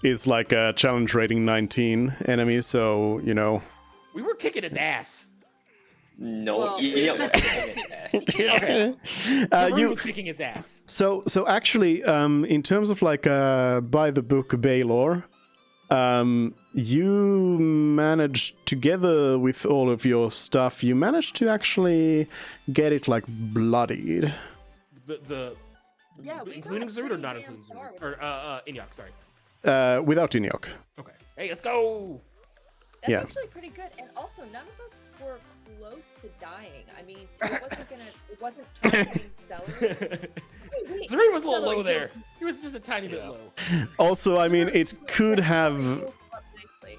is like a challenge rating 19 enemy, so you know. We were kicking its ass. No, Well- Enoch was kicking his ass. Okay. Zaru You was kicking its ass. so actually, in terms of like by the book Baylor, you managed, together with all of your stuff, you managed to actually get it like bloodied. The Yeah, we including got Zaru or pretty not damn including far Zaru? with Or Inyok, sorry. Without Inyok. Okay. Hey, let's go. That's Yeah. actually pretty good. And also, none of us were close to dying. I mean, it wasn't targeting celery. Wait, Zaru was a little celery low healed- there. He was just a tiny bit Yeah. low. Also, I mean, it could celery have healed up nicely.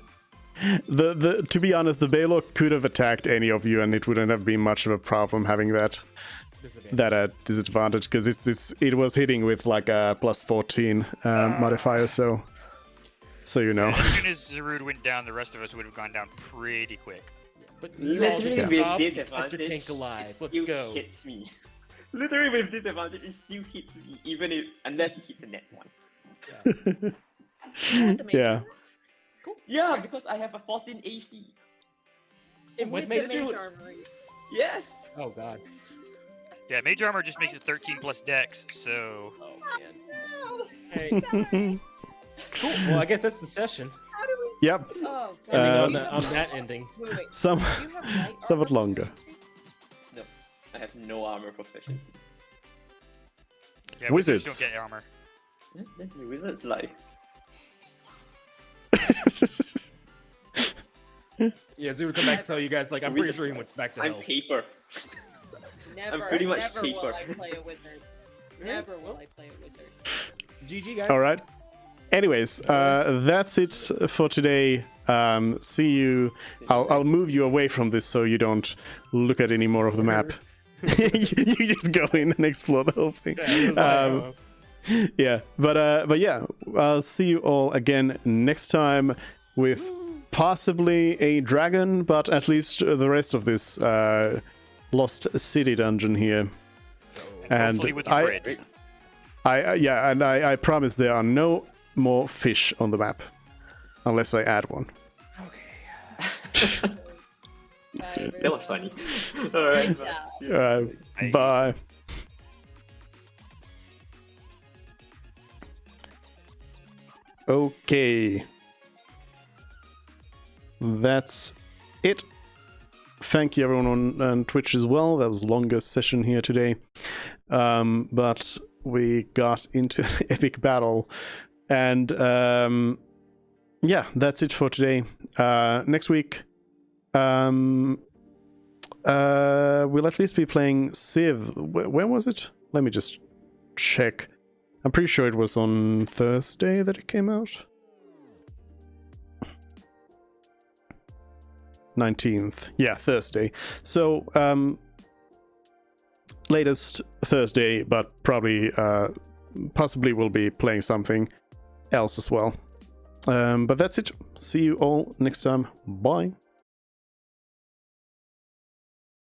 the to be honest, the Baylor could have attacked any of you, and it wouldn't have been much of a problem having that disadvantage, because it was hitting with like a plus 14 modifier, so you know. As soon as Zarud went down, the rest of us would have gone down pretty quick. But you all Literally took with off, you kept disadvantage, your tank alive. it Let's still go. hits me. Literally with disadvantage, it still hits me, even if unless it hits a net one. You had the major Yeah. one? Yeah, because I have a 14 AC. And with the Mage mage too. armory. Yes. Oh god. Yeah, Mage Armor just makes it 13 plus Dex, so... Oh man. No! Hey, cool. Well, I guess that's the session. How do we? Yep, Oh, God. Ending You on have- that ending. Wait. some Do you have light somewhat armor longer. proficiency? No, I have no armor proficiency. Yeah, Wizards. don't get armor. That's the wizard's life. Yeah, Zaru would come back and tell you guys, like, I'm pretty sure he went back to I'm hell. paper. Never, pretty much never paper. will I play a wizard. Never will I play a wizard. GG, guys. All right. Anyways, that's it for today. See you. I'll move you away from this so you don't look at any more of the map. You just go in and explore the whole thing. Yeah, it was like, Yeah, but yeah, I'll see you all again next time with possibly a dragon, but at least the rest of this Lost City dungeon here. And hopefully with the I- Fred. I promise there are no more fish on the map unless I add one. Okay. Bye, That was everyone. funny. Alright. Yeah. Bye. Okay. That's it. Thank you everyone on Twitch as well. That was the longest session here today. But we got into an epic battle. And yeah, that's it for today. Next week, we'll at least be playing Civ. When was it? Let me just check. I'm pretty sure it was on Thursday that it came out. 19th. Yeah, Thursday. So, latest Thursday, but probably, possibly we'll be playing something else as well. But that's it. See you all next time. Bye.